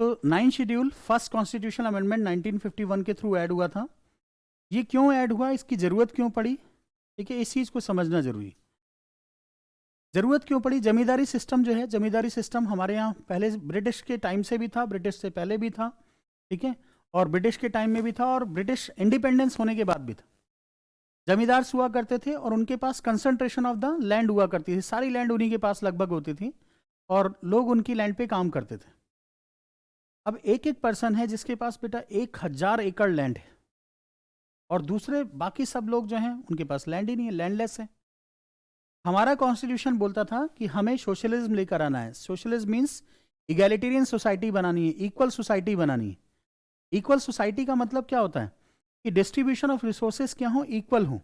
तो 9 schedule first constitutional amendment 1951 के through add हुआ था। ये क्यों ऐड हुआ, इसकी ज़रूरत क्यों पड़ी, ठीक है, इस चीज़ को समझना जरूरी। ज़रूरत क्यों पड़ी, जमींदारी सिस्टम जो है, जमींदारी सिस्टम हमारे यहाँ पहले ब्रिटिश के टाइम से भी था, ब्रिटिश से पहले भी था, ठीक है, और ब्रिटिश के टाइम में भी था, और ब्रिटिश इंडिपेंडेंस होने के बाद भी था। जमींदार हुआ करते थे और उनके पास कंसंट्रेशन ऑफ द लैंड हुआ करती थी, सारी लैंड उन्हीं के पास लगभग होती थी और लोग उनकी लैंड पे काम करते थे। अब एक एक पर्सन है जिसके पास बेटा 1000 एकड़ लैंड है और दूसरे बाकी सब लोग जो हैं उनके पास लैंड ही नहीं है, लैंडलेस है। हमारा कॉन्स्टिट्यूशन बोलता था कि हमें सोशलिज्म लेकर आना है। सोशलिज्म मीन्स इगैलिटेरियन सोसाइटी बनानी है, इक्वल सोसाइटी बनानी है। इक्वल सोसाइटी का मतलब क्या होता है कि डिस्ट्रीब्यूशन ऑफ रिसोर्सेज क्या हो, इक्वल हो।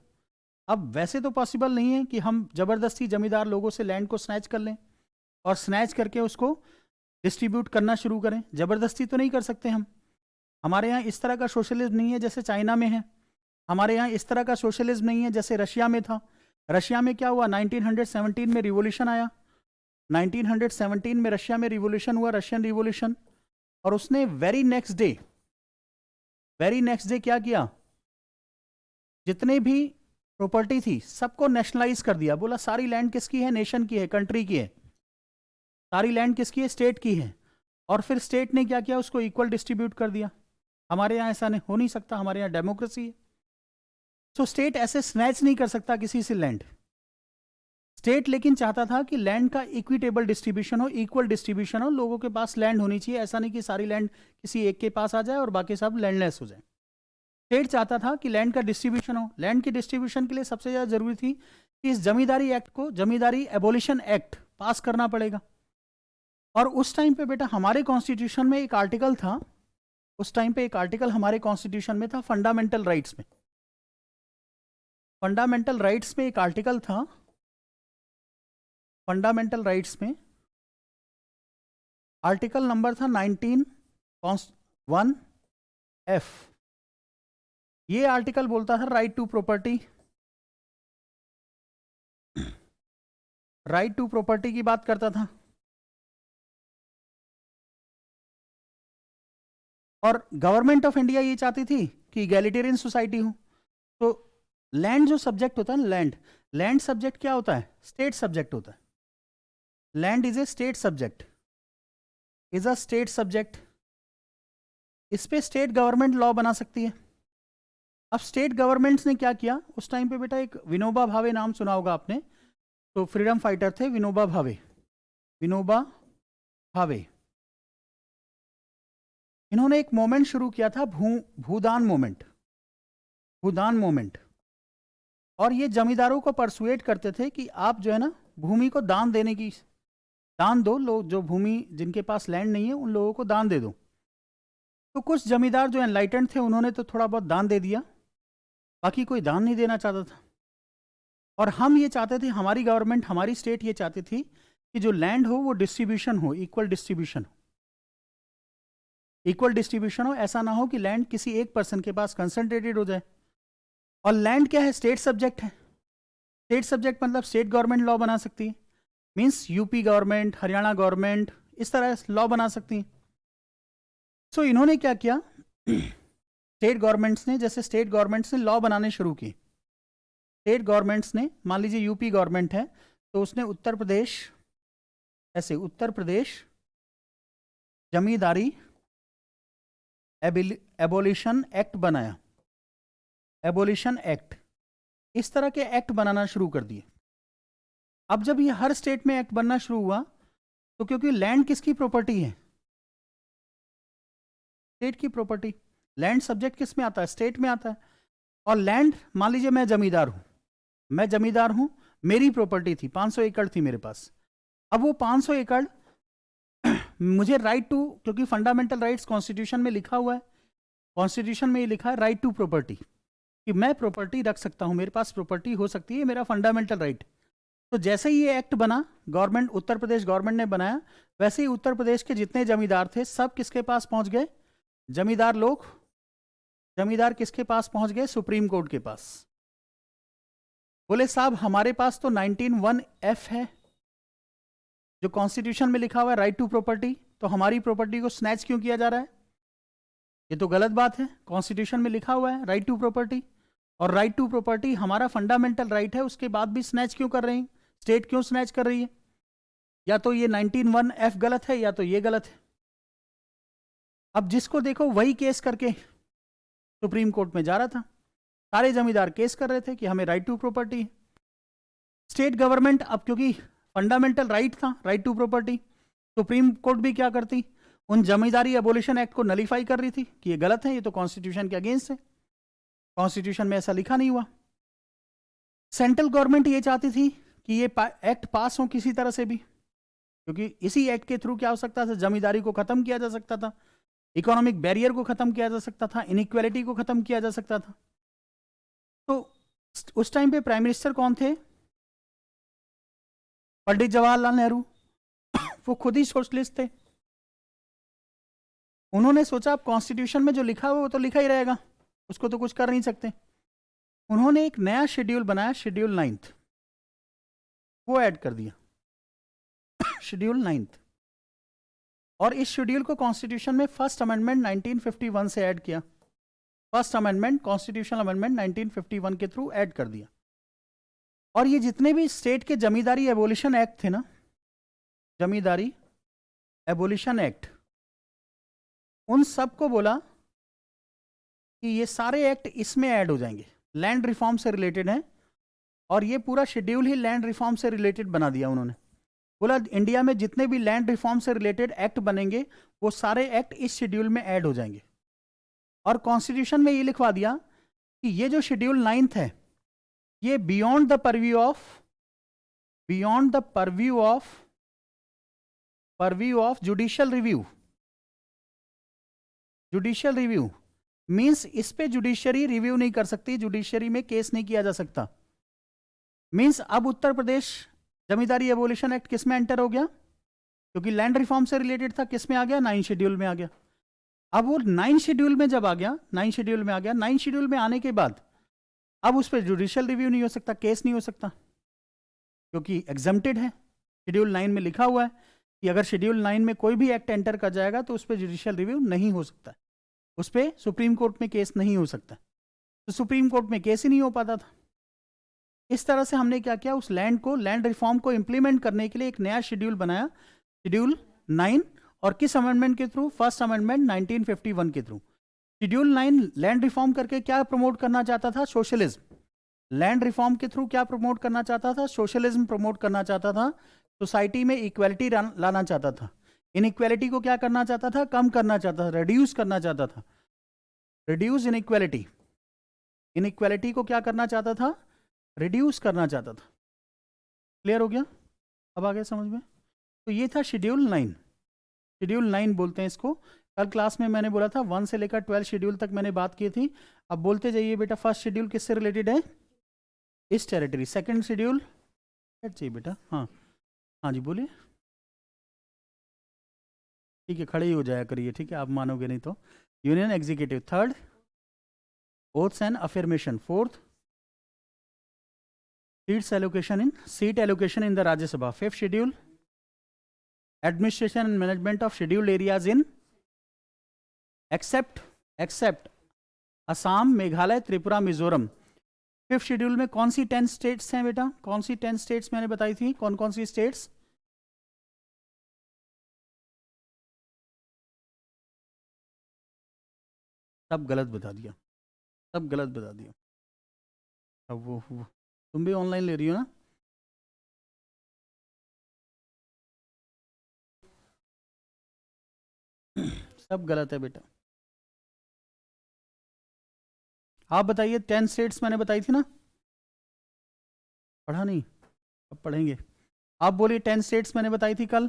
अब वैसे तो पॉसिबल नहीं है कि हम जबरदस्ती जमींदार लोगों से लैंड को स्नैच कर लें और स्नैच करके उसको डिस्ट्रीब्यूट करना शुरू करें, जबरदस्ती तो नहीं कर सकते हम। हमारे यहाँ इस तरह का सोशलिज्म नहीं है जैसे चाइना में है, हमारे यहाँ इस तरह का सोशलिज्म नहीं है जैसे रशिया में था। रशिया में क्या हुआ, 1917 में रिवॉल्यूशन आया, 1917 में रशिया में रिवॉल्यूशन हुआ, रशियन रिवॉल्यूशन, और उसने वेरी नेक्स्ट डे क्या किया, जितने भी प्रॉपर्टी थी सबको नेशनलाइज कर दिया। बोला सारी लैंड किसकी है, नेशन की है, कंट्री की है, सारी लैंड किसकी है, स्टेट की है। और फिर स्टेट ने क्या किया, उसको इक्वल डिस्ट्रीब्यूट कर दिया। हमारे यहाँ ऐसा नहीं, हो नहीं सकता, हमारे यहाँ डेमोक्रेसी है। सो स्टेट ऐसे स्नैच नहीं कर सकता किसी से लैंड। स्टेट लेकिन चाहता था कि लैंड का इक्विटेबल डिस्ट्रीब्यूशन हो, इक्वल डिस्ट्रीब्यूशन हो, लोगों के पास लैंड होनी चाहिए। ऐसा नहीं कि सारी लैंड किसी एक के पास आ जाए और बाकी सब लैंडलेस हो जाए। स्टेट चाहता था कि लैंड का डिस्ट्रीब्यूशन हो। लैंड के डिस्ट्रीब्यूशन के लिए सबसे ज़्यादा जरूरी थी कि इस जमींदारी एक्ट को, जमींदारी एबोलिशन एक्ट पास करना पड़ेगा। और उस टाइम पे बेटा हमारे कॉन्स्टिट्यूशन में एक आर्टिकल था, उस टाइम पे एक आर्टिकल हमारे कॉन्स्टिट्यूशन में था फंडामेंटल राइट्स में। फंडामेंटल राइट्स में एक आर्टिकल था, फंडामेंटल राइट्स में आर्टिकल नंबर था 19(1)(f). ये आर्टिकल बोलता था right to property, right to property की बात करता था। और गवर्नमेंट ऑफ इंडिया ये चाहती थी कि इगैलिटेरियन सोसाइटी हो। तो लैंड जो सब्जेक्ट होता है ना, लैंड सब्जेक्ट क्या होता है, स्टेट सब्जेक्ट होता है। Land is a state subject, is a state subject. इस पे स्टेट गवर्नमेंट लॉ बना सकती है। अब स्टेट गवर्नमेंट्स ने क्या किया उस टाइम पे बेटा, एक विनोबा भावे नाम सुना होगा आपने, तो फ्रीडम फाइटर थे विनोबा भावे, विनोबा भावे। इन्होंने एक मोमेंट शुरू किया था, भूदान मोमेंट, भूदान मोमेंट। और ये जमींदारों को परसुएट करते थे कि आप जो है ना भूमि को दान देने की, दान दो, लोग जो भूमि जिनके पास लैंड नहीं है उन लोगों को दान दे दो। तो कुछ जमींदार जो एनलाइटेंड थे उन्होंने तो थोड़ा बहुत दान दे दिया, बाकी कोई दान नहीं देना चाहता था। और हम ये चाहते थे, हमारी गवर्नमेंट, हमारी स्टेट ये चाहती थी कि जो लैंड हो वो डिस्ट्रीब्यूशन हो, इक्वल डिस्ट्रीब्यूशन हो, इक्वल डिस्ट्रीब्यूशन हो। ऐसा ना हो कि लैंड किसी एक पर्सन के पास कंसंट्रेटेड हो जाए। और लैंड क्या है, स्टेट सब्जेक्ट है। स्टेट सब्जेक्ट मतलब स्टेट गवर्नमेंट लॉ बना सकती है, means UP government, Haryana government इस तरह लॉ बना सकती है। सो इन्होंने क्या किया, स्टेट गवर्नमेंट्स ने, जैसे स्टेट गवर्नमेंट्स ने लॉ बनाने शुरू किए। स्टेट गवर्नमेंट्स ने, मान लीजिए यूपी गवर्नमेंट है तो उसने उत्तर प्रदेश, ऐसे उत्तर प्रदेश जमींदारी एबोलिशन एक्ट बनाया, एबोलिशन एक्ट। इस तरह के एक्ट बनाना शुरू कर दिए। अब जब ये हर स्टेट में एक्ट बनना शुरू हुआ तो क्योंकि लैंड किसकी प्रॉपर्टी है, स्टेट की प्रॉपर्टी, लैंड सब्जेक्ट किस में आता है, स्टेट में आता है। और लैंड, मान लीजिए मैं जमींदार हूं, मैं जमींदार हूं, मेरी प्रॉपर्टी थी 500 एकड़ थी मेरे पास। अब वो 500 एकड़ मुझे राइट टू, क्योंकि फंडामेंटल राइट्स कॉन्स्टिट्यूशन में लिखा हुआ है, कॉन्स्टिट्यूशन में ये लिखा है राइट टू प्रॉपर्टी, कि मैं प्रॉपर्टी रख सकता हूं, मेरे पास प्रॉपर्टी हो सकती है, मेरा फंडामेंटल राइट। तो जैसे ही ये एक्ट बना, गवर्नमेंट, उत्तर प्रदेश गवर्नमेंट ने बनाया, वैसे ही उत्तर प्रदेश के जितने जमींदार थे सब किसके पास पहुंच गए, जमींदार लोग, जमींदार किसके पास पहुंच गए, सुप्रीम कोर्ट के पास। बोले साहब हमारे पास तो 19(1)(f) है जो कॉन्स्टिट्यूशन में लिखा हुआ है राइट टू प्रॉपर्टी, तो हमारी प्रॉपर्टी को स्नैच क्यों किया जा रहा है? ये तो गलत बात है। कॉन्स्टिट्यूशन में लिखा हुआ है राइट टू प्रॉपर्टी, और राइट टू प्रॉपर्टी हमारा फंडामेंटल राइट है, उसके बाद भी स्नैच क्यों कर रहे हैं? स्टेट क्यों स्नैच कर रही है? या तो ये 19(1)(f) गलत है, या तो ये गलत है। अब जिसको देखो वही केस करके सुप्रीम कोर्ट में जा रहा था। सारे जमींदार केस कर रहे थे कि हमें राइट टू प्रॉपर्टी है। स्टेट गवर्नमेंट, अब क्योंकि फंडामेंटल राइट था right to property, Supreme Court भी क्या करती, उन जमींदारी एबोलिशन एक्ट को नलीफाई कर रही थी कि ये गलत है, ये तो कॉन्स्टिट्यूशन के अगेंस्ट है, कॉन्स्टिट्यूशन में ऐसा लिखा नहीं हुआ। सेंट्रल गवर्नमेंट ये चाहती थी कि ये एक्ट पास हो किसी तरह से भी, क्योंकि इसी एक्ट के थ्रू क्या हो सकता था, जमींदारी को खत्म किया जा सकता था, इकोनॉमिक बैरियर को खत्म किया जा सकता था, इनइक्वालिटी को खत्म किया जा सकता था। तो उस टाइम पे प्राइम मिनिस्टर कौन थे? पंडित जवाहरलाल नेहरू। वो खुद ही सोशलिस्ट थे। उन्होंने सोचा अब कॉन्स्टिट्यूशन में जो लिखा हुआ वो तो लिखा ही रहेगा, उसको तो कुछ कर नहीं सकते। उन्होंने एक नया शेड्यूल बनाया, शेड्यूल 9th, वो ऐड कर दिया शेड्यूल 9th। और इस शेड्यूल को कॉन्स्टिट्यूशन में फर्स्ट अमेंडमेंट 1951 से ऐड किया। फर्स्ट अमेंडमेंट, कॉन्स्टिट्यूशनल अमेंडमेंट 1951 के थ्रू ऐड कर दिया। और ये जितने भी स्टेट के जमींदारी एबोलिशन एक्ट थे ना, जमींदारी एबोलिशन एक्ट, उन सब को बोला कि ये सारे एक्ट इसमें ऐड हो जाएंगे, लैंड रिफॉर्म से रिलेटेड हैं, और ये पूरा शेड्यूल ही लैंड रिफॉर्म से रिलेटेड बना दिया उन्होंने। बोला इंडिया में जितने भी लैंड रिफॉर्म से रिलेटेड एक्ट बनेंगे वो सारे एक्ट इस शेड्यूल में ऐड हो जाएंगे। और कॉन्स्टिट्यूशन में ये लिखवा दिया कि ये जो शेड्यूल 9th है ये beyond the purview of judicial review. Judicial review means इस पे जुडिशरी रिव्यू नहीं कर सकती, जुडिशरी में केस नहीं किया जा सकता। मींस अब उत्तर प्रदेश जमींदारी एबोलिशन एक्ट किस में एंटर हो गया? क्योंकि लैंड रिफॉर्म से रिलेटेड था, किस में आ गया? 9 शेड्यूल में आ गया। अब वो 9 शेड्यूल में जब आ गया, 9 शेड्यूल में आ गया, 9 शेड्यूल में आने के बाद अब उस पर जुडिशियल रिव्यू नहीं हो सकता, केस नहीं हो सकता, क्योंकि एग्जम्प्टेड है। शेड्यूल 9 में लिखा हुआ है कि अगर शेड्यूल 9 में कोई भी एक्ट एंटर कर जाएगा तो उस पर जुडिशियल रिव्यू नहीं हो सकता, उस पर सुप्रीम कोर्ट में केस नहीं हो सकता। तो सुप्रीम कोर्ट में केस ही नहीं हो पाता था। इस तरह से हमने क्या किया, उस लैंड रिफॉर्म को इंप्लीमेंट करने के लिए एक नया शेड्यूल बनाया, शेड्यूल 9। और किस अमेंडमेंट के थ्रू? फर्स्ट अमेंडमेंट 1951 के थ्रू। शेड्यूल 9 लैंड रिफॉर्म करके क्या प्रमोट करना चाहता था? सोशलिज्म। लैंड रिफॉर्म के थ्रू क्या प्रमोट करना चाहता था? सोशलिज्म प्रमोट करना चाहता था। सोसाइटी में इक्वालिटी लाना चाहता था। इनइक्वालिटी को क्या करना चाहता था? कम करना चाहता था, रिड्यूस करना चाहता था। Reduce inequality. इनइक्वालिटी को क्या करना चाहता था? रिड्यूस करना चाहता था। क्लियर हो गया? अब आ गया समझ में? तो ये था शेड्यूल 9। शेड्यूल 9 बोलते हैं इसको। कल क्लास में मैंने बोला था 1 से लेकर 12 शेड्यूल तक मैंने बात की थी। अब बोलते जाइए बेटा, फर्स्ट शेड्यूल किससे रिलेटेड है? इस टेरिटरी। सेकंड शेड्यूल चाहिए बेटा। हाँ हाँ जी बोलिए। ठीक है, खड़े ही हो जाया करिए, ठीक है, आप मानोगे नहीं तो। Union executive. Third, oaths and affirmation. Fourth, seat allocation in the Rajya Sabha. Fifth schedule, administration and management of scheduled areas in except Assam, Meghalaya, Tripura, Mizoram. Fifth schedule में कौन सी 10 स्टेट्स हैं बेटा? कौन सी 10 स्टेट्स मैंने बताई थी? कौन कौन सी स्टेट्स? सब गलत बता दिया, सब गलत बता दिया। अब वो तुम भी ऑनलाइन ले रही हो ना? सब गलत है बेटा। आप बताइए, 10 स्टेट्स मैंने बताई थी ना? पढ़ा नहीं? अब पढ़ेंगे। आप बोलिए, 10 स्टेट्स मैंने बताई थी कल।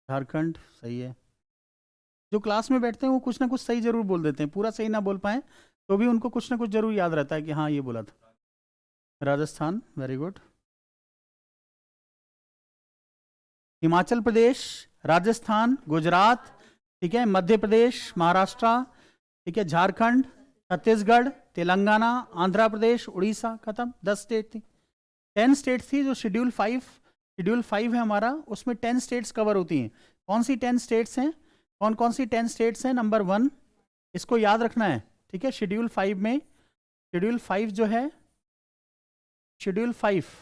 झारखंड सही है। जो क्लास में बैठते हैं वो कुछ ना कुछ सही जरूर बोल देते हैं, पूरा सही ना बोल पाए तो भी उनको कुछ ना कुछ जरूर याद रहता है कि हाँ ये बोला था। Rajasthan, very good. हिमाचल प्रदेश, राजस्थान, गुजरात, ठीक है, मध्य प्रदेश, महाराष्ट्र, ठीक है, झारखंड, छत्तीसगढ़, तेलंगाना, आंध्र प्रदेश, उड़ीसा। खत्म। 10 स्टेट थी। 10 स्टेट थी जो शेड्यूल 5 शेड्यूल 5 है हमारा, उसमें 10 स्टेट्स कवर होती हैं। कौन सी 10 स्टेट्स हैं? कौन कौन सी 10 स्टेट्स हैं? नंबर 1, इसको याद रखना है, ठीक है। शेड्यूल 5 में, शेड्यूल 5 जो है, शेड्यूल 5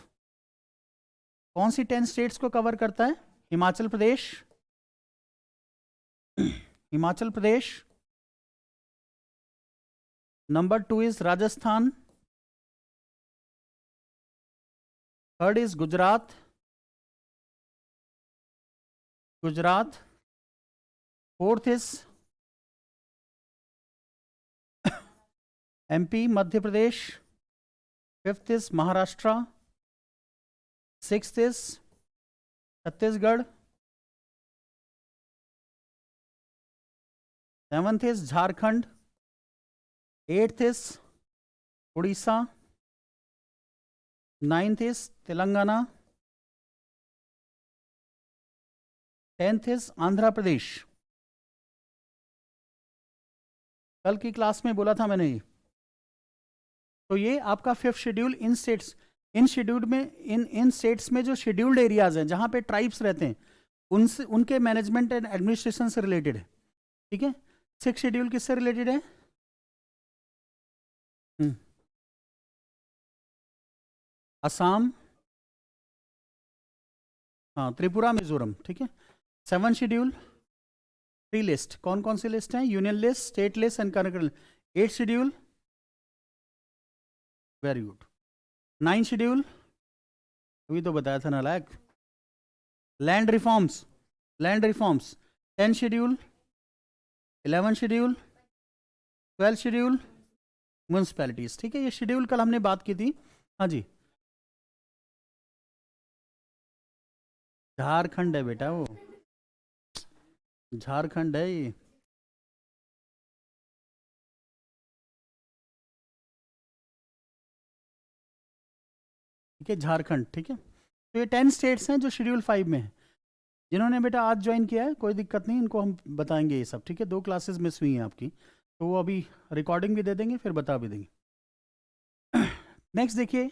कौन सी 10 स्टेट्स को कवर करता है? Himachal Pradesh, Himachal Pradesh. Number 2 is Rajasthan, third is Gujarat, Gujarat, fourth is MP Madhya Pradesh, fifth is Maharashtra, sixth is Chhattisgarh, seventh is Jharkhand, eighth is Orissa, ninth is Telangana, 10th is Andhra Pradesh. कल की क्लास में बोला था मैंने ये। तो ये आपका 5th schedule in states, in schedule में, इन स्टेट्स में जो शेड्यूल्ड एरियाज हैं जहां पे ट्राइब्स रहते हैं, उनसे, उनके मैनेजमेंट एंड एडमिनिस्ट्रेशन से रिलेटेड है, ठीक है। 6th शेड्यूल किससे रिलेटेड है? असम, हाँ, त्रिपुरा, मिजोरम, ठीक है। 7th शेड्यूल 3 लिस्ट, कौन कौन सी लिस्ट हैं? Union list, state list and concurrent. 8th schedule, very good. 9th schedule, अभी तो बताया था ना like, land reforms, land reforms. 10th schedule, 11th schedule, 12th schedule, municipalities, ठीक है। ये शेड्यूल कल हमने बात की थी। हाँ जी, झारखंड है बेटा, वो झारखंड है ये। ठीक है, झारखंड, ठीक है। तो ये 10 स्टेट्स हैं जो शेड्यूल 5 में है। जिन्होंने बेटा आज ज्वाइन किया है, कोई दिक्कत नहीं, इनको हम बताएंगे ये सब, ठीक है। 2 क्लासेस मिस हुई हैं आपकी, तो वो अभी रिकॉर्डिंग भी दे देंगे, फिर बता भी देंगे। नेक्स्ट देखिए,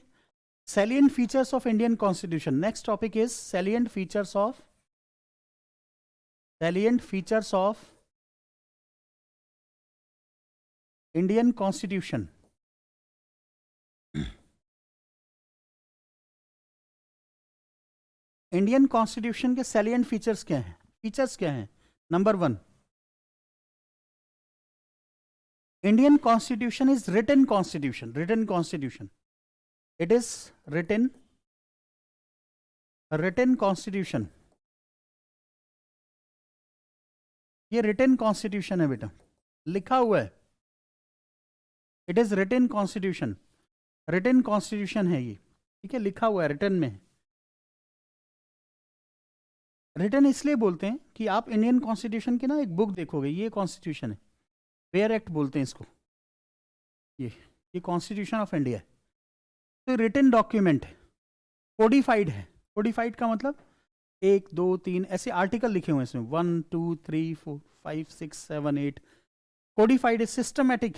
salient features of Indian constitution. Next topic is salient features of, salient features of Indian constitution. Indian constitution के सैलिएंट फीचर्स क्या हैं? फीचर्स क्या हैं? Number 1, Indian constitution is written constitution, written constitution, it is written, written constitution. ये written constitution है बेटा, लिखा हुआ है, it is written constitution, written constitution है ये, ठीक है, लिखा हुआ है, रिटन में है। रिटन इसलिए बोलते हैं कि आप इंडियन कॉन्स्टिट्यूशन की ना एक बुक देखोगे, ये कॉन्स्टिट्यूशन है, वेयर एक्ट बोलते हैं इसको, ये कॉन्स्टिट्यूशन ऑफ इंडिया है। तो रिटन डॉक्यूमेंट है, कोडिफाइड है। कोडिफाइड का मतलब 1 2 3 ऐसे आर्टिकल लिखे हुए हैं इसमें, 1 2 3 4 5 6 7 8। कोडिफाइड है, सिस्टमैटिक,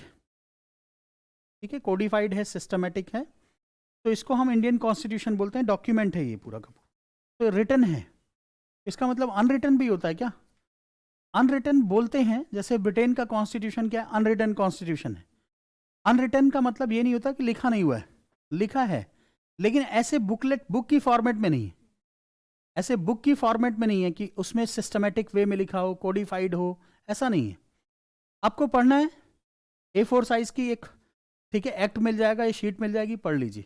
ठीक है, कोडिफाइड है, सिस्टमैटिक है, तो इसको हम इंडियन कॉन्स्टिट्यूशन बोलते हैं। डॉक्यूमेंट है ये पूरा का पूरा, तो रिटन है। इसका मतलब अनरिटन भी होता है क्या? अनरिटन बोलते हैं, जैसे ब्रिटेन का कॉन्स्टिट्यूशन क्या है? अनरिटन कॉन्स्टिट्यूशन है। अनरिटन का मतलब ये नहीं होता कि लिखा नहीं हुआ है, लिखा है, लेकिन ऐसे बुकलेट, बुक की फॉर्मेट में नहीं है, ऐसे बुक की फॉर्मेट में नहीं है कि उसमें सिस्टमैटिक वे में लिखा हो, कोडिफाइड हो, ऐसा नहीं है। आपको पढ़ना है, A4 साइज की एक, ठीक है, एक्ट मिल जाएगा, ये शीट मिल जाएगी, पढ़ लीजिए।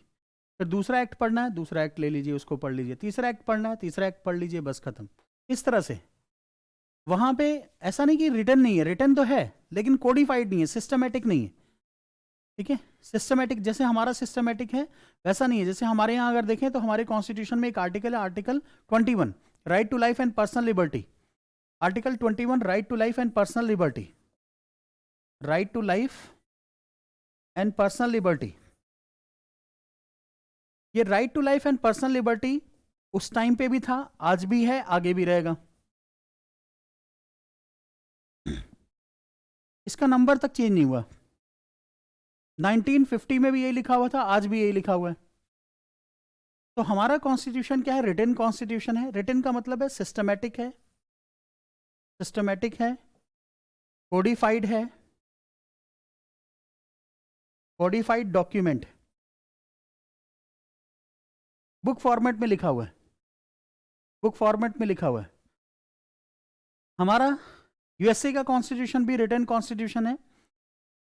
फिर दूसरा एक्ट पढ़ना है, दूसरा एक्ट ले लीजिए, उसको पढ़ लीजिए। तीसरा एक्ट पढ़ना है, तीसरा एक्ट पढ़ लीजिए, बस खत्म। इस तरह से वहां पे ऐसा नहीं कि रिटन नहीं है, रिटन तो है लेकिन कोडिफाइड नहीं है, सिस्टमैटिक नहीं है, ठीक है। सिस्टमैटिक जैसे हमारा सिस्टमैटिक है वैसा नहीं है। जैसे हमारे यहाँ अगर देखें तो हमारे कॉन्स्टिट्यूशन में एक आर्टिकल है, article 21, right to life and personal liberty. Article 21, right to life and personal liberty, right to life and personal liberty. ये right to life and personal liberty उस टाइम पे भी था, आज भी है, आगे भी रहेगा। इसका नंबर तक चेंज नहीं हुआ। 1950 में भी यही लिखा हुआ था, आज भी यही लिखा हुआ है। तो हमारा कॉन्स्टिट्यूशन क्या है? रिटन कॉन्स्टिट्यूशन है। रिटन का मतलब है सिस्टमैटिक है, सिस्टमैटिक है, कोडिफाइड है, कोडिफाइड डॉक्यूमेंट, बुक फॉर्मेट में लिखा हुआ है, बुक फॉर्मेट में लिखा हुआ है। हमारा यूएसए का कॉन्स्टिट्यूशन भी रिटन कॉन्स्टिट्यूशन है।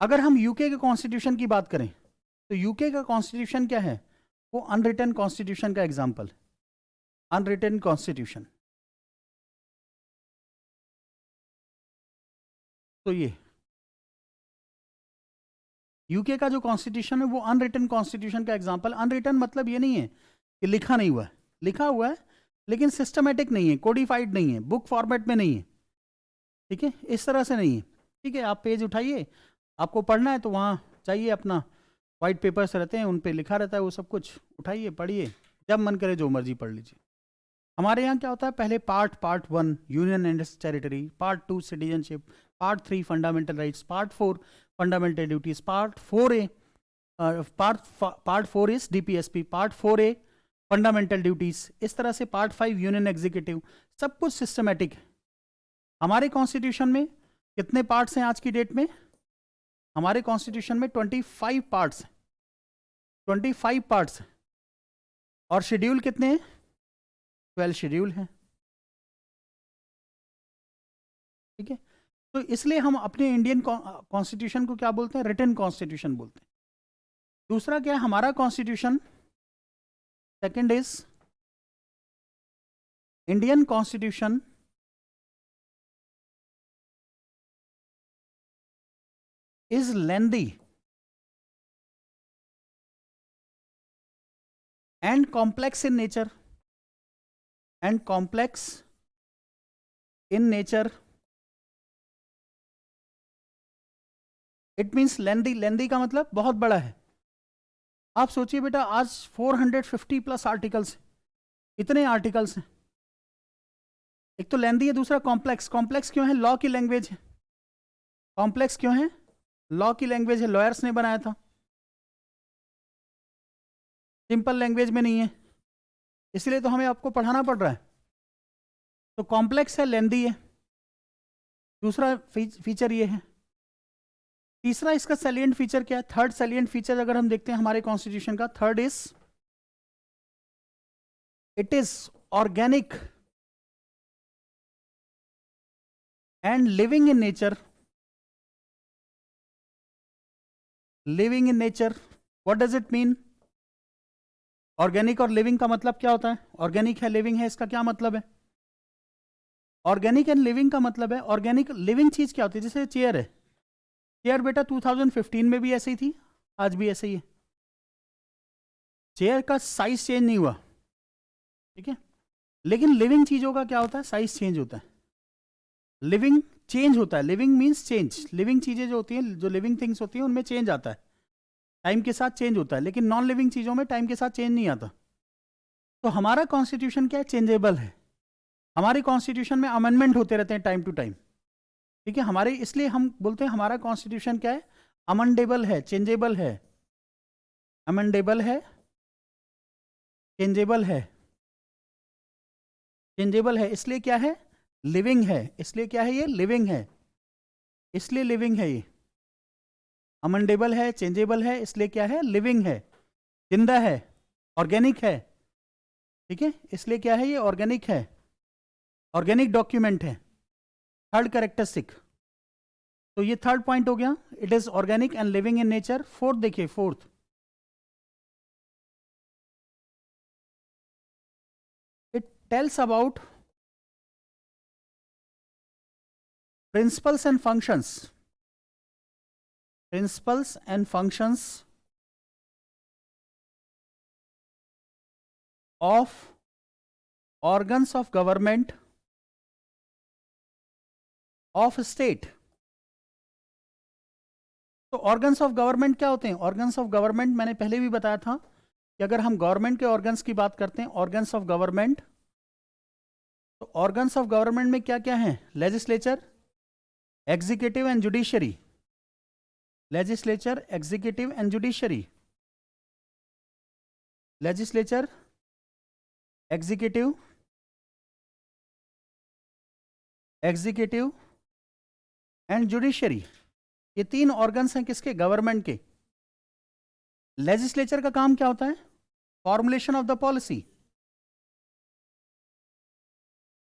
अगर हम यूके के कॉन्स्टिट्यूशन की बात करें तो यूके का कॉन्स्टिट्यूशन क्या है? वो अनरिटन कॉन्स्टिट्यूशन का एग्जाम्पल, अनरिटन कॉन्स्टिट्यूशन। तो ये यूके का जो कॉन्स्टिट्यूशन है वो अनरिटन कॉन्स्टिट्यूशन का एग्जाम्पल। अनरिटन मतलब ये नहीं है कि लिखा नहीं हुआ है, लिखा हुआ है लेकिन सिस्टमेटिक नहीं है, कोडिफाइड नहीं है, बुक फॉर्मेट में नहीं है, ठीक है, इस तरह से नहीं है। ठीक है, आप पेज उठाइए, आपको पढ़ना है तो वहाँ चाहिए, अपना वाइट पेपर्स रहते हैं उन पे लिखा रहता है वो सब कुछ, उठाइए पढ़िए, जब मन करे जो मर्जी पढ़ लीजिए। हमारे यहाँ क्या होता है? पहले part 1 union and territory, part 2 citizenship, part 3 fundamental rights, part 4 fundamental duties, part 4A part 4 is DPSP, part 4A fundamental duties, इस तरह से पार्ट 5 यूनियन एग्जीक्यूटिव, सब कुछ सिस्टमेटिक है। हमारे कॉन्स्टिट्यूशन में कितने पार्ट्स हैं आज की डेट में? हमारे कॉन्स्टिट्यूशन में 25 पार्ट्स हैं, 25 पार्ट्स हैं। और शेड्यूल कितने हैं? 12 शेड्यूल हैं। ठीक है, तो इसलिए हम अपने इंडियन कॉन्स्टिट्यूशन को क्या बोलते हैं? रिटन कॉन्स्टिट्यूशन बोलते हैं। दूसरा क्या है हमारा constitution? Second is Indian constitution is lengthy and complex in nature, and complex in nature. It means lengthy, lengthy का मतलब बहुत बड़ा है। आप सोचिए बेटा, आज 450 प्लस आर्टिकल्स, इतने आर्टिकल्स हैं। एक तो लेंदी है, दूसरा कॉम्प्लेक्स। कॉम्प्लेक्स क्यों है? लॉ की लैंग्वेज है। कॉम्प्लेक्स क्यों है? लॉ की लैंग्वेज है, लॉयर्स ने बनाया था, सिंपल लैंग्वेज में नहीं है, इसलिए तो हमें आपको पढ़ाना पड़ रहा है। तो कॉम्प्लेक्स है, लेंदी है, दूसरा फीचर ये है। तीसरा इसका सैलिएंट फीचर क्या है? थर्ड सैलिएंट फीचर अगर हम देखते हैं हमारे कॉन्स्टिट्यूशन का, third is it is organic and living in nature. Living in nature, what does it mean? Organic और लिविंग का मतलब क्या होता है? ऑर्गेनिक है, लिविंग है, इसका क्या मतलब है? ऑर्गेनिक एंड लिविंग का मतलब है, ऑर्गेनिक लिविंग चीज क्या होती है? जैसे चेयर है, चेयर बेटा 2015 में भी ऐसे ही थी, आज भी ऐसे ही है, चेयर का साइज चेंज नहीं हुआ, ठीक है। लेकिन लिविंग चीजों का क्या होता है? साइज चेंज होता है, लिविंग चेंज होता है। लिविंग मीन्स चेंज, लिविंग चीजें जो होती हैं, जो लिविंग थिंग्स होती हैं, उनमें चेंज आता है, टाइम के साथ चेंज होता है। लेकिन नॉन लिविंग चीजों में टाइम के साथ चेंज नहीं आता। तो हमारा कॉन्स्टिट्यूशन क्या है? चेंजेबल है। हमारे कॉन्स्टिट्यूशन में अमेंडमेंट होते रहते हैं टाइम टू टाइम, ठीक है। हमारे, इसलिए हम बोलते हैं हमारा कॉन्स्टिट्यूशन क्या है? अमेंडेबल है, चेंजेबल है, अमेंडेबल है, चेंजेबल है। चेंजेबल है इसलिए क्या है? लिविंग है, इसलिए क्या है? ये लिविंग है, इसलिए लिविंग है। ये अमेंडेबल है, चेंजेबल है, इसलिए क्या है? लिविंग है, जिंदा है, ऑर्गेनिक है, ठीक है, इसलिए क्या है? ये ऑर्गेनिक है, ऑर्गेनिक डॉक्यूमेंट है। थर्ड कैरेक्टरिस्टिक, तो ये थर्ड पॉइंट हो गया, it is organic and living in nature. Fourth देखिए, fourth, it tells about principles and functions, principles and functions of organs of government of state। तो organs of government क्या होते हैं? Organs of government मैंने पहले भी बताया था कि अगर हम गवर्नमेंट के ऑर्गन्स की बात करते हैं, ऑर्गन्स ऑफ गवर्नमेंट, तो ऑर्गन्स ऑफ गवर्नमेंट में क्या क्या है? Legislature, executive and judiciary, legislature, executive and judiciary, legislature, executive, executive and judiciary, ये तीन ऑर्गन्स हैं किसके? गवर्नमेंट के। लेजिस्लेचर का काम क्या होता है? Formulation of the policy,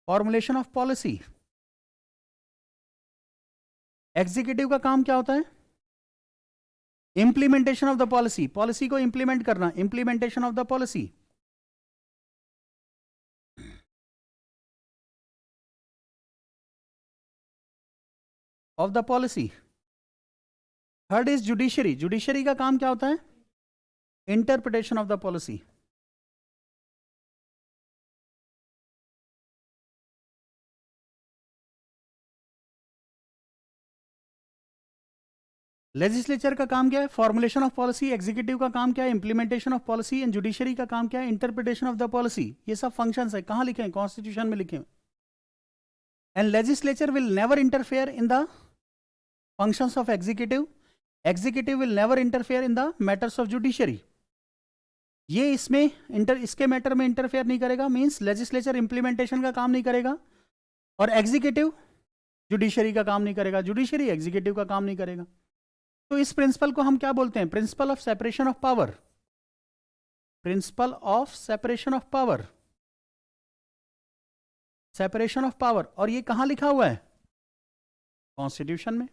formulation of policy. Executive का काम क्या होता है? Implementation of the policy, policy को इंप्लीमेंट करना, implementation of the policy. Of the policy. Third is judiciary, judiciary का काम क्या होता है? Interpretation of the policy. Legislature का काम क्या है? Formulation of policy. एग्जीक्यूटिव का काम क्या है? Implementation of policy. And judiciary का काम क्या है? Interpretation of the policy. ये सब फंक्शंस है, कहां लिखे हैं? कॉन्स्टिट्यूशन में लिखे हैं। And legislature will never interfere in the functions of executive, executive will never interfere in the matters of judiciary. ये इसमें इसके मैटर में इंटरफेयर नहीं करेगा, मींस लेजिस्लेचर इंप्लीमेंटेशन का काम नहीं करेगा, और एग्जीक्यूटिव जुडिशरी का काम नहीं करेगा, जुडिशरी एग्जीक्यूटिव का काम नहीं करेगा। तो इस प्रिंसिपल को हम क्या बोलते हैं? Principle of separation of power, principle of separation of power, separation of power. और ये कहां लिखा हुआ है? कॉन्स्टिट्यूशन में।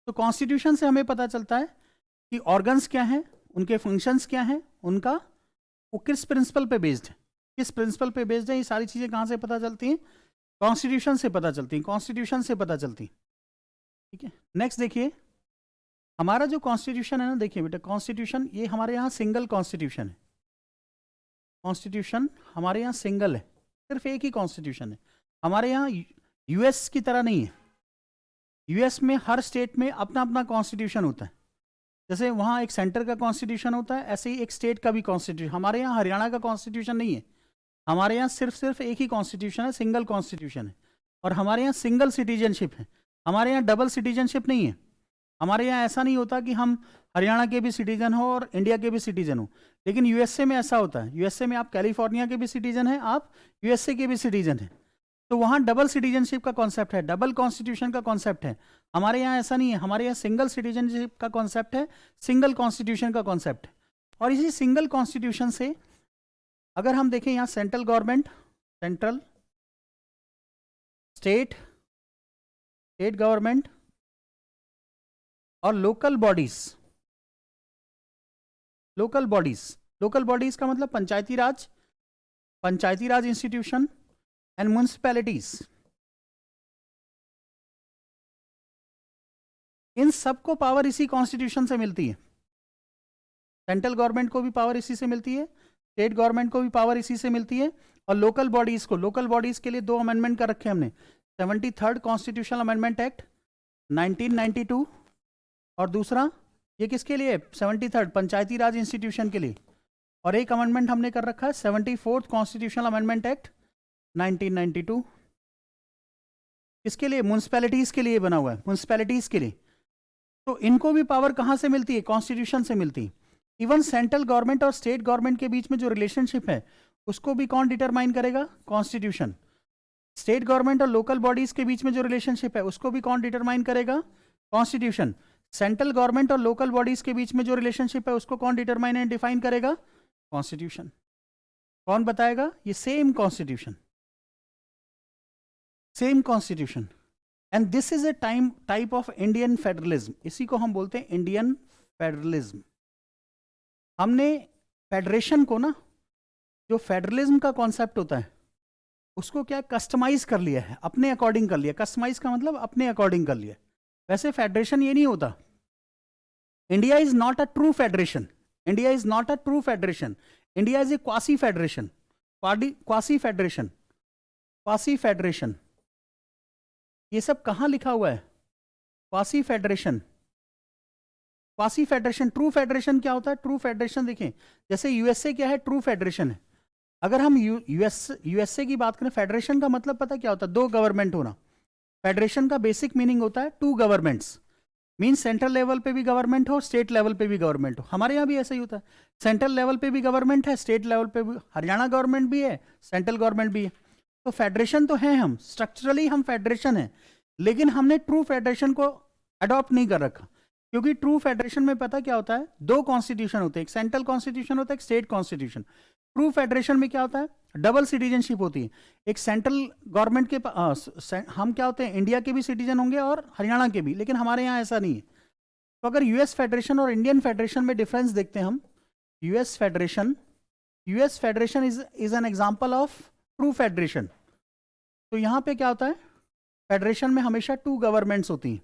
तो कॉन्स्टिट्यूशन से हमें पता चलता है कि ऑर्गन्स क्या हैं, उनके फंक्शंस क्या हैं, उनका वो किस प्रिंसिपल पे बेस्ड है, किस प्रिंसिपल पे बेस्ड है। ये सारी चीजें कहां से पता चलती हैं? कॉन्स्टिट्यूशन से पता चलती हैं, कॉन्स्टिट्यूशन से पता चलती हैं। ठीक है, नेक्स्ट देखिए, हमारा जो कॉन्स्टिट्यूशन है ना, देखिए बेटा, कॉन्स्टिट्यूशन ये हमारे यहाँ सिंगल कॉन्स्टिट्यूशन है। कॉन्स्टिट्यूशन हमारे यहाँ सिंगल है, सिर्फ एक ही कॉन्स्टिट्यूशन है। हमारे यहाँ यूएस की तरह नहीं है। यूएस में हर स्टेट में अपना अपना कॉन्स्टिट्यूशन होता है। जैसे वहाँ एक सेंटर का कॉन्स्टिट्यूशन होता है, ऐसे ही एक स्टेट का भी कॉन्स्टिट्यूशन। हमारे यहाँ हरियाणा का कॉन्स्टिट्यूशन नहीं है। हमारे यहाँ सिर्फ एक ही कॉन्स्टिट्यूशन है, सिंगल कॉन्स्टिट्यूशन है। और हमारे यहाँ सिंगल सिटीजनशिप है, हमारे यहाँ डबल सिटीजनशिप नहीं है। हमारे यहाँ ऐसा नहीं होता कि हम हरियाणा के भी सिटीजन हो और इंडिया के भी सिटीजन हो। लेकिन यूएसए में ऐसा होता है, यूएसए में आप कैलिफोर्निया के भी सिटीजन हैं, आप यूएसए के भी सिटीजन हैं। तो वहाँ डबल सिटीजनशिप का कॉन्सेप्ट है, डबल कॉन्स्टिट्यूशन का कॉन्सेप्ट है। हमारे यहाँ ऐसा नहीं है, हमारे यहाँ सिंगल सिटीजनशिप का कॉन्सेप्ट है, सिंगल कॉन्स्टिट्यूशन का कॉन्सेप्ट है। और इसी सिंगल कॉन्स्टिट्यूशन से अगर हम देखें, यहाँ central government, central, state government और लोकल बॉडीज, लोकल बॉडीज का मतलब पंचायती राज इंस्टीट्यूशन एंड म्युनिसिपैलिटीज, इन सबको पावर इसी कॉन्स्टिट्यूशन से मिलती है। सेंट्रल गवर्नमेंट को भी पावर इसी से मिलती है, स्टेट गवर्नमेंट को भी पावर इसी से मिलती है। और लोकल बॉडीज के लिए 2 अमेंडमेंट कर रखे हमने, 73rd कॉन्स्टिट्यूशनल अमेंडमेंट एक्ट 1992, और दूसरा ये किसके लिए? 73rd पंचायती राज इंस्टीट्यूशन के लिए। और एक अमेंडमेंट हमने कर रखा है 74th कॉन्स्टिट्यूशनल अमेंडमेंट एक्ट 1992, किसके लिए? म्युनिसिपैलिटीज के लिए बना हुआ है, म्युनिसिपैलिटीज के लिए। तो इनको भी पावर कहां से मिलती है? कॉन्स्टिट्यूशन से मिलती है। इवन सेंट्रल गवर्नमेंट और स्टेट गवर्नमेंट के बीच में जो रिलेशनशिप है उसको भी कौन डिटरमाइन करेगा? कॉन्स्टिट्यूशन। स्टेट गवर्नमेंट और लोकल बॉडीज के बीच में जो रिलेशनशिप है उसको भी कौन डिटरमाइन करेगा? कॉन्स्टिट्यूशन। सेंट्रल गवर्नमेंट और लोकल बॉडीज के बीच में जो रिलेशनशिप है उसको कौन डिटरमाइन एंड डिफाइन करेगा? कॉन्स्टिट्यूशन। कौन बताएगा? ये same constitution, same constitution. And this is a type of Indian federalism, इसी को हम बोलते हैं इंडियन फेडरलिज्म। हमने फेडरेशन को ना, जो फेडरलिज्म का कॉन्सेप्ट होता है उसको क्या कस्टमाइज कर लिया है, अपने अकॉर्डिंग कर लिया। कस्टमाइज का मतलब अपने अकॉर्डिंग कर लिया। वैसे फेडरेशन ये नहीं होता। India is not a true federation, India is not a true federation, India is a quasi federation, quasi federation, quasi federation. ये सब कहां लिखा हुआ है? Quasi federation, quasi federation. True federation क्या होता है? ट्रू फेडरेशन देखें, जैसे यूएसए क्या है? ट्रू फेडरेशन है। अगर हम यूएसए की बात करें, फेडरेशन का मतलब पता क्या होता है? 2 गवर्नमेंट होना। फेडरेशन का बेसिक मीनिंग होता है 2 गवर्नमेंट्स, मीन्स सेंट्रल लेवल पे भी गवर्नमेंट हो, स्टेट लेवल पे भी गवर्नमेंट हो। हमारे यहाँ भी ऐसा ही होता है, सेंट्रल लेवल पे भी गवर्नमेंट है, स्टेट लेवल पे भी, हरियाणा गवर्नमेंट भी है, सेंट्रल गवर्नमेंट भी है। तो फेडरेशन तो है, हम स्ट्रक्चरली हम फेडरेशन है, लेकिन हमने ट्रू फेडरेशन को अडॉप्ट नहीं कर रखा। क्योंकि ट्रू फेडरेशन में पता क्या होता है, दो कॉन्स्टिट्यूशन होते हैं, एक सेंट्रल कॉन्स्टिट्यूशन होता है, एक स्टेट कॉन्स्टिट्यूशन। ट्रू फेडरेशन में क्या होता है, डबल सिटीजनशिप होती है। एक सेंट्रल गवर्नमेंट के हम क्या होते हैं, इंडिया के भी सिटीजन होंगे और हरियाणा के भी, लेकिन हमारे यहाँ ऐसा नहीं है। तो अगर यूएस फेडरेशन और इंडियन फेडरेशन में डिफरेंस देखते हैं हम, US federation is an example of true federation. तो यहाँ पे क्या होता है, फेडरेशन में हमेशा टू गवर्नमेंट्स होती हैं,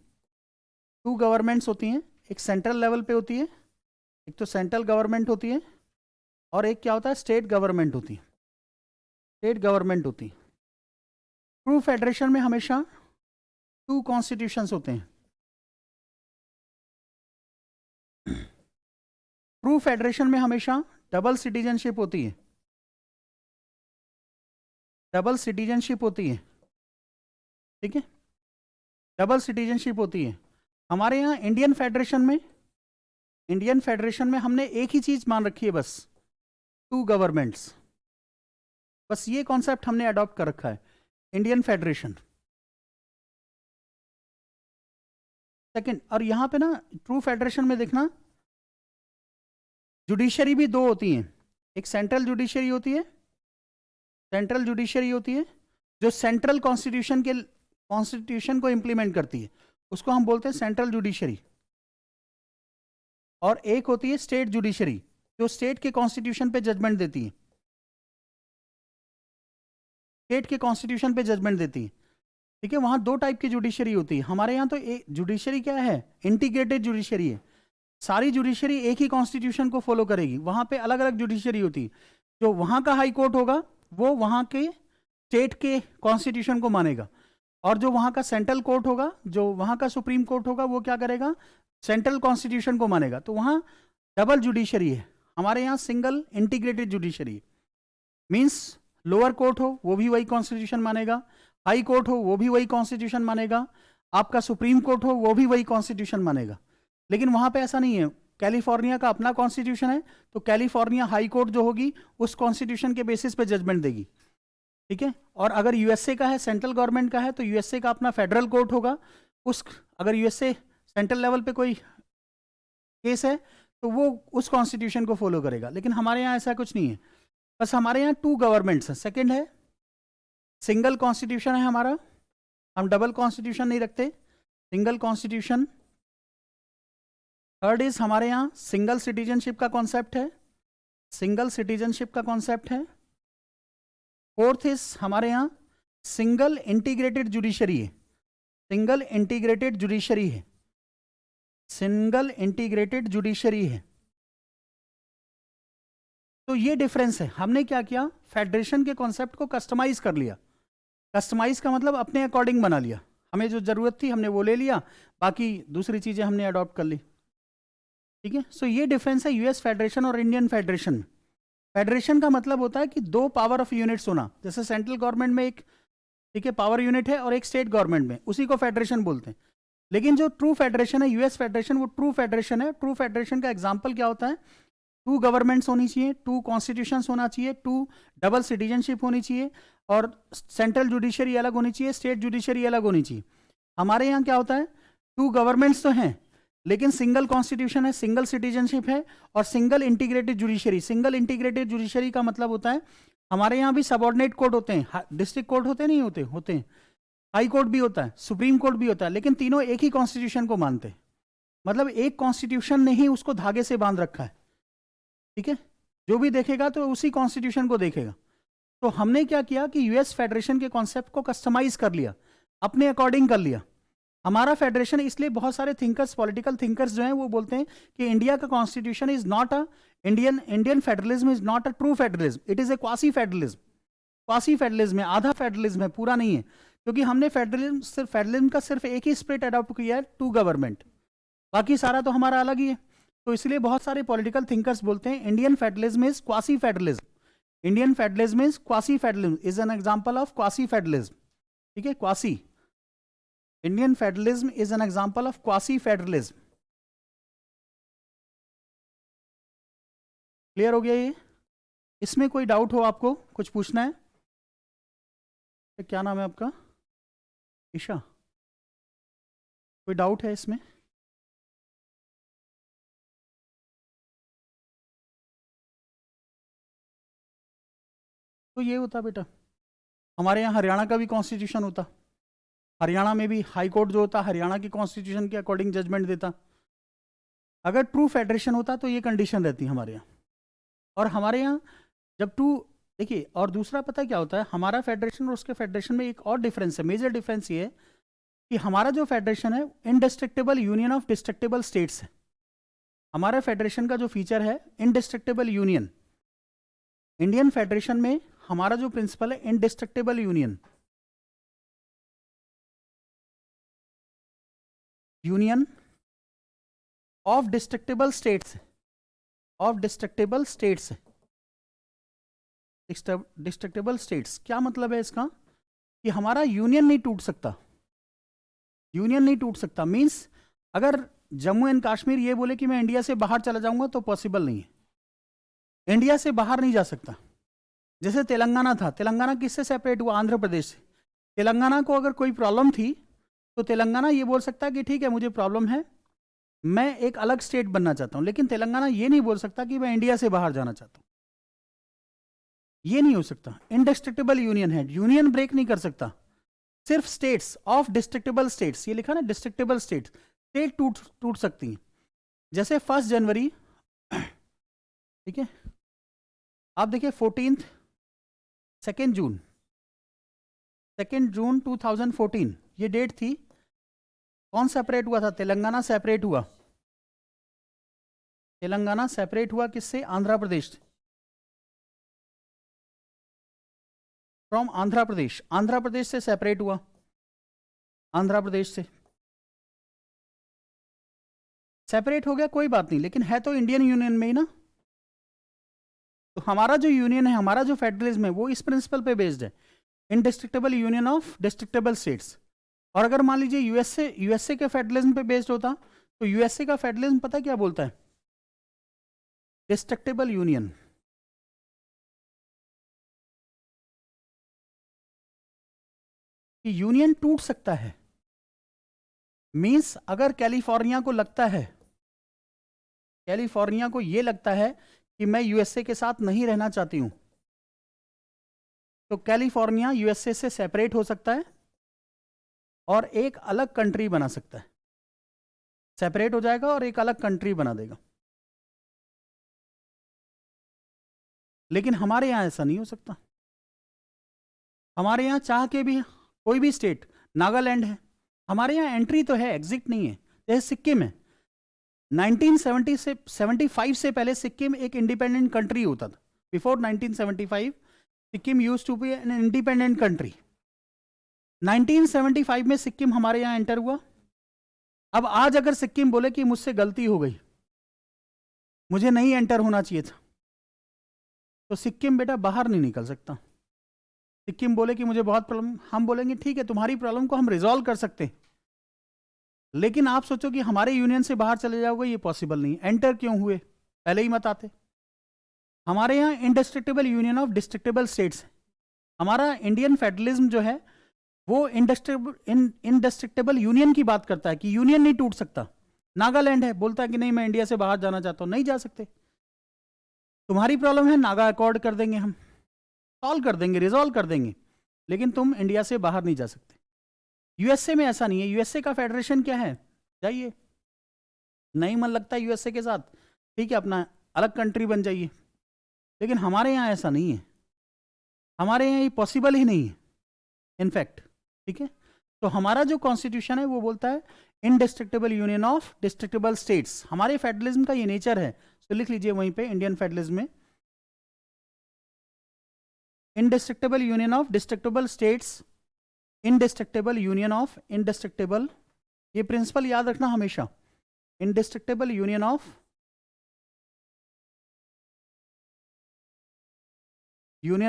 टू गवर्नमेंट्स होती हैं, एक सेंट्रल लेवल पे होती है, एक तो सेंट्रल गवर्नमेंट होती है, और एक क्या होता है, स्टेट गवर्नमेंट होती है, स्टेट गवर्नमेंट होती है। ट्रू फेडरेशन में हमेशा टू कॉन्स्टिट्यूशंस होते हैं। ट्रू फेडरेशन में हमेशा डबल सिटीजनशिप होती है, डबल सिटीजनशिप होती है, ठीक है, डबल सिटीजनशिप होती है। हमारे यहाँ इंडियन फेडरेशन में हमने एक ही चीज मान रखी है, बस टू गवर्नमेंट्स, बस ये कॉन्सेप्ट हमने अडॉप्ट कर रखा है, इंडियन फेडरेशन। सेकंड, और यहां पे ना ट्रू फेडरेशन में देखना, जुडिशरी भी दो होती हैं, एक सेंट्रल जुडिशरी होती है, सेंट्रल जुडिशरी होती है जो सेंट्रल कॉन्स्टिट्यूशन को इंप्लीमेंट करती है, उसको हम बोलते हैं सेंट्रल जुडिशरी। और एक होती है स्टेट जुडिशरी जो स्टेट के कॉन्स्टिट्यूशन पे जजमेंट देती है, स्टेट के कॉन्स्टिट्यूशन पे जजमेंट देती है, ठीक है। वहां दो टाइप की जुडिशरी होती है। हमारे यहाँ तो एक जुडिशरी क्या है, इंटीग्रेटेड जुडिशरी है, सारी जुडिशरी एक ही कॉन्स्टिट्यूशन को फॉलो करेगी। वहां पे अलग अलग जुडिशरी होती है, जो वहां का हाई कोर्ट होगा वो वहां के स्टेट के कॉन्स्टिट्यूशन को मानेगा, और जो वहां का सेंट्रल कोर्ट होगा, जो वहां का सुप्रीम कोर्ट होगा, वो क्या करेगा, सेंट्रल कॉन्स्टिट्यूशन को मानेगा। तो वहां डबल जुडिशरी है। हमारे यहाँ single integrated judiciary, means lower court हो वो भी वही कॉन्स्टिट्यूशन मानेगा, हाई कोर्ट हो वो भी वही कॉन्स्टिट्यूशन मानेगा, आपका सुप्रीम कोर्ट हो वो भी वही कॉन्स्टिट्यूशन मानेगा। लेकिन वहां पे ऐसा नहीं है, कैलिफोर्निया का अपना कॉन्स्टिट्यूशन है, तो कैलिफोर्निया हाई कोर्ट जो होगी उस कॉन्स्टिट्यूशन के बेसिस पे जजमेंट देगी, ठीक है। और अगर यूएसए का है, सेंट्रल गवर्नमेंट का है, तो यूएसए का अपना फेडरल कोर्ट होगा, उस अगर यूएसए सेंट्रल लेवल पे कोई केस है तो वो उस कॉन्स्टिट्यूशन को फॉलो करेगा। लेकिन हमारे यहाँ ऐसा कुछ नहीं है, बस हमारे यहाँ टू गवर्नमेंट्स हैं। सेकेंड है सिंगल कॉन्स्टिट्यूशन है हमारा, हम डबल कॉन्स्टिट्यूशन नहीं रखते, सिंगल कॉन्स्टिट्यूशन। थर्ड इज हमारे यहाँ सिंगल सिटीजनशिप का कॉन्सेप्ट है, सिंगल सिटीजनशिप का कॉन्सेप्ट है। फोर्थ इज हमारे यहाँ सिंगल इंटीग्रेटेड जुडिशरी है, सिंगल इंटीग्रेटेड जुडिशरी है, सिंगल इंटीग्रेटेड जुडिशरी है। तो ये डिफरेंस है। हमने क्या किया, फेडरेशन के कॉन्सेप्ट को कस्टमाइज कर लिया। कस्टमाइज का मतलब अपने अकॉर्डिंग बना लिया, हमें जो जरूरत थी हमने वो ले लिया, बाकी दूसरी चीजें हमने अडॉप्ट कर ली, ठीक है। सो ये डिफरेंस है यूएस फेडरेशन और इंडियन फेडरेशन में। फेडरेशन का मतलब होता है कि दो पावर ऑफ यूनिट्स होना, जैसे सेंट्रल गवर्नमेंट में एक, ठीक है, पावर यूनिट है और एक स्टेट गवर्नमेंट में, उसी को फेडरेशन बोलते हैं। लेकिन जो ट्रू फेडरेशन है, यूएस फेडरेशन, वो ट्रू फेडरेशन है। ट्रू फेडरेशन का एग्जांपल क्या होता है, टू गवर्नमेंट्स होनी चाहिए, टू कॉन्स्टिट्यूशंस होना चाहिए, टू डबल सिटीजनशिप होनी चाहिए, और सेंट्रल जुडिशरी अलग होनी चाहिए, स्टेट जुडिशरी अलग होनी चाहिए। हमारे यहाँ क्या होता है, टू गवर्नमेंट्स तो हैं लेकिन सिंगल कॉन्स्टिट्यूशन है, सिंगल सिटीजनशिप है, और single integrated judiciary. Single integrated judiciary का मतलब होता है हमारे यहाँ भी सबऑर्डिनेट कोर्ट होते हैं, डिस्ट्रिक्ट कोर्ट होते नहीं होते, होते हैं, हाई कोर्ट भी होता है, सुप्रीम कोर्ट भी होता है, लेकिन तीनों एक ही कॉन्स्टिट्यूशन को मानते हैं। मतलब एक कॉन्स्टिट्यूशन ने ही उसको धागे से बांध रखा है, ठीक है। जो भी देखेगा तो उसी कॉन्स्टिट्यूशन को देखेगा। तो हमने क्या किया कि यूएस फेडरेशन के कॉन्सेप्ट को कस्टमाइज कर लिया, अपने अकॉर्डिंग कर लिया। हमारा फेडरेशन, इसलिए बहुत सारे थिंकर्स, पॉलिटिकल थिंकर्स जो हैं वो बोलते हैं कि इंडिया का constitution is not a Indian federalism is not a true federalism, it is a quasi federalism. Quasi federalism है, आधा फेडरलिज्म है, पूरा नहीं है, क्योंकि हमने फेडरलिज्म का सिर्फ एक ही स्प्रिट अडॉप्ट किया है, टू गवर्नमेंट, बाकी सारा तो हमारा अलग ही है। तो इसलिए बहुत सारे पॉलिटिकल थिंकर्स बोलते हैं Indian federalism is quasi federalism, Indian federalism is quasi federalism, is an example of quasi federalism, ठीक है, quasi. Indian federalism is an example of quasi federalism. Clear हो गया ये? इसमें कोई डाउट हो आपको, कुछ पूछना है? क्या नाम है आपका? ईशा। कोई डाउट है इसमें? तो ये होता बेटा, हमारे यहाँ हरियाणा का भी कॉन्स्टिट्यूशन होता, हरियाणा में भी हाई कोर्ट जो होता हरियाणा की कॉन्स्टिट्यूशन के अकॉर्डिंग जजमेंट देता। अगर ट्रू फेडरेशन होता तो ये कंडीशन रहती हमारे यहाँ। और हमारे यहाँ जब ट्रू, देखिए, और दूसरा पता क्या होता है, हमारा फेडरेशन और उसके फेडरेशन में एक और डिफरेंस है, मेजर डिफरेंस ये है कि हमारा जो फेडरेशन है indestructible union of destructible states है। हमारा फेडरेशन का जो फीचर है इनडिस्ट्रक्टेबल यूनियन। इंडियन फेडरेशन में हमारा जो प्रिंसिपल है indestructible union, union of destructible states, of destructible states, destructible states. क्या मतलब है इसका? कि हमारा यूनियन नहीं टूट सकता, यूनियन नहीं टूट सकता मींस अगर जम्मू एंड कश्मीर ये बोले कि मैं इंडिया से बाहर चला जाऊंगा तो पॉसिबल नहीं है, इंडिया से बाहर नहीं जा सकता। जैसे तेलंगाना था, तेलंगाना किससे सेपरेट हुआ? आंध्र प्रदेश से। तेलंगाना को अगर कोई प्रॉब्लम थी तो तेलंगाना ये बोल सकता है कि ठीक है मुझे प्रॉब्लम है, मैं एक अलग स्टेट बनना चाहता हूं, लेकिन तेलंगाना ये नहीं बोल सकता कि मैं इंडिया से बाहर जाना चाहता हूं, ये नहीं हो सकता। इनडिस्ट्रक्टेबल यूनियन है, यूनियन ब्रेक नहीं कर सकता। सिर्फ स्टेट्स ऑफ डिस्ट्रक्टेबल स्टेट्स, ये लिखा ना डिस्ट्रक्टेबल स्टेट्स, स्टेट टूट सकती हैं। जैसे 1 जनवरी, ठीक है, आप देखिए 14 2 जून, 2 जून 2014 ये डेट थी। कौन सेपरेट हुआ था? तेलंगाना सेपरेट हुआ। तेलंगाना सेपरेट हुआ किससे? आंध्र प्रदेश, फ्रॉम आंध्र प्रदेश, आंध्र प्रदेश से सेपरेट हुआ, आंध्र प्रदेश से सेपरेट हो गया, कोई बात नहीं, लेकिन है तो इंडियन यूनियन में ही ना। तो हमारा जो यूनियन है, हमारा जो फेडरलिज्म है वो इस प्रिंसिपल पे बेस्ड है, indestructible union of destructible states. और अगर मान लीजिए यूएसए के फेडरलिज्म पे बेस्ड होता तो यूएसए का फेडरलिज्म पता क्या बोलता है? Destructible union. कि यूनियन टूट सकता है मींस अगर कैलिफोर्निया को लगता है, कैलिफोर्निया को यह लगता है कि मैं यूएसए के साथ नहीं रहना चाहती हूं, तो कैलिफोर्निया यूएसए से सेपरेट हो सकता है और एक अलग कंट्री बना सकता है, सेपरेट हो जाएगा और एक अलग कंट्री बना देगा। लेकिन हमारे यहां ऐसा नहीं हो सकता। हमारे यहां चाह के भी कोई भी स्टेट, नागालैंड है, हमारे यहां एंट्री तो है, एग्जिट नहीं है। जैसे सिक्किम है, 1970 से 75 से पहले सिक्किम एक इंडिपेंडेंट कंट्री होता था। Before 1975 Sikkim use to be an independent country. 1975 में सिक्किम हमारे यहां एंटर हुआ। अब आज अगर सिक्किम बोले कि मुझसे गलती हो गई, मुझे नहीं एंटर होना चाहिए था, तो सिक्किम बेटा बाहर नहीं निकल सकता। सिक्किम बोले कि मुझे बहुत प्रॉब्लम, हम बोलेंगे ठीक है तुम्हारी प्रॉब्लम को हम रिजॉल्व कर सकते हैं, लेकिन आप सोचो कि हमारे यूनियन से बाहर चले जाओगे, ये पॉसिबल नहीं। एंटर क्यों हुए? पहले ही मत आते। हमारे यहाँ indestructible union of destructible states है। हमारा इंडियन फेडरलिज्म जो है वो इंडिस्ट्रक्टेबल यूनियन की बात करता है कि यूनियन नहीं टूट सकता। नागालैंड है, बोलता है कि नहीं मैं इंडिया से बाहर जाना चाहता हूं, नहीं जा सकते। तुम्हारी प्रॉब्लम है, नागा अकॉर्ड कर देंगे, हम सॉल्व कर देंगे, रिजॉल्व कर देंगे, लेकिन तुम इंडिया से बाहर नहीं जा सकते। यूएसए में ऐसा नहीं है। यूएसए का फेडरेशन क्या है? जाइए, नहीं मन लगता यूएसए के साथ, ठीक है अपना अलग कंट्री बन जाइए। लेकिन हमारे यहाँ ऐसा नहीं है, हमारे यहाँ ये पॉसिबल ही नहीं है इनफैक्ट, ठीक है। तो हमारा जो कॉन्स्टिट्यूशन है वो बोलता है indestructible union of destructible states. हमारे फेडरलिज्म का ये नेचर है, तो लिख लीजिए वहीं पे इंडियन फेडरलिज्म में indestructible union of destructible states, indestructible union of indestructible, ये प्रिंसिपल याद रखना हमेशा, indestructible union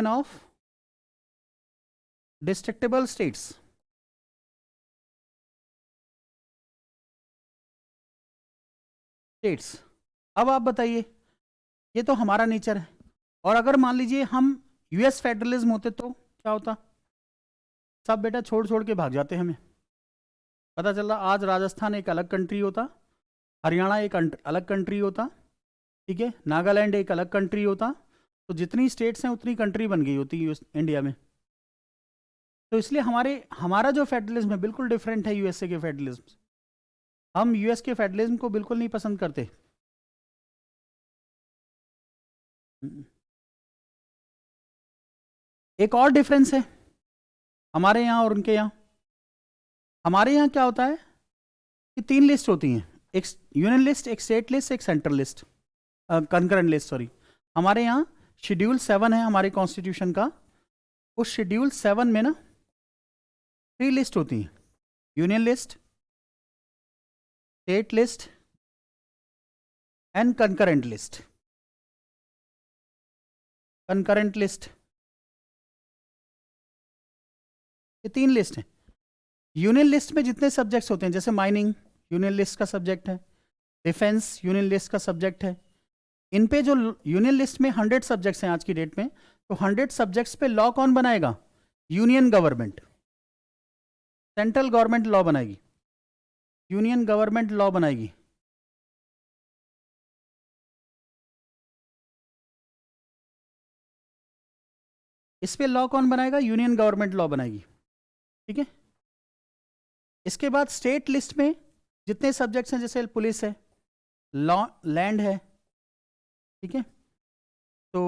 of destructible states. States. अब आप बताइए, ये तो हमारा नेचर है, और अगर मान लीजिए हम यूएस फेडरलिज्म होते तो क्या होता? सब बेटा छोड़ छोड़ के भाग जाते हमें। पता चल रहा आज राजस्थान एक अलग कंट्री होता, हरियाणा एक अलग कंट्री होता, ठीक है, नागालैंड एक अलग कंट्री होता, तो जितनी स्टेट्स हैं उतनी कंट्री बन गई होती इंडिया में। तो इसलिए हमारा जो फेडरलिज्म है बिल्कुल डिफरेंट है यूएसए के फेडरलिज्म से। हम यूएस के फेडरलिज्म को बिल्कुल नहीं पसंद करते। एक और डिफरेंस है हमारे यहाँ और उनके यहाँ। हमारे यहाँ क्या होता है कि 3 लिस्ट होती हैं, एक यूनियन लिस्ट, एक स्टेट लिस्ट, एक central list, concurrent list sorry. हमारे यहाँ शेड्यूल 7 है हमारे कॉन्स्टिट्यूशन का। उस शेड्यूल 7 में ना 3 लिस्ट होती हैं, union list, state list and concurrent list. Concurrent list, ये 3 लिस्ट हैं। यूनियन लिस्ट में जितने सब्जेक्ट्स होते हैं, जैसे माइनिंग यूनियन लिस्ट का सब्जेक्ट है, डिफेंस यूनियन लिस्ट का सब्जेक्ट है। इन पे जो यूनियन लिस्ट में 100 सब्जेक्ट्स हैं आज की डेट में, तो 100 सब्जेक्ट्स पे लॉ कौन बनाएगा? Union government, central government law बनाएगी, यूनियन गवर्नमेंट लॉ बनाएगी। इस पे लॉ कौन बनाएगा? यूनियन गवर्नमेंट लॉ बनाएगी, ठीक है। इसके बाद स्टेट लिस्ट में जितने सब्जेक्ट्स हैं, जैसे पुलिस है, लॉ, लैंड है, ठीक है, तो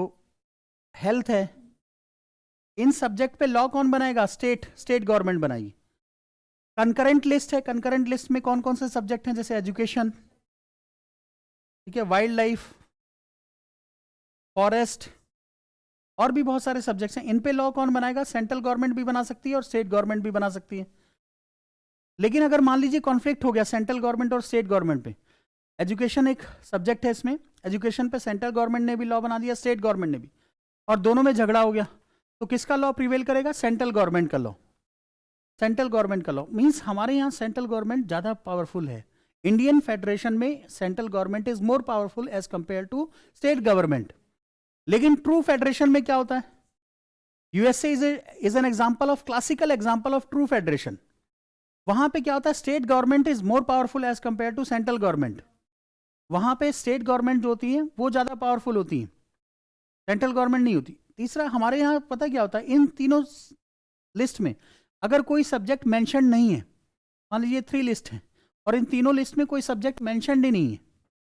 हेल्थ है, इन सब्जेक्ट पे लॉ कौन बनाएगा? स्टेट गवर्नमेंट बनाएगी। कंकरेंट लिस्ट है, कंकरेंट लिस्ट में कौन कौन से सब्जेक्ट हैं? जैसे एजुकेशन, ठीक है, वाइल्ड लाइफ, फॉरेस्ट, और भी बहुत सारे सब्जेक्ट्स हैं। इन पे लॉ कौन बनाएगा? सेंट्रल गवर्नमेंट भी बना सकती है और स्टेट गवर्नमेंट भी बना सकती है। लेकिन अगर मान लीजिए कॉन्फ्लिक्ट हो गया सेंट्रल गवर्नमेंट और स्टेट गवर्नमेंट पे, एजुकेशन एक सब्जेक्ट है इसमें, एजुकेशन पे सेंट्रल गवर्नमेंट ने भी लॉ बना दिया, स्टेट गवर्नमेंट ने भी, और दोनों में झगड़ा हो गया, तो किसका लॉ प्रिवेल करेगा? सेंट्रल गवर्नमेंट का लॉ। सेंट्रल गवर्नमेंट का लॉ मीन्स हमारे यहाँ सेंट्रल गवर्नमेंट ज़्यादा पावरफुल है। इंडियन फेडरेशन में central government is more powerful as compare to state government. लेकिन ट्रू फेडरेशन में क्या होता है? USA is an example of, classical example of true federation. वहां पे क्या होता है? State government is more powerful as compare to central government. वहां पे स्टेट गवर्नमेंट जो होती है वो ज्यादा पावरफुल होती है, सेंट्रल गवर्नमेंट नहीं होती। तीसरा, हमारे यहाँ पता क्या होता है, इन तीनों लिस्ट में अगर कोई सब्जेक्ट मेंशन नहीं है, मान लीजिए 3 लिस्ट है और इन तीनों लिस्ट में कोई सब्जेक्ट मेंशन ही नहीं है,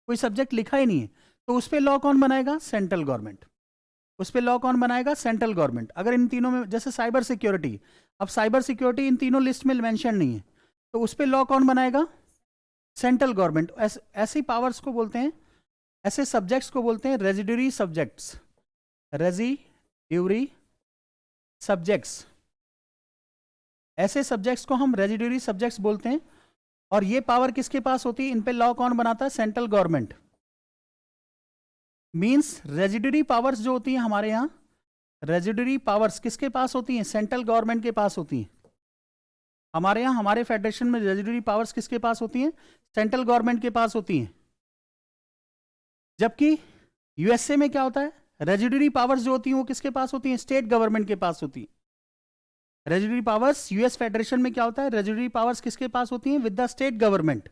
कोई सब्जेक्ट लिखा ही नहीं है, तो उस पर लॉ कौन बनाएगा? Central government. उस पर लॉ कौन बनाएगा? Central government. अगर इन तीनों में, जैसे साइबर सिक्योरिटी, अब साइबर सिक्योरिटी इन तीनों लिस्ट में मेंशन नहीं है, तो उस पर लॉ कौन बनाएगा? Central government. ऐसी पावर्स को बोलते हैं, ऐसे सब्जेक्ट्स को बोलते हैं रेजिड्यूरी सब्जेक्ट्स। रेजिड्यूरी सब्जेक्ट्स, ऐसे सब्जेक्ट्स को हम रेजिड्यूरी सब्जेक्ट्स बोलते हैं। और ये पावर किसके पास होती है? इन पे लॉ कौन बनाता है? Central government. Means residuary powers जो होती हैं हमारे यहाँ, रेजिड्यूरी पावर्स किसके पास होती हैं? सेंट्रल गवर्नमेंट के पास होती हैं। हमारे यहाँ, हमारे फेडरेशन में रेजिड्यूरी पावर्स किसके पास होती हैं? सेंट्रल गवर्नमेंट के पास होती हैं। जबकि यूएसए में क्या होता है? रेजिड्यूरी पावर्स जो होती हैं वो किसके पास होती हैं? स्टेट गवर्नमेंट के पास होती है। रेजिड्यूरी पावर्स यूएस फेडरेशन में क्या होता है? रेजिड्यूरी पावर्स किसके पास होती हैं? With the state government.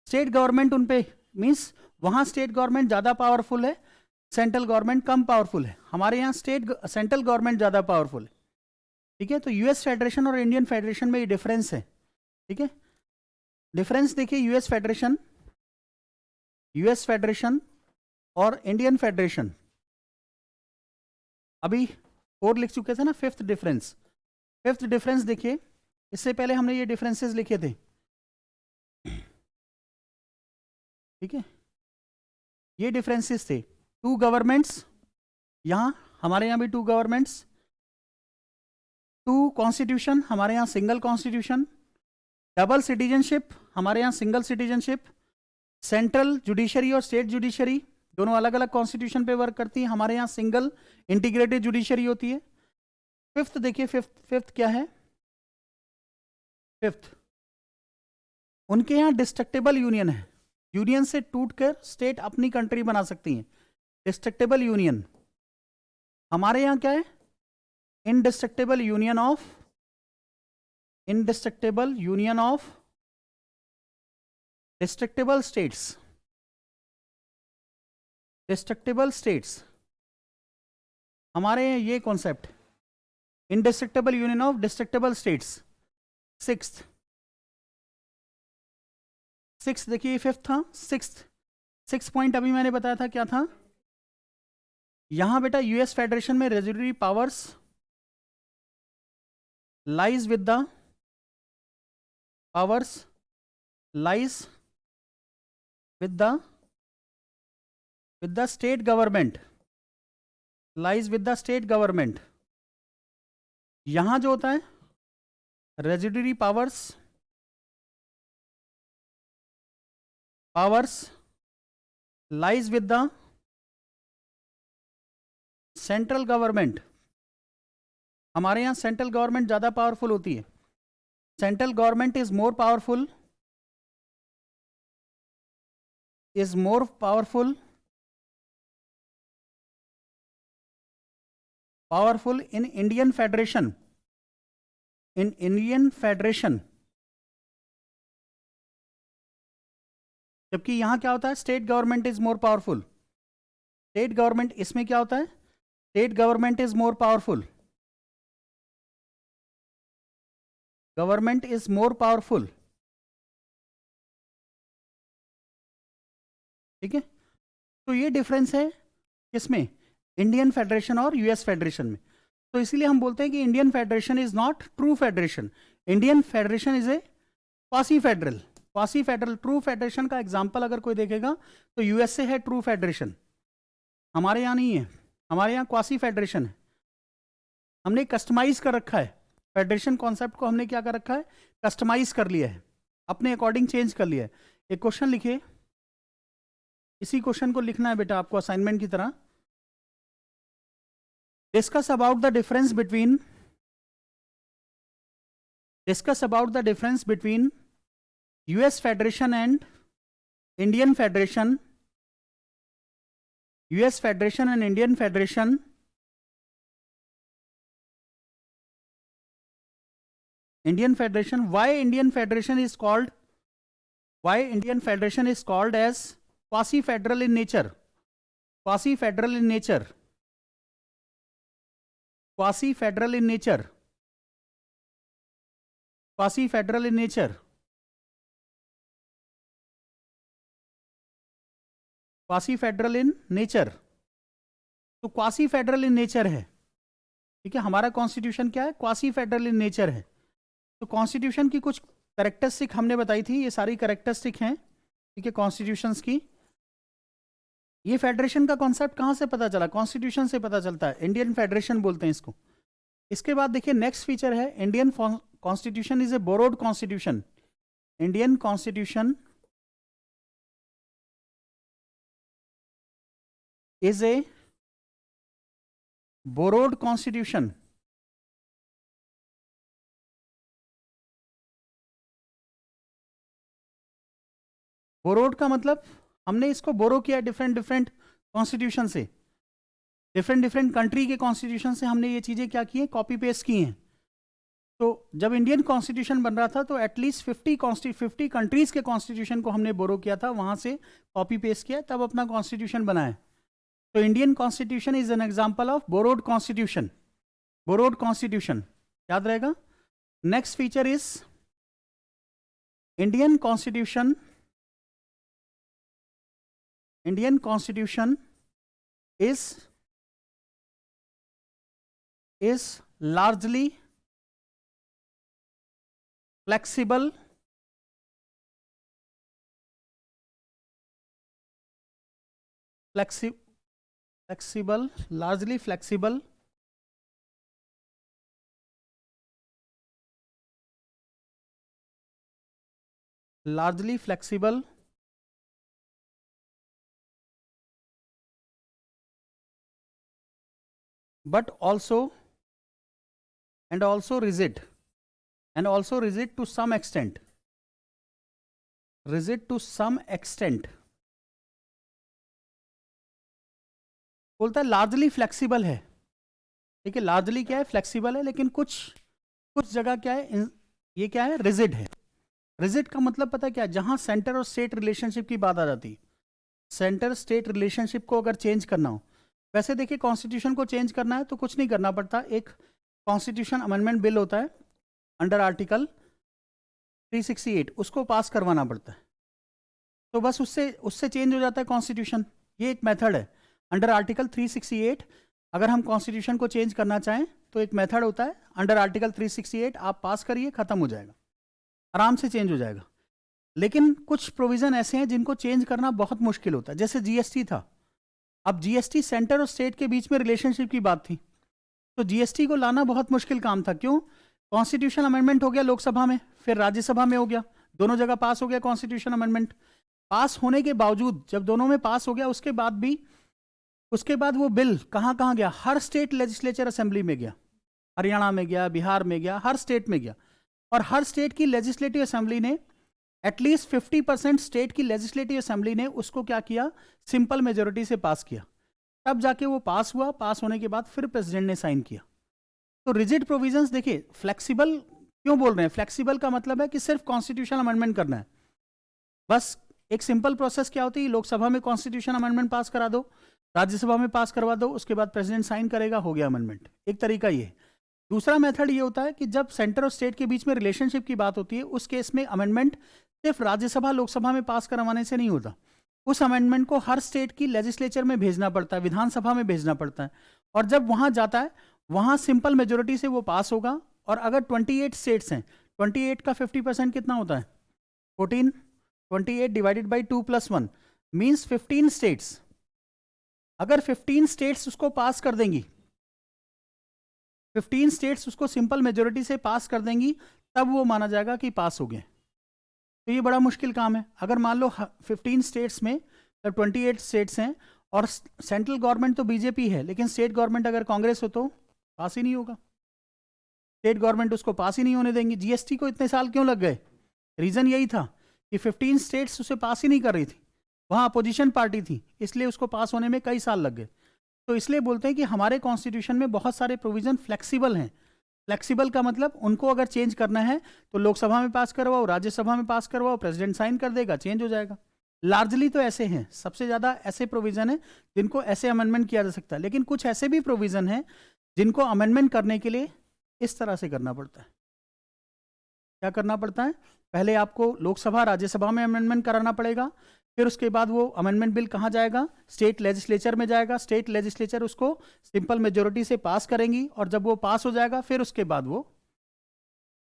State government उन पे, मींस वहां स्टेट गवर्नमेंट ज्यादा पावरफुल है, सेंट्रल गवर्नमेंट कम पावरफुल है। हमारे यहाँ सेंट्रल गवर्नमेंट ज्यादा पावरफुल है, ठीक है। तो यूएस फेडरेशन और इंडियन फेडरेशन में ये डिफरेंस है, ठीक है। डिफरेंस देखिए, यूएस फेडरेशन और इंडियन फेडरेशन। अभी 4 लिख चुके थे ना, फिफ्थ डिफरेंस देखिए। इससे पहले हमने ये डिफरेंसेस लिखे थे, ठीक है। ये डिफरेंसेस थे, 2 गवर्नमेंट्स, यहां हमारे यहां भी 2 गवर्नमेंट्स, 2 कॉन्स्टिट्यूशन, हमारे यहां सिंगल कॉन्स्टिट्यूशन, डबल सिटीजनशिप, हमारे यहां सिंगल सिटीजनशिप, सेंट्रल जुडिशरी और स्टेट जुडिशरी दोनों अलग अलग कॉन्स्टिट्यूशन पे वर्क करती है, हमारे यहां सिंगल इंटीग्रेटेड जुडिशरी होती है। फिफ्थ देखिए, फिफ्थ क्या है? फिफ्थ, उनके यहां डिस्ट्रक्टेबल यूनियन है, यूनियन से टूटकर स्टेट अपनी कंट्री बना सकती हैं, डिस्ट्रक्टेबल यूनियन। हमारे यहाँ क्या है, indestructible union of, indestructible union of destructible states, destructible states. हमारे यहाँ ये concept, indestructible union of destructible states. Sixth देखिए, फिफ्थ था, सिक्स्थ पॉइंट अभी मैंने बताया था क्या था, यहां बेटा यूएस फेडरेशन में residuary powers lies with the powers lies with the state government, lies with the state government. यहां जो होता है residuary powers lies with the central government. हमारे यहां सेंट्रल गवर्नमेंट ज्यादा पावरफुल होती है, central government is more powerful, powerful in Indian federation, जबकि यहां क्या होता है, state government is more powerful. State government, इसमें क्या होता है, state government is more powerful, government is more powerful. ठीक है, तो ये डिफरेंस है किसमें, इंडियन फेडरेशन और यूएस फेडरेशन में। तो इसीलिए हम बोलते हैं कि Indian federation is not true federation, Indian federation is a quasi federal. Quasi federal, true federation का एग्जांपल अगर कोई देखेगा तो यूएसए है ट्रू फेडरेशन, हमारे यहाँ नहीं है, हमारे यहाँ क्वासी फेडरेशन है। हमने कस्टमाइज कर रखा है फेडरेशन कॉन्सेप्ट को, हमने क्या कर रखा है, कस्टमाइज कर लिया है, अपने अकॉर्डिंग चेंज कर लिया है। एक क्वेश्चन लिखिए, इसी क्वेश्चन को लिखना है बेटा आपको असाइनमेंट की तरह। Discuss about the difference between US federation and Indian federation, US federation and Indian federation. Indian Federation, why Indian Federation is called as quasi-federal in nature, quasi-federal in nature, quasi-federal in nature, quasi-federal in nature, quasi-federal in nature। तो quasi federal in nature है, ठीक है, हमारा constitution क्या है, quasi federal in nature है। तो constitution की कुछ कैरेक्टरिस्टिक हमने बताई थी, ये सारी कैरेक्टरिस्टिक हैं, ठीक है, कॉन्स्टिट्यूशंस की। ये फेडरेशन का कॉन्सेप्ट कहाँ से पता चला, कॉन्स्टिट्यूशन से पता चलता है, इंडियन फेडरेशन बोलते हैं इसको। इसके बाद देखिए नेक्स्ट फीचर है, Indian constitution is a borrowed constitution, Indian constitution is a borrowed constitution. Borrowed का मतलब हमने इसको बोरो किया डिफरेंट कॉन्स्टिट्यूशन से, डिफरेंट कंट्री के कॉन्स्टिट्यूशन से हमने ये चीजें क्या की है, कॉपी पेस्ट की हैं। तो जब इंडियन कॉन्स्टिट्यूशन बन रहा था तो एटलीस्ट 50 कंट्रीज के कॉन्स्टिट्यूशन को हमने बोरो किया था, वहां से कॉपी पेस्ट किया, तब अपना कॉन्स्टिट्यूशन बनाया। तो Indian constitution is an example of borrowed constitution, borrowed constitution, याद रहेगा। Next feature is Indian constitution is largely flexible, largely flexible, but also rigid to some extent, rigid to some extent, बोलता है largely flexible है। ठीक है, largely क्या है, flexible है, लेकिन कुछ कुछ जगह क्या है, ये क्या है, रिजिड है। रिजिड का मतलब पता है क्या, जहां सेंटर और स्टेट रिलेशनशिप की बात आ जाती है। सेंटर स्टेट रिलेशनशिप को अगर चेंज करना हो, वैसे देखिए कॉन्स्टिट्यूशन को चेंज करना है तो कुछ नहीं करना पड़ता, एक कॉन्स्टिट्यूशन अमेंडमेंट बिल होता है अंडर आर्टिकल 368, उसको पास करवाना पड़ता है, तो बस उससे उससे चेंज हो जाता है कॉन्स्टिट्यूशन। ये एक मेथड है अंडर आर्टिकल 368। अगर हम कॉन्स्टिट्यूशन को चेंज करना चाहें तो एक मेथड होता है अंडर आर्टिकल 368, आप पास करिए, खत्म हो जाएगा, आराम से चेंज हो जाएगा। लेकिन कुछ प्रोविजन ऐसे हैं जिनको चेंज करना बहुत मुश्किल होता है, जैसे जीएसटी था। अब जीएसटी सेंटर और स्टेट के बीच में रिलेशनशिप की बात थी, तो जीएसटी को लाना बहुत मुश्किल काम था। क्यों? कॉन्स्टिट्यूशन अमेंडमेंट हो गया लोकसभा में, फिर राज्यसभा में हो गया, दोनों जगह पास हो गया कॉन्स्टिट्यूशन अमेंडमेंट। पास होने के बावजूद, जब दोनों में पास हो गया, उसके बाद भी, उसके बाद वो बिल कहाँ कहाँ गया, हर स्टेट लेजिस्लेचर असेंबली में गया, हरियाणा में गया, बिहार में गया, हर स्टेट में गया, और हर स्टेट की लेजिस्लेटिव असेंबली ने, एटलीस्ट 50% स्टेट की लेजिस्लेटिव असेंबली ने उसको क्या किया, सिंपल मेजोरिटी से पास किया, तब जाके वो पास हुआ। पास होने के बाद फिर प्रेसिडेंट ने साइन किया। तो रिजिड प्रोविजंस, देखिए फ्लेक्सिबल क्यों बोल रहे हैं, फ्लेक्सिबल का मतलब है कि सिर्फ कॉन्स्टिट्यूशन अमेंडमेंट करना है, बस एक सिंपल प्रोसेस क्या होती है, लोकसभा में कॉन्स्टिट्यूशन अमेंडमेंट पास करा दो, राज्यसभा में पास करवा दो, उसके बाद प्रेसिडेंट साइन करेगा, हो गया अमेंडमेंट। एक तरीका ये। दूसरा मेथड ये होता है कि जब सेंटर और स्टेट के बीच में रिलेशनशिप की बात होती है, उस केस में अमेंडमेंट सिर्फ राज्यसभा लोकसभा में पास करवाने से नहीं होता, उस अमेंडमेंट को हर स्टेट की लेजिस्लेचर में भेजना पड़ता है, विधानसभा में भेजना पड़ता है, और जब वहां जाता है, वहां सिंपल मेजोरिटी से वो पास होगा। और अगर 28 स्टेट्स हैं, 28 का 50% कितना होता है, 14, 28 डिवाइडेड बाई 2 + 1 मीन्स 15 स्टेट्स। अगर 15 स्टेट्स उसको पास कर देंगी, 15 स्टेट्स उसको सिंपल मेजोरिटी से पास कर देंगी, तब वो माना जाएगा कि पास हो गए। तो ये बड़ा मुश्किल काम है। अगर मान लो 15 स्टेट्स में 28 स्टेट्स हैं, और सेंट्रल गवर्नमेंट तो बीजेपी है, लेकिन स्टेट गवर्नमेंट अगर कांग्रेस हो तो पास ही नहीं होगा, स्टेट गवर्नमेंट उसको पास ही नहीं होने देंगी। जीएसटी को इतने साल क्यों लग गए, रीजन यही था कि 15 स्टेट्स उसे पास ही नहीं कर रही थी, वहां अपोजिशन पार्टी थी, इसलिए उसको पास होने में कई साल लग गए। तो इसलिए बोलते हैं कि हमारे कॉन्स्टिट्यूशन में बहुत सारे प्रोविजन फ्लेक्सिबल हैं। फ्लेक्सिबल का मतलब उनको अगर चेंज करना है तो लोकसभा में पास करवाओ, राज्यसभा में पास करवाओ, प्रेसिडेंट साइन कर देगा, चेंज हो जाएगा। लार्जली तो ऐसे हैं, सबसे ज़्यादा ऐसे प्रोविजन है जिनको ऐसे अमेंडमेंट किया जा सकता है। लेकिन कुछ ऐसे भी प्रोविजन हैं जिनको अमेंडमेंट करने के लिए इस तरह से करना पड़ता है। क्या करना पड़ता है, पहले आपको लोकसभा राज्यसभा में अमेंडमेंट कराना पड़ेगा, फिर उसके बाद वो अमेंडमेंट बिल कहाँ जाएगा, स्टेट लेजिस्लेचर में जाएगा, स्टेट लेजिस्लेचर उसको सिंपल मेजोरिटी से पास करेंगी, और जब वो पास हो जाएगा फिर उसके बाद वो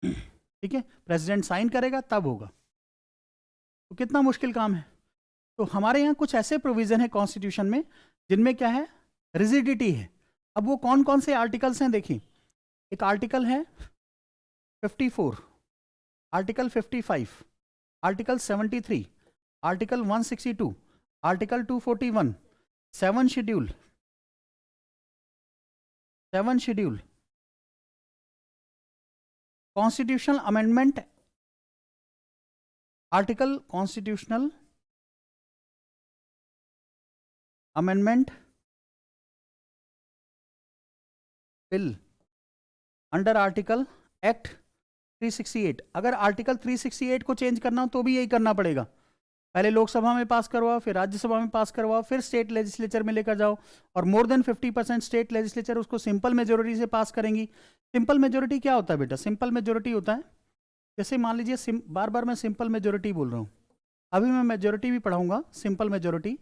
ठीक है प्रेसिडेंट साइन करेगा, तब होगा। तो कितना मुश्किल काम है। तो हमारे यहाँ कुछ ऐसे प्रोविजन है कॉन्स्टिट्यूशन में जिनमें क्या है, रिजिडिटी है। अब वो कौन कौन से आर्टिकल्स हैं देखिए, एक आर्टिकल है 54, article 55, article 73, article 162, article 241, 7 schedule, constitutional amendment article, constitutional amendment bill under article act 368। अगर आर्टिकल 368 को चेंज करना हो तो भी यही करना पड़ेगा, पहले लोकसभा में पास करवाओ, फिर राज्यसभा में पास करवाओ, फिर स्टेट लेजिस्लेचर में लेकर जाओ, और मोर देन 50% स्टेट लेजिस्लेचर उसको सिंपल मेजोरिटी से पास करेंगी। सिंपल मेजोरिटी क्या होता है बेटा, सिंपल मेजोरिटी होता है, जैसे मान लीजिए बार बार मैं सिंपल मेजोरिटी बोल रहा हूँ, अभी मैं मेजोरिटी भी पढ़ाऊंगा। सिंपल मेजोरिटी,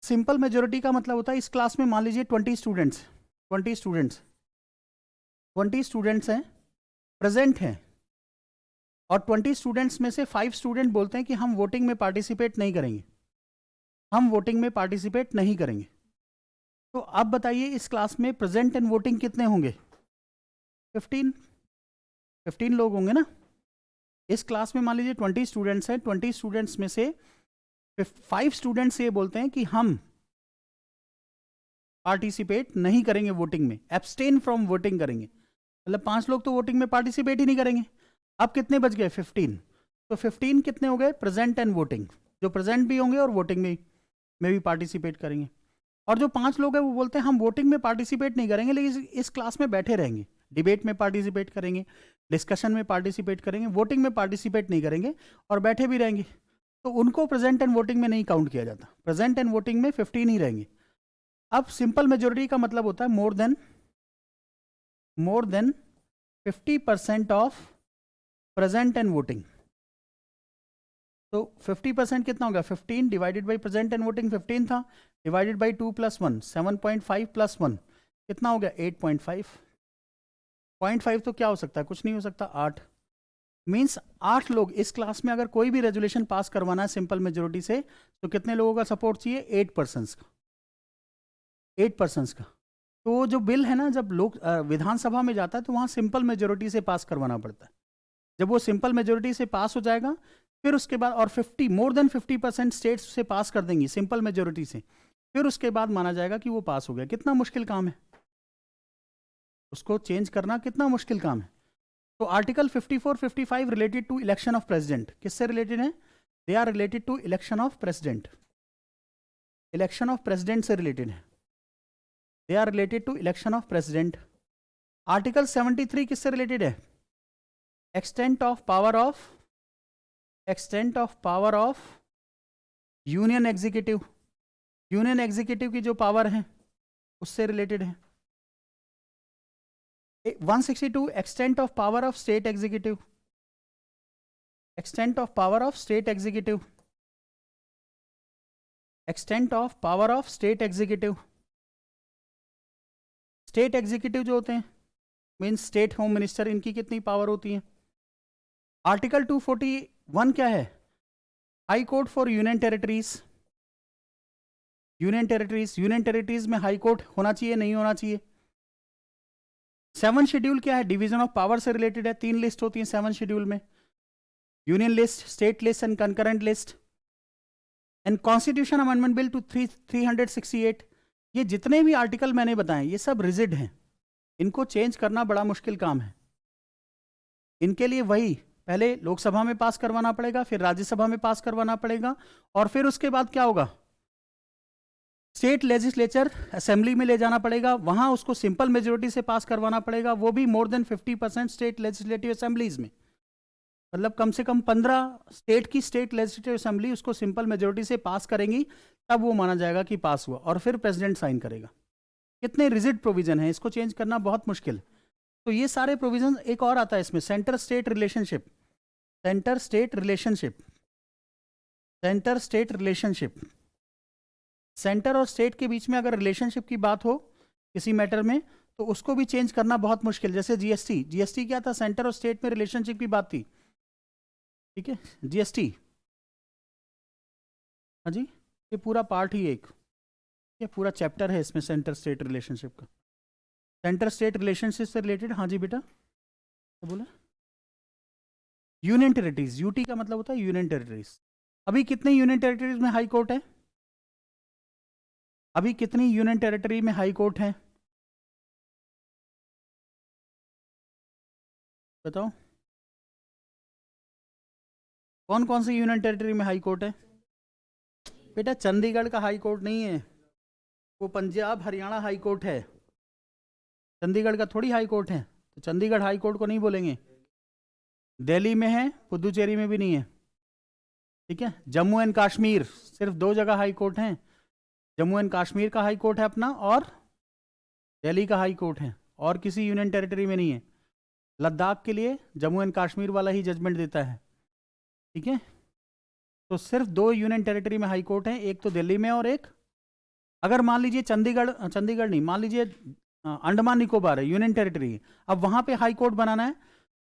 सिंपल मेजोरिटी का मतलब होता है, इस क्लास में मान लीजिए 20 स्टूडेंट्स हैं, प्रेजेंट हैं, और 20 स्टूडेंट्स में से 5 स्टूडेंट बोलते हैं कि हम वोटिंग में पार्टिसिपेट नहीं करेंगे, हम वोटिंग में पार्टिसिपेट नहीं करेंगे। तो आप बताइए इस क्लास में प्रेजेंट एंड वोटिंग कितने होंगे, 15 लोग होंगे ना। इस क्लास में मान लीजिए 20 स्टूडेंट्स हैं, 20 स्टूडेंट्स में से 5 स्टूडेंट्स ये बोलते हैं कि हम पार्टिसिपेट नहीं करेंगे वोटिंग में, एब्सटेन फ्रॉम वोटिंग करेंगे, मतलब 5 लोग तो वोटिंग में पार्टिसिपेट ही नहीं करेंगे। अब कितने बच गए, 15। तो 15 कितने हो गए प्रेजेंट एंड वोटिंग, जो प्रेजेंट भी होंगे और वोटिंग में भी पार्टिसिपेट करेंगे। और जो 5 लोग हैं वो बोलते हैं हम वोटिंग में पार्टिसिपेट नहीं करेंगे लेकिन इस क्लास में बैठे रहेंगे, डिबेट में पार्टिसिपेट करेंगे, डिस्कशन में पार्टिसिपेट करेंगे, वोटिंग में पार्टिसिपेट नहीं करेंगे और बैठे भी रहेंगे, तो उनको प्रेजेंट एंड वोटिंग में नहीं काउंट किया जाता। प्रेजेंट एंड वोटिंग में 15 ही रहेंगे। अब सिंपल मेजोरिटी का मतलब होता है more than 50% of present and voting. तो 50% कितना होगा, 15 divided by present and voting 15 था, डिवाइडेड बाई 2 + 1 7.5 + 1 कितना हो गया 8.5। 0.5 तो क्या हो सकता है, कुछ नहीं हो सकता, 8 मीन्स 8 लोग इस क्लास में अगर कोई भी रेजोल्यूशन पास करवाना है सिंपल मेजोरिटी से तो कितने लोगों का सपोर्ट चाहिए, 8 पर्सन्स का, 8 पर्सन्स का। तो जो बिल है ना जब लोग विधानसभा में जाता है तो वहाँ सिंपल मेजोरिटी से पास करवाना पड़ता है। जब वो सिंपल मेजोरिटी से पास हो जाएगा फिर उसके बाद और 50 मोर देन 50% स्टेट्स से पास कर देंगी सिंपल मेजोरिटी से, फिर उसके बाद माना जाएगा कि वो पास हो गया। कितना मुश्किल काम है, उसको चेंज करना कितना मुश्किल काम है। तो article 54-55 related to election of president किससे रिलेटेड है, they are related to election of president, election of president से रिलेटेड है, they are related to election of president. Article 73 किससे रिलेटेड है, extent of power of union executive, union executive की जो power है उससे रिलेटेड है। 162 extent of power of state executive, extent of power of state executive, extent of power of state executive. State executive जो होते हैं means state home minister, इनकी कितनी पावर होती है। आर्टिकल 241 क्या है, high court for union territories, union territories में हाई कोर्ट होना चाहिए नहीं होना चाहिए। 7 शेड्यूल क्या है, डिवीजन ऑफ पावर से रिलेटेड है, 3 लिस्ट होती हैं 7 शेड्यूल में, union list, state list and concurrent list. And constitution amendment bill 368, ये जितने भी आर्टिकल मैंने बताए ये सब रिजिड हैं, इनको चेंज करना बड़ा मुश्किल काम है। इनके लिए वही पहले लोकसभा में पास करवाना पड़ेगा, फिर राज्यसभा में पास करवाना पड़ेगा और फिर उसके बाद क्या होगा, स्टेट लेजिस्लेचर असेंबली में ले जाना पड़ेगा, वहां उसको सिंपल मेजोरिटी से पास करवाना पड़ेगा, वो भी more than 50% state legislative assemblies में, मतलब कम से कम 15 स्टेट की स्टेट लेजिस्लेटिव असेंबली उसको सिंपल मेजोरिटी से पास करेंगी, तब वो माना जाएगा कि पास हुआ और फिर प्रेसिडेंट साइन करेगा। कितने रिजिड प्रोविजन है, इसको चेंज करना बहुत मुश्किल। तो ये सारे प्रोविजन, एक और आता है इसमें centre state relationship, centre state relationship, centre state relationship. Centre और स्टेट के बीच में अगर रिलेशनशिप की बात हो किसी मैटर में तो उसको भी चेंज करना बहुत मुश्किल। जैसे जीएसटी क्या था, सेंटर और स्टेट में रिलेशनशिप की बात थी, ठीक है, जीएसटी, हाँ जी, ये पूरा पार्ट ही एक, ये पूरा चैप्टर है इसमें सेंटर स्टेट रिलेशनशिप का, सेंटर स्टेट रिलेशनशिप से रिलेटेड। हाँ जी बेटा, क्या बोला, यूनियन टेरिटरीज, यूटी का मतलब होता है यूनियन टेरिटरीज। अभी कितने यूनियन टेरिटरीज में हाई कोर्ट है, अभी कितनी यूनियन टेरिटरी में हाई कोर्ट है बताओ, कौन कौन सी यूनियन टेरिटरी में हाई कोर्ट है। बेटा चंडीगढ़ का हाई कोर्ट नहीं है, वो पंजाब हरियाणा हाई कोर्ट है, चंडीगढ़ का थोड़ी हाई कोर्ट है, तो चंडीगढ़ हाई कोर्ट को नहीं बोलेंगे। दिल्ली में है, पुदुचेरी में भी नहीं है, ठीक है। जम्मू एंड कश्मीर सिर्फ 2 जगह हाई कोर्ट हैं, जम्मू एंड कश्मीर का हाई कोर्ट है अपना और दिल्ली का हाई कोर्ट है, और किसी यूनियन टेरिटरी में नहीं है। लद्दाख के लिए जम्मू एंड कश्मीर वाला ही जजमेंट देता है, ठीक है। तो सिर्फ 2 यूनियन टेरिटरी में हाई कोर्ट है, एक तो दिल्ली में और एक, अगर मान लीजिए चंडीगढ़ नहीं, मान लीजिए अंडमान निकोबार है यूनियन टेरिटरी, अब वहां पे हाई कोर्ट बनाना है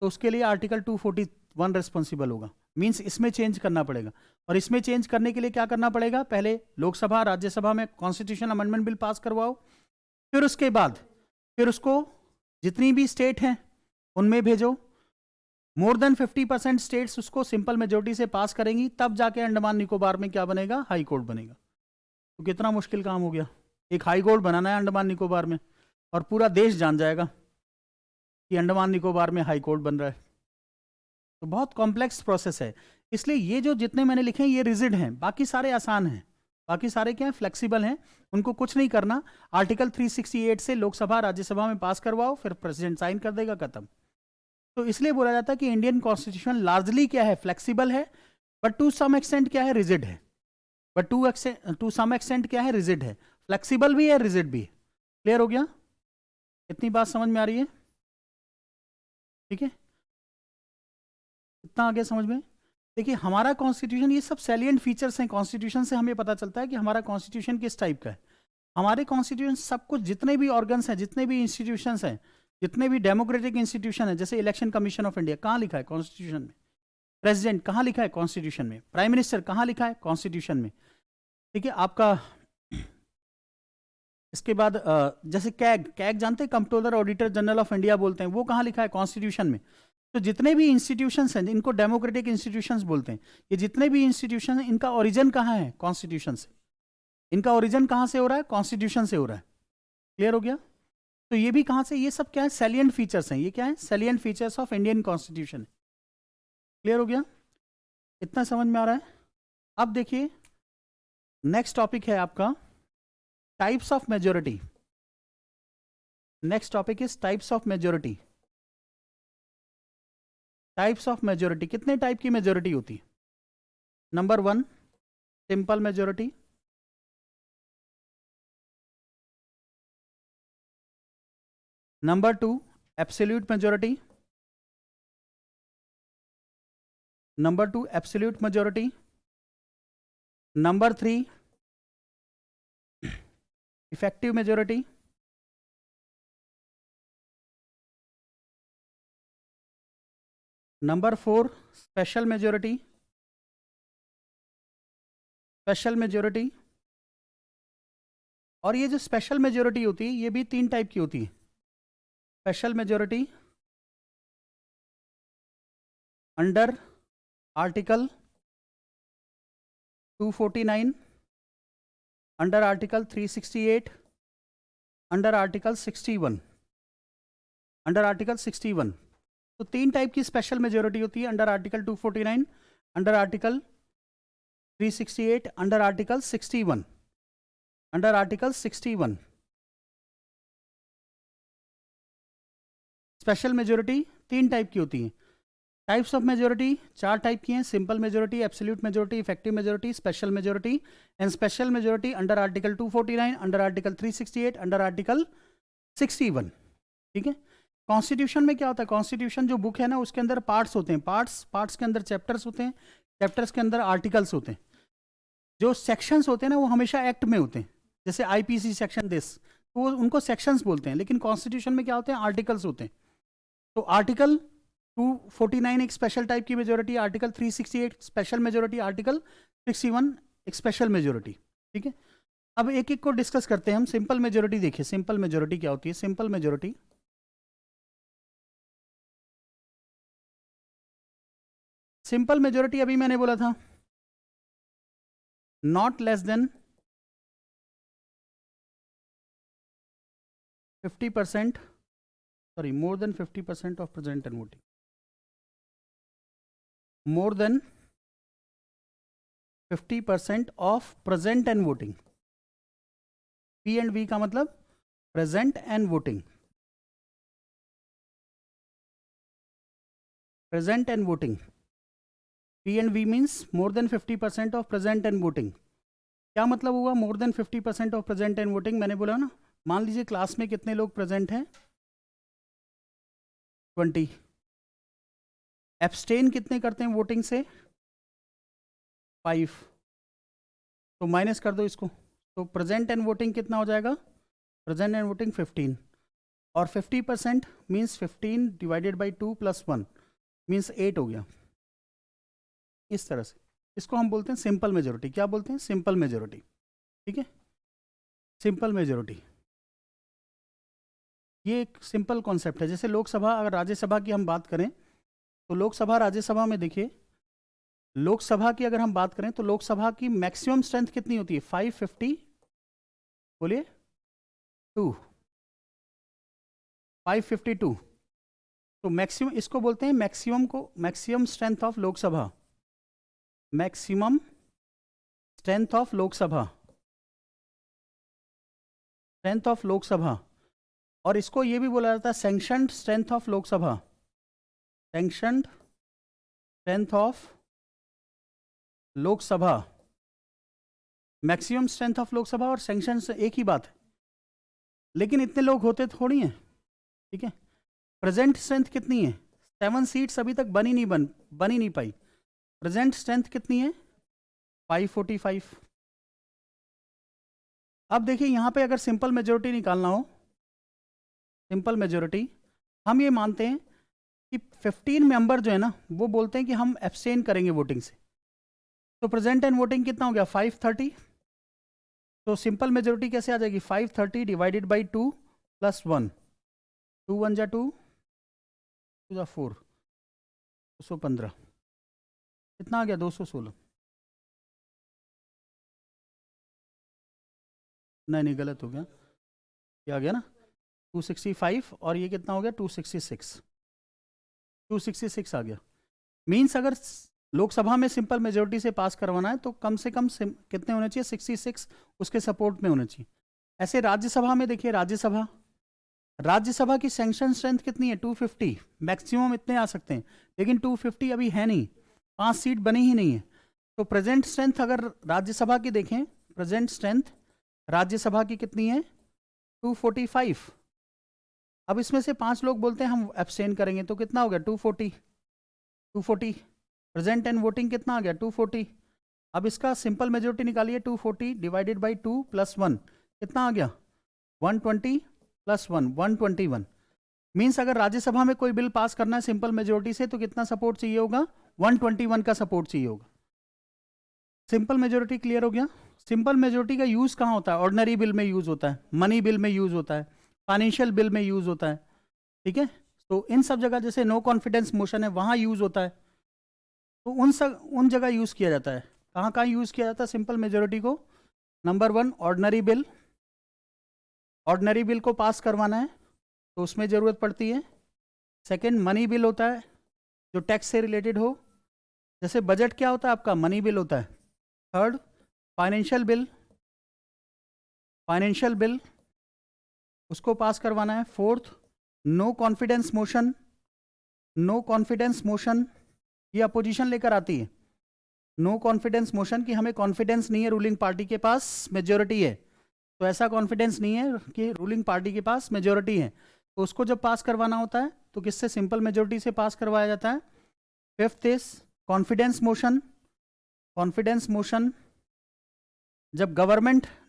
तो उसके लिए आर्टिकल 241 रिस्पॉन्सिबल होगा, मींस इसमें चेंज करना पड़ेगा। और इसमें चेंज करने के लिए क्या करना पड़ेगा, पहले लोकसभा राज्यसभा में कॉन्स्टिट्यूशन अमेंडमेंट बिल पास करवाओ, फिर उसके बाद फिर उसको जितनी भी स्टेट हैं उनमें भेजो, मोर देन 50% स्टेट्स उसको सिंपल मेजोरिटी से पास करेंगी, तब जाके अंडमान निकोबार में क्या बनेगा, हाई कोर्ट बनेगा। तो कितना मुश्किल काम हो गया, एक हाई कोर्ट बनाना है अंडमान निकोबार में और पूरा देश जान जाएगा कि अंडमान निकोबार में हाई कोर्ट बन रहा है। तो बहुत कॉम्प्लेक्स प्रोसेस है, इसलिए ये जो जितने मैंने लिखे हैं ये रिजिड हैं, बाकी सारे आसान हैं, बाकी सारे क्या हैं, फ्लेक्सिबल हैं, उनको कुछ नहीं करना। आर्टिकल 368 से लोकसभा राज्यसभा में पास करवाओ, फिर प्रेसिडेंट साइन कर देगा, खत्म। तो इसलिए बोला जाता है कि इंडियन कॉन्स्टिट्यूशन लार्जली क्या है, फ्लेक्सिबल है, बट टू सम एक्सटेंट क्या है, रिजिड है। बट टू सम एक्सटेंट क्या है, रिजिड है, फ्लेक्सिबल भी है, रिजिड भी है। क्लियर हो गया? इतनी बात समझ में आ रही है? ठीक है, इतना आगे समझ में। देखिए हमारा कॉन्स्टिट्यूशन, ये सब सैलिएंट फीचर्स हैं कॉन्स्टिट्यूशन से, हमें पता चलता है कि हमारा कॉन्स्टिट्यूशन किस टाइप का है। हमारे कॉन्स्टिट्यूशन सब कुछ, जितने भी ऑर्गन्स हैं, जितने भी इंस्टीट्यूशंस हैं, जितने भी डेमोक्रेटिक इंस्टीट्यूशन है, जैसे इलेक्शन कमीशन ऑफ इंडिया कहाँ लिखा है, कॉन्स्टिट्यूशन में। प्रेसिडेंट कहाँ लिखा है, कॉन्स्टिट्यूशन में। प्राइम मिनिस्टर कहाँ लिखा है, कॉन्स्टिट्यूशन में। ठीक है, आपका इसके बाद जैसे कैग जानते हैं, controller auditor general of India बोलते हैं, वो कहाँ लिखा है, कॉन्स्टिट्यूशन में। तो जितने भी इंस्टीट्यूशंस हैं, इनको डेमोक्रेटिक इंस्टीट्यूशंस बोलते हैं, ये जितने भी इंस्टीट्यूशन हैं, इनका ओरिजिन कहाँ है, कॉन्स्टिट्यूशन से। इनका ओरिजिन कहाँ से हो रहा है, कॉन्स्टिट्यूशन से हो रहा है। क्लियर हो गया? तो ये भी कहाँ से, ये सब क्या है, सैलिएंट फीचर्स हैं। ये क्या है, salient features of Indian constitution. Clear हो गया? इतना समझ में आ रहा है? अब देखिए नेक्स्ट टॉपिक है आपका types of majority. Next topic is types of majority. Types of majority, कितने टाइप की मेजोरिटी होती है? Number 1 simple majority, number 2 absolute majority, number 2 absolute majority, number 3 effective majority, number 4 special majority, special majority. और ये जो special majority होती है, ये भी 3 टाइप की होती है। Special majority under article 249, under article 368, under article 61, under article 61। तो 3 टाइप की स्पेशल मेजोरिटी होती है, under article 249, under article 368, under article 61, under article 61। Special majority 3 type की होती है। टाइप्स ऑफ मेजोरिटी 4 टाइप की हैं, simple majority, absolute majority, effective majority, special majority. And special majority under article 249, under article 368, under article 61। ठीक है, constitution में क्या होता है, कॉन्स्टिट्यूशन जो बुक है ना, उसके अंदर पार्ट्स होते हैं, पार्ट्स के अंदर चैप्टर्स होते हैं, चैप्टर्स के अंदर आर्टिकल्स होते हैं। जो सेक्शंस होते हैं ना, वो हमेशा एक्ट में होते हैं, जैसे आईपीसी सेक्शन दिस, तो उनको सेक्शंस बोलते हैं। लेकिन कॉन्स्टिट्यूशन में क्या होते हैं, आर्टिकल्स होते हैं। तो आर्टिकल 249 एक स्पेशल टाइप की majority, article 368 special majority, article 61 एक स्पेशल मेजोरिटी। ठीक है, अब एक एक को डिस्कस करते हैं हम। सिंपल मेजोरिटी देखिए, सिंपल मेजोरिटी क्या होती है। सिंपल मेजोरिटी, सिंपल मेजोरिटी अभी मैंने बोला था not less then 50%, sorry more than 50% of present and voting, more than 50% of present and voting। P and V का मतलब present and voting, present and voting। P and V means more than 50% of present and voting। क्या मतलब हुआ more than 50% of present and voting? मैंने बोला ना, मान लीजिए क्लास में कितने लोग प्रेजेंट हैं, 20। एब्सटेन कितने करते हैं वोटिंग से, 5। तो माइनस कर दो इसको, तो प्रेजेंट एंड वोटिंग कितना हो जाएगा, प्रेजेंट एंड वोटिंग 15। और 50% मीन्स 15 डिवाइडेड बाई 2 + 1 मीन्स 8 हो गया। इस तरह से इसको हम बोलते हैं सिंपल मेजोरिटी। क्या बोलते हैं, सिंपल मेजोरिटी। ठीक है, सिंपल मेजोरिटी ये एक सिंपल कॉन्सेप्ट है। जैसे लोकसभा, अगर राज्यसभा की हम बात करें तो लोकसभा राज्यसभा में देखिए, लोकसभा की अगर हम बात करें तो लोकसभा की मैक्सिमम स्ट्रेंथ कितनी होती है, 550, बोलिए 2, 552। तो मैक्सिमम इसको बोलते हैं maximum strength of Lok Sabha, maximum strength of Lok Sabha, strength of Lok Sabha. और इसको ये भी बोला जाता है sanctioned strength of Lok Sabha, sanctioned strength of Lok Sabha. Maximum strength of Lok Sabha और सैंक्शन से एक ही बात है, लेकिन इतने लोग होते थोड़ी हैं, ठीक है। प्रेजेंट स्ट्रेंथ कितनी है? 7 सीट्स अभी तक बन ही नहीं पाई। प्रेजेंट स्ट्रेंथ कितनी है? 545। अब देखिए यहाँ पे अगर सिंपल मेजोरिटी निकालना हो, सिंपल मेजोरिटी, हम ये मानते हैं कि 15 मेंबर जो है ना वो बोलते हैं कि हम एब्सटेन करेंगे वोटिंग से, तो प्रेजेंट एंड वोटिंग कितना हो गया? 530। तो सिंपल मेजोरिटी कैसे आ जाएगी? 530 डिवाइडेड बाई 2 प्लस 1, 2 1 जा 2, 2 जा 4, 215। कितना आ गया? 216। नहीं गलत हो गया, ये आ गया ना 265, और ये कितना हो गया? 266, 266 आ गया। मीन्स अगर लोकसभा में सिंपल मेजोरिटी से पास करवाना है तो कम से कम कितने होने चाहिए? 66 उसके सपोर्ट में होने चाहिए। ऐसे राज्यसभा में देखिए, राज्यसभा की सैंक्शन स्ट्रेंथ कितनी है? 250, मैक्सिमम इतने आ सकते हैं, लेकिन 250 अभी है नहीं, 5 सीट बनी ही नहीं है। तो प्रेजेंट स्ट्रेंथ अगर राज्यसभा की देखें, प्रेजेंट स्ट्रेंथ राज्यसभा की कितनी है? 245। अब इसमें से 5 लोग बोलते हैं हम एब्सटेन करेंगे, तो कितना हो गया? 240। प्रेजेंट एंड वोटिंग कितना आ गया? 240। अब इसका सिंपल मेजोरिटी निकालिए, 240 डिवाइडेड बाई 2 प्लस 1 कितना आ गया? 120 प्लस 1, 121। मीन्स अगर राज्यसभा में कोई बिल पास करना है सिंपल मेजोरिटी से तो कितना सपोर्ट चाहिए होगा? 121 का सपोर्ट चाहिए होगा। सिंपल मेजोरिटी क्लियर हो गया? सिंपल मेजोरिटी का यूज कहाँ होता है? ऑर्डिनरी बिल में यूज होता है, मनी बिल में यूज होता है, फाइनेंशियल बिल में यूज होता है, ठीक है। तो इन सब जगह जैसे नो कॉन्फिडेंस मोशन है वहां यूज होता है, तो उन जगह यूज किया जाता है। कहाँ यूज किया जाता है सिंपल मेजोरिटी को? नंबर 1 ऑर्डिनरी बिल को पास करवाना है तो उसमें जरूरत पड़ती है। सेकंड मनी बिल होता है जो टैक्स से रिलेटेड हो, जैसे बजट क्या होता है आपका? मनी बिल होता है। थर्ड फाइनेंशियल बिल उसको पास करवाना है। फोर्थ नो कॉन्फिडेंस मोशन, ये अपोजिशन लेकर आती है। नो कॉन्फिडेंस मोशन कि हमें कॉन्फिडेंस नहीं है रूलिंग पार्टी के पास मेजोरिटी है, तो ऐसा कॉन्फिडेंस नहीं है कि रूलिंग पार्टी के पास मेजोरिटी है, तो उसको जब पास करवाना होता है तो किससे? सिंपल मेजोरिटी से पास करवाया जाता है। फिफ्थ इज कॉन्फिडेंस मोशन, जब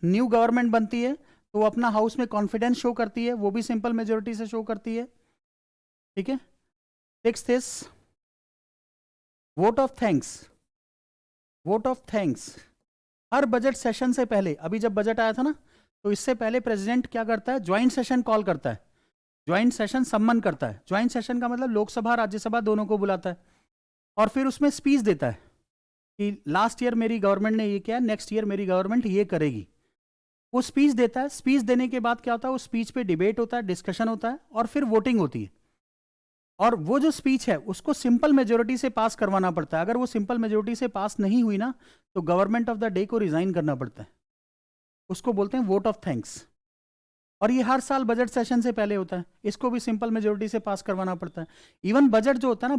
न्यू गवर्नमेंट बनती है तो वो अपना हाउस में कॉन्फिडेंस शो करती है, वो भी सिंपल मेजोरिटी से शो करती है, ठीक है। Sixth is vote of thanks. Her budget session से पहले, अभी जब बजट आया था ना, तो इससे पहले प्रेसिडेंट क्या करता है? ज्वाइंट सेशन कॉल करता है, ज्वाइंट सेशन सम्मन करता है। ज्वाइंट सेशन का मतलब लोकसभा राज्यसभा दोनों को बुलाता है, और फिर उसमें स्पीच देता है कि लास्ट ईयर मेरी गवर्नमेंट ने ये किया, नेक्स्ट ईयर मेरी गवर्नमेंट ये करेगी। वो स्पीच देता है। स्पीच देने के बाद क्या होता है? वो स्पीच पे डिबेट होता है, डिस्कशन होता है, और फिर वोटिंग होती है। और वो जो स्पीच है उसको सिंपल मेजोरिटी से पास करवाना पड़ता है। अगर वो सिंपल मेजोरिटी से पास नहीं हुई ना तो गवर्नमेंट ऑफ द डे को रिजाइन करना पड़ता है, उसको बोलते हैं वोट ऑफ थैंक्स। और ये हर साल बजट सेशन से पहले होता है, इसको भी सिंपल मेजोरिटी से पास करवाना पड़ता है। इवन बजट जो होता है ना,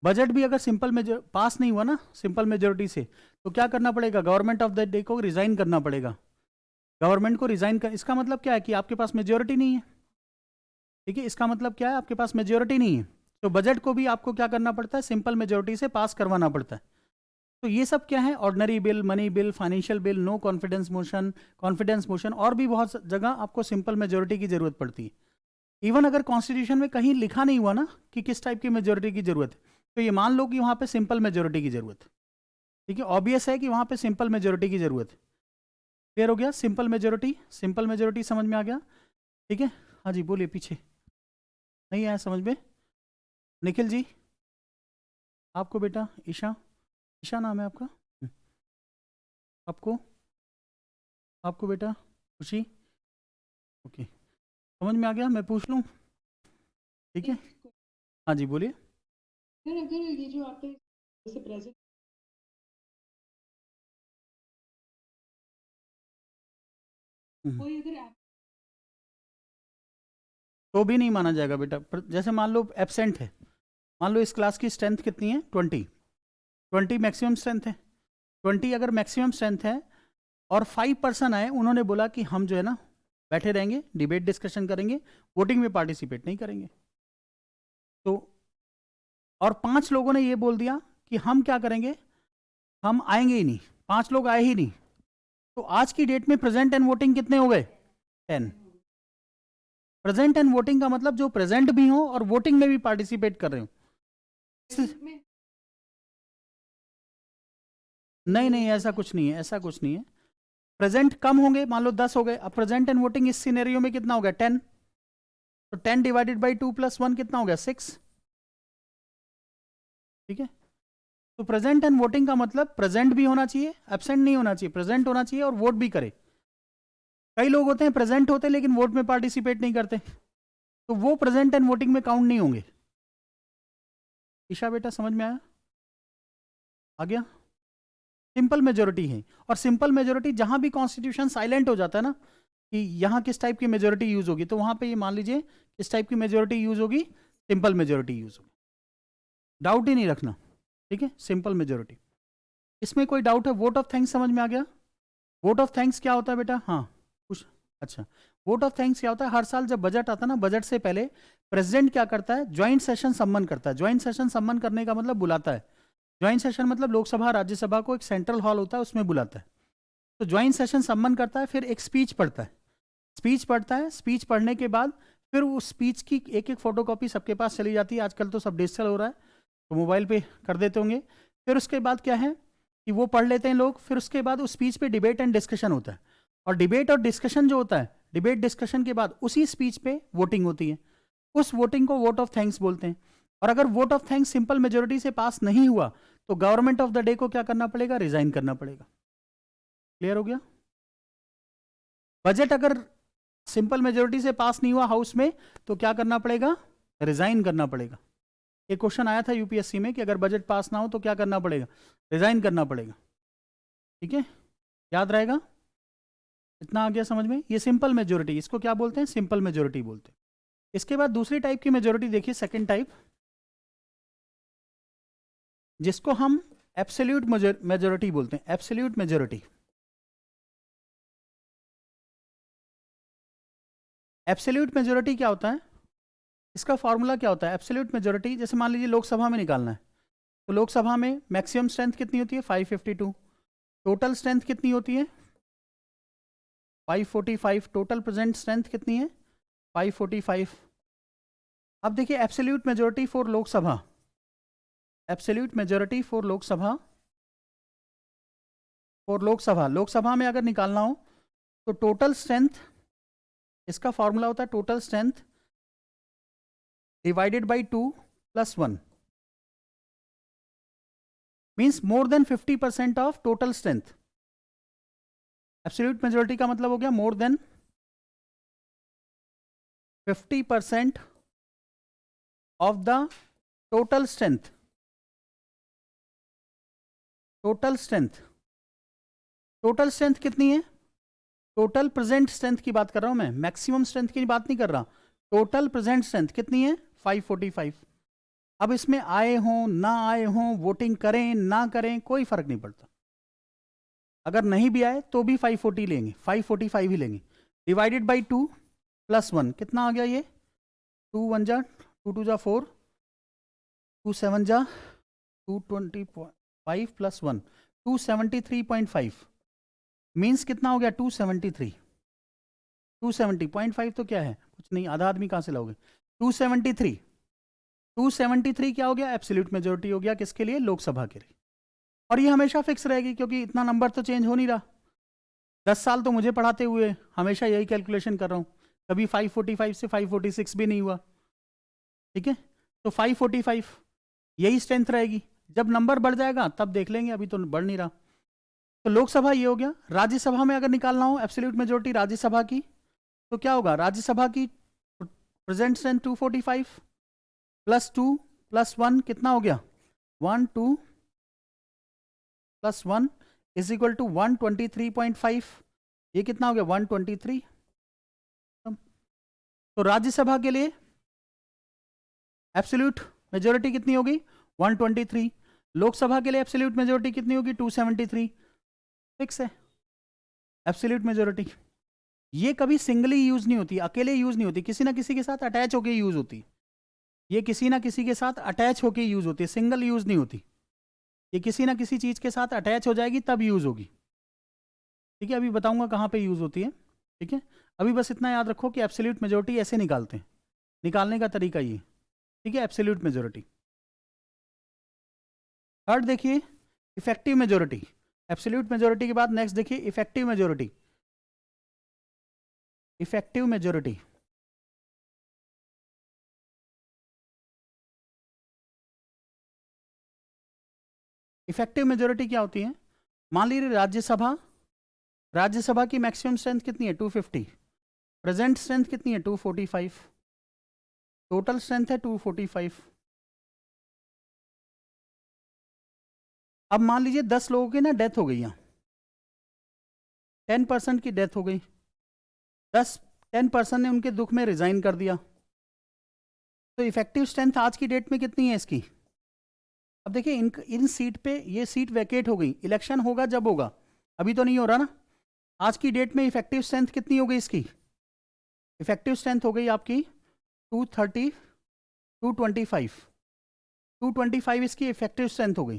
बजट भी अगर पास नहीं हुआ ना सिंपल मेजोरिटी से, तो क्या करना पड़ेगा? गवर्नमेंट ऑफ द डे को रिजाइन करना पड़ेगा। गवर्नमेंट को रिजाइन कर, इसका मतलब क्या है? कि आपके पास मेजोरिटी नहीं है, ठीक है। इसका मतलब क्या है? आपके पास मेजोरिटी नहीं है, तो बजट को भी आपको क्या करना पड़ता है? सिंपल मेजोरिटी से पास करवाना पड़ता है। तो ये सब क्या है? Ordinary bill, money bill, financial bill, no confidence motion, और भी बहुत जगह आपको सिंपल मेजोरिटी की जरूरत पड़ती है। इवन अगर कॉन्स्टिट्यूशन में कहीं लिखा नहीं हुआ ना कि किस टाइप की मेजोरिटी की जरूरत है, तो ये मान लो कि वहां पे सिंपल मेजोरिटी की जरूरत है, ठीक है। ऑब्वियस है कि वहां पे सिंपल मेजोरिटी की जरूरत है। क्लियर हो गया? सिंपल मेजोरिटी समझ में आ गया, ठीक है। हाँ जी बोलिए, पीछे नहीं आया समझ में? निखिल जी, आपको बेटा ईशा नाम है आपका? आपको बेटा खुशी? ओके, समझ में आ गया? मैं पूछ लूँ, ठीक है। हाँ जी बोलिए। सर अगर ये जो आपने जैसे प्रेजेंट कोई अगर आप तो भी नहीं माना जाएगा बेटा। जैसे मान लो एब्सेंट है, मान लो इस क्लास की स्ट्रेंथ कितनी है 20 मैक्सिमम स्ट्रेंथ है। 20 अगर मैक्सिमम स्ट्रेंथ है और 5 पर्सन आए, उन्होंने बोला कि हम जो है ना बैठे रहेंगे, डिबेट डिस्कशन करेंगे, वोटिंग में पार्टिसिपेट नहीं करेंगे, तो और 5 लोगों ने ये बोल दिया कि हम क्या करेंगे, हम आएंगे ही नहीं, 5 लोग आए ही नहीं, तो आज की डेट में प्रेजेंट एंड वोटिंग कितने हो गए 10। प्रेजेंट एंड वोटिंग का मतलब जो प्रेजेंट भी हो और वोटिंग में भी पार्टिसिपेट कर रहे हो। में नहीं नहीं, ऐसा कुछ नहीं है, ऐसा कुछ नहीं है। प्रेजेंट कम होंगे, मान लो 10 हो गए, अब प्रेजेंट एंड वोटिंग इस सिनेरियो में कितना हो गया 10, तो 10 डिवाइडेड बाई 2 + 1 कितना हो गया 6। ठीक है, तो प्रेजेंट एंड वोटिंग का मतलब प्रेजेंट भी होना चाहिए, एब्सेंट नहीं होना चाहिए, प्रेजेंट होना चाहिए और वोट भी करे। कई लोग होते हैं प्रेजेंट होते हैं लेकिन वोट में पार्टिसिपेट नहीं करते, तो वो प्रेजेंट एंड वोटिंग में काउंट नहीं होंगे। ईशा बेटा समझ में आया, आ गया? सिंपल मेजोरिटी है, और सिंपल मेजोरिटी जहां भी कॉन्स्टिट्यूशन साइलेंट हो जाता है ना कि यहां किस टाइप की मेजोरिटी यूज होगी, तो वहां पे ये मान लीजिए किस टाइप की मेजोरिटी यूज होगी, सिंपल मेजोरिटी यूज होगी। डाउट ही नहीं रखना, ठीक है, सिंपल मेजोरिटी। इसमें कोई डाउट है? वोट ऑफ थैंक्स समझ में आ गया? वोट ऑफ थैंक्स क्या होता है बेटा? हाँ कुछ अच्छा, वोट ऑफ थैंक्स क्या होता है? हर साल जब बजट आता है ना, बजट से पहले प्रेसिडेंट क्या करता है, ज्वाइंट सेशन सम्मन करता है। ज्वाइंट सेशन सम्मन करने का मतलब बुलाता है। ज्वाइंट सेशन मतलब लोकसभा राज्यसभा को एक सेंट्रल हॉल होता है, उसमें बुलाता है। तो ज्वाइंट सेशन सम्मन करता है, फिर एक स्पीच पढ़ता है, स्पीच पढ़ता है, स्पीच पढ़ने के बाद फिर उस स्पीच की एक एक फोटोकॉपी सबके पास चली जाती है। आजकल तो सब डिजिटल हो रहा है, तो मोबाइल पे कर देते होंगे। फिर उसके बाद क्या है कि वो पढ़ लेते हैं लोग, फिर उसके बाद उस स्पीच पे डिबेट एंड डिस्कशन होता है, और डिबेट और डिस्कशन जो होता है, डिबेट डिस्कशन के बाद उसी स्पीच पे वोटिंग होती है। उस वोटिंग को वोट ऑफ थैंक्स बोलते हैं। और अगर vote of thanks simple majority से पास नहीं हुआ तो गवर्नमेंट ऑफ द डे को क्या करना पड़ेगा, रिजाइन करना पड़ेगा। क्लियर हो गया? बजट अगर सिंपल मेजोरिटी से पास नहीं हुआ हाउस में तो क्या करना पड़ेगा, रिजाइन करना पड़ेगा। एक क्वेश्चन आया था यूपीएससी में कि अगर बजट पास ना हो तो क्या करना पड़ेगा, रिजाइन करना पड़ेगा। ठीक है, याद रहेगा? इतना आ गया समझ में? ये सिंपल मेजोरिटी, इसको क्या बोलते हैं, सिंपल मेजोरिटी बोलते हैं। इसके बाद दूसरी टाइप की मेजोरिटी देखिए, सेकंड टाइप, जिसको हम एब्सोल्यूट मेजोरिटी बोलते हैं। एब्सोल्यूट मेजोरिटी, एब्सोल्यूट मेजोरिटी क्या होता है, इसका फॉर्मूला क्या होता है? एब्सोल्यूट मेजोरिटी, जैसे मान लीजिए लोकसभा में निकालना है, तो लोकसभा में मैक्सिमम स्ट्रेंथ कितनी होती है 552, टोटल स्ट्रेंथ कितनी होती है 545, टोटल प्रेजेंट स्ट्रेंथ कितनी है 545। अब देखिए absolute majority for Lok Sabha, absolute majority for Lok Sabha, Lok Sabha में अगर निकालना हो तो टोटल स्ट्रेंथ, इसका फॉर्मूला होता है total strength divided by 2 + 1, means more than 50% of total strength. Absolute majority का मतलब हो गया more than 50% of the total strength. Total strength, total strength कितनी है, टोटल प्रेजेंट स्ट्रेंथ की बात कर रहा हूं मैं, मैक्सिमम स्ट्रेंथ की बात नहीं कर रहा। टोटल प्रेजेंट स्ट्रेंथ कितनी है 545। अब इसमें आए हों ना आए हों, वोटिंग करें ना करें, कोई फर्क नहीं पड़ता। अगर नहीं भी आए तो भी 540 लेंगे, 545 ही लेंगे। डिवाइडेड बाई 2 + 1 कितना आ गया ये, 2 1 जा 2 2 जा 4, 2 7 जा 225 + 1 273.5, मीन्स कितना हो गया 273। 270.5 तो क्या है, कुछ नहीं, आधा आदमी कहां से लाओगे। 273, 273 क्या हो गया, एब्सोल्यूट मेजोरिटी हो गया, किसके लिए, लोकसभा के लिए। और ये हमेशा फिक्स रहेगी क्योंकि इतना नंबर तो चेंज हो नहीं रहा। 10 साल तो मुझे पढ़ाते हुए हमेशा यही कैलकुलेशन कर रहा हूँ, कभी 545 से 546 भी नहीं हुआ। ठीक है, तो 545 यही स्ट्रेंथ रहेगी। जब नंबर बढ़ जाएगा तब देख लेंगे, अभी तो बढ़ नहीं रहा। तो लोकसभा ये हो गया। राज्यसभा में अगर निकालना हो एब्सोल्यूट मेजोरिटी राज्यसभा की, तो क्या होगा, राज्यसभा की प्रेजेंट स्ट्रेंथ 245, +2 +1 कितना हो गया 1 2 +1 इज इक्वल टू 123.5। ये कितना हो गया 123। तो राज्यसभा के लिए एब्सोल्यूट मेजोरिटी कितनी होगी 123। लोकसभा के लिए एब्सोल्यूट मेजोरिटी कितनी होगी 273। फिक्स है एब्सोल्यूट मेजोरिटी। ये कभी सिंगली यूज नहीं होती, अकेले यूज नहीं होती, किसी ना किसी के साथ अटैच होके यूज होती। ये किसी ना किसी के साथ अटैच होके यूज होती है, सिंगल यूज नहीं होती। ये किसी ना किसी चीज के साथ अटैच हो जाएगी तब यूज होगी। ठीक है, अभी बताऊंगा कहाँ पे यूज होती है। ठीक है, अभी बस इतना याद रखो कि एब्सोल्यूट मेजोरिटी ऐसे निकालते हैं, निकालने का तरीका ये। ठीक है, एब्सोल्यूट मेजोरिटी। थर्ड देखिए इफेक्टिव मेजोरिटी। एब्सोल्यूट मेजोरिटी के बाद नेक्स्ट देखिए effective majority. Effective majority effective majority क्या होती है? मान लीजिए राज्यसभा की मैक्सिमम स्ट्रेंथ कितनी है 250, प्रेजेंट स्ट्रेंथ कितनी है 245, टोटल स्ट्रेंथ है 245। अब मान लीजिए 10 लोगों की ना डेथ हो गई, यहाँ 10% की डेथ हो गई, 10% ने उनके दुख में रिजाइन कर दिया। तो इफेक्टिव स्ट्रेंथ आज की डेट में कितनी है इसकी? अब देखिए इन सीट पे ये सीट वैकेट हो गई, इलेक्शन होगा जब होगा, अभी तो नहीं हो रहा ना। आज की डेट में इफेक्टिव स्ट्रेंथ कितनी हो गई इसकी? इफेक्टिव स्ट्रेंथ हो गई आपकी 230 225 225 इसकी इफेक्टिव स्ट्रेंथ हो गई,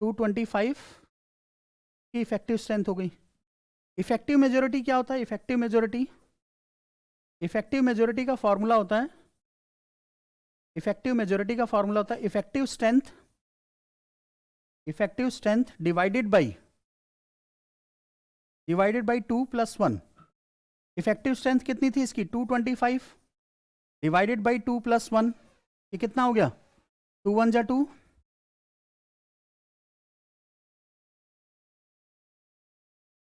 225 की इफेक्टिव स्ट्रेंथ हो गई। इफेक्टिव मेजोरिटी क्या होता है? इफेक्टिव मेजोरिटी का फॉर्मूला होता है, effective strength divided by 2 + 1। Effective strength कितनी थी इसकी 225 डिवाइडेड बाई 2 + 1, ये कितना हो गया 2 1 जा 2,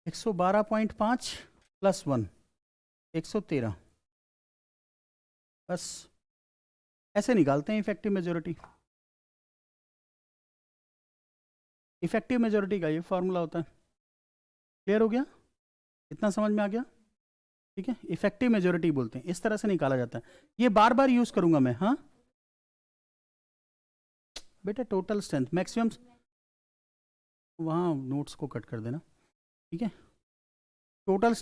112.5 + 1 113। बस ऐसे निकालते हैं इफेक्टिव मेजोरिटी। इफेक्टिव मेजोरिटी का ये फॉर्मूला होता है। क्लियर हो गया? इतना समझ में आ गया? ठीक है, इफेक्टिव मेजोरिटी बोलते हैं, इस तरह से निकाला जाता है। ये बार बार यूज करूंगा मैं। हाँ बेटा, टोटल स्ट्रेंथ मैक्सिमम, वहाँ नोट्स को कट कर देना। ठीक है, टोटल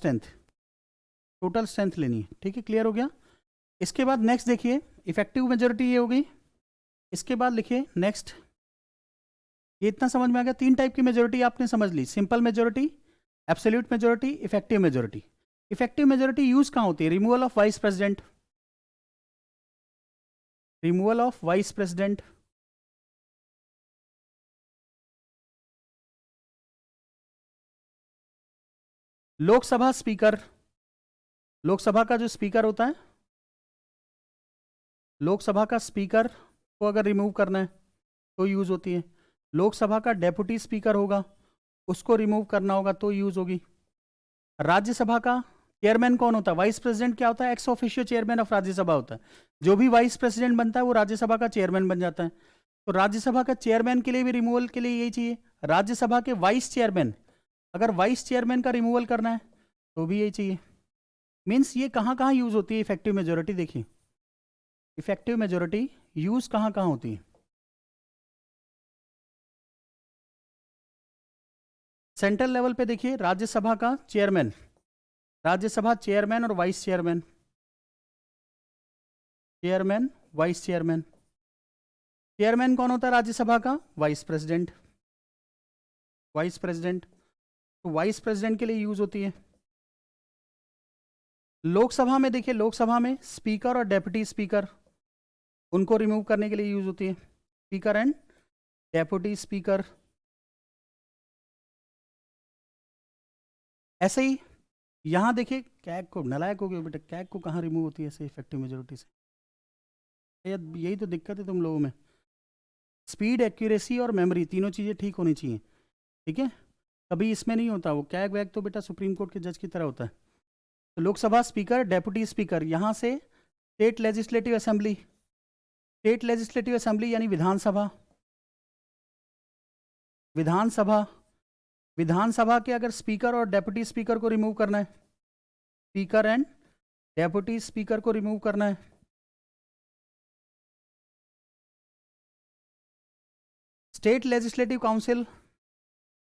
स्ट्रेंथ लेनी है। ठीक है, क्लियर हो गया? इसके बाद नेक्स्ट देखिए, इफेक्टिव मेजोरिटी ये हो गई। इसके बाद लिखिए नेक्स्ट, ये इतना समझ में आ गया। 3 टाइप की मेजोरिटी आपने समझ ली, simple majority, absolute majority, effective majority. Effective majority use कहाँ होती है? Removal of vice president, Lok Sabha speaker, Lok Sabha का जो स्पीकर होता है, लोकसभा का स्पीकर को अगर रिमूव करना है तो यूज होती है। लोकसभा का डेप्यूटी स्पीकर होगा, उसको रिमूव करना होगा तो यूज होगी। राज्यसभा का चेयरमैन कौन होता है? वाइस प्रेसिडेंट क्या होता है? Ex officio chairman of Rajya Sabha होता है। जो भी वाइस प्रेसिडेंट बनता है वो राज्यसभा का चेयरमैन बन जाता है। तो राज्यसभा का चेयरमैन के लिए भी रिमूवल के लिए यही चाहिए। राज्यसभा के वाइस चेयरमैन, अगर वाइस चेयरमैन का रिमूवल करना है तो भी यही चाहिए। मीन्स ये कहाँ कहाँ यूज होती है इफेक्टिव मेजोरिटी? देखिए इफेक्टिव मेजोरिटी यूज कहाँ कहाँ होती है। सेंट्रल लेवल पे देखिए, राज्यसभा का चेयरमैन, राज्यसभा चेयरमैन और vice chairman, chairman vice chairman. Chairman कौन होता है राज्यसभा का? Vice president, vice president. तो वाइस प्रेसिडेंट के लिए यूज होती है। लोकसभा में देखिए, लोकसभा में स्पीकर और डेप्यूटी स्पीकर, उनको रिमूव करने के लिए यूज होती है, स्पीकर एंड डेप्यूटी स्पीकर। ऐसे ही यहां देखिए, कैग को, नलायक हो गए बेटा, कैग को कहाँ रिमूव होती है ऐसे इफेक्टिव मेजोरिटी से? यही तो दिक्कत है तुम लोगों में। स्पीड, एक्यूरेसी और मेमोरी, तीनों चीज़ें ठीक होनी चाहिए। ठीक है, कभी इसमें नहीं होता वो कैग वैग, तो बेटा सुप्रीम कोर्ट के जज की तरह होता है। तो लोकसभा स्पीकर, डेप्यूटी स्पीकर, यहाँ से state legislative assembly, state legislative assembly यानी विधानसभा, विधानसभा, विधानसभा के अगर स्पीकर और डेप्यूटी स्पीकर को रिमूव करना है, स्पीकर एंड डेप्यूटी स्पीकर को रिमूव करना है। स्टेट लेजिस्लेटिव काउंसिल,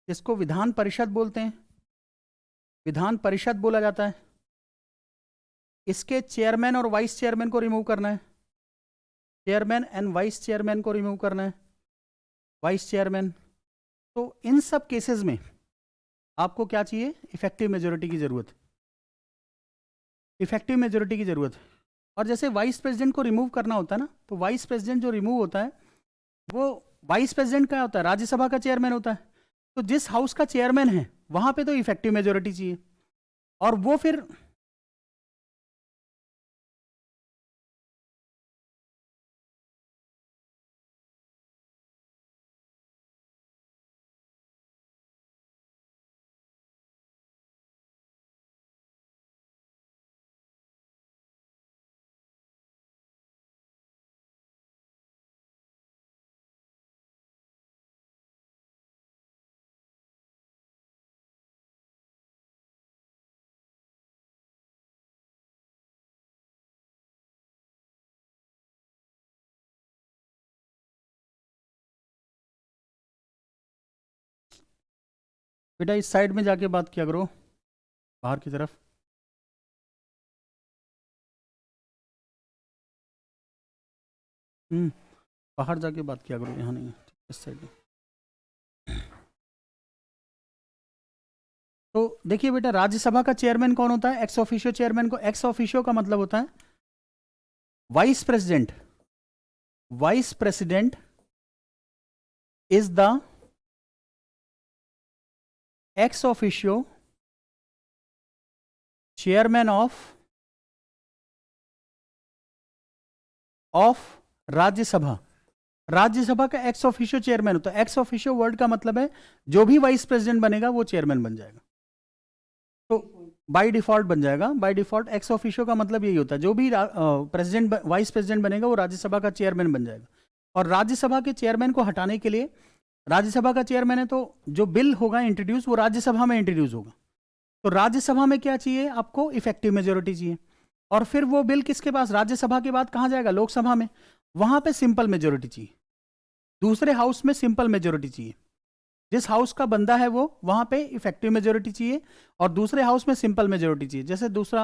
जिसको विधान परिषद बोलते हैं, विधान परिषद बोला जाता है, इसके चेयरमैन और वाइस चेयरमैन को रिमूव करना है। चेयरमैन एंड वाइस चेयरमैन को रिमूव करना है, वाइस चेयरमैन। तो इन सब केसेस में आपको क्या चाहिए? इफेक्टिव मेजोरिटी की जरूरत, इफेक्टिव मेजोरिटी की जरूरत। और जैसे वाइस प्रेसिडेंट को रिमूव करना होता है ना, तो वाइस प्रेसिडेंट जो रिमूव होता है वो वाइस प्रेसिडेंट क्या होता है? राज्यसभा का चेयरमैन होता है। तो जिस हाउस का चेयरमैन है वहां पे तो इफेक्टिव मेजोरिटी चाहिए, और वो फिर बेटा इस साइड में जाके बात किया करो, बाहर की तरफ। बाहर जाके बात किया करो, यहाँ नहीं, इस साइड में। तो देखिए बेटा, राज्यसभा का चेयरमैन कौन होता है? एक्स ऑफिशियो चेयरमैन को, एक्स ऑफिशियो का मतलब होता है vice president. Vice president is the ex officio chairman of Rajya Sabha. Rajya Sabha का एक्स ऑफिशियो चेयरमैन होता है। एक्स ऑफिशियो वर्ड का मतलब है जो भी वाइस प्रेसिडेंट बनेगा वो चेयरमैन बन जाएगा, तो बाय डिफॉल्ट बन जाएगा। बाय डिफॉल्ट एक्स ऑफिशियो का मतलब यही होता है, जो भी प्रेसिडेंट वाइस प्रेसिडेंट बनेगा वो राज्यसभा का चेयरमैन बन जाएगा। और राज्यसभा के चेयरमैन को हटाने के लिए, राज्यसभा का चेयरमैन है तो जो बिल होगा इंट्रोड्यूस वो राज्यसभा में इंट्रोड्यूस होगा, तो राज्यसभा में क्या चाहिए आपको? इफेक्टिव मेजोरिटी चाहिए। और फिर वो बिल किसके पास? राज्यसभा के बाद कहाँ जाएगा? लोकसभा में। वहां पे सिंपल मेजोरिटी चाहिए, दूसरे हाउस में सिंपल मेजोरिटी चाहिए। जिस हाउस का बंदा है वो, वहां पे इफेक्टिव मेजोरिटी चाहिए और दूसरे हाउस में सिंपल मेजोरिटी चाहिए। जैसे दूसरा,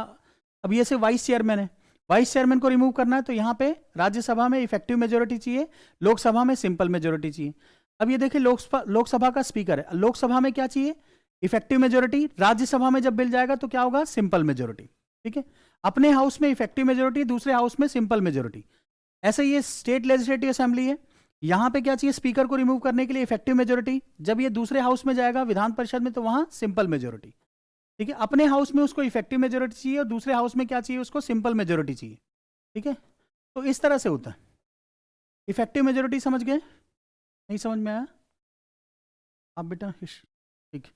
अब ये से वाइस चेयरमैन है, वाइस चेयरमैन को रिमूव करना है तो यहाँ पे राज्यसभा में इफेक्टिव मेजोरिटी चाहिए, लोकसभा में सिंपल मेजोरिटी चाहिए। अब ये देखिए, लोकसभा का स्पीकर है, लोकसभा में क्या चाहिए? Effective majority. राज्यसभा में जब बिल जाएगा तो क्या होगा? Simple majority. ठीक है, अपने हाउस में इफेक्टिव मेजोरिटी, दूसरे हाउस में सिंपल मेजोरिटी। ऐसे ये स्टेट लेजिस्लेटिव असेंबली है, यहां पे क्या चाहिए? स्पीकर को रिमूव करने के लिए इफेक्टिव मेजोरिटी। जब ये दूसरे हाउस में जाएगा विधान परिषद में तो वहां सिंपल मेजोरिटी। ठीक है, अपने हाउस में उसको इफेक्टिव मेजोरिटी चाहिए और दूसरे हाउस में क्या चाहिए? उसको सिंपल मेजोरिटी चाहिए। ठीक है, तो इस तरह से होता है। इफेक्टिव मेजोरिटी समझ गए? नहीं समझ में आया आप बेटा? ठीक,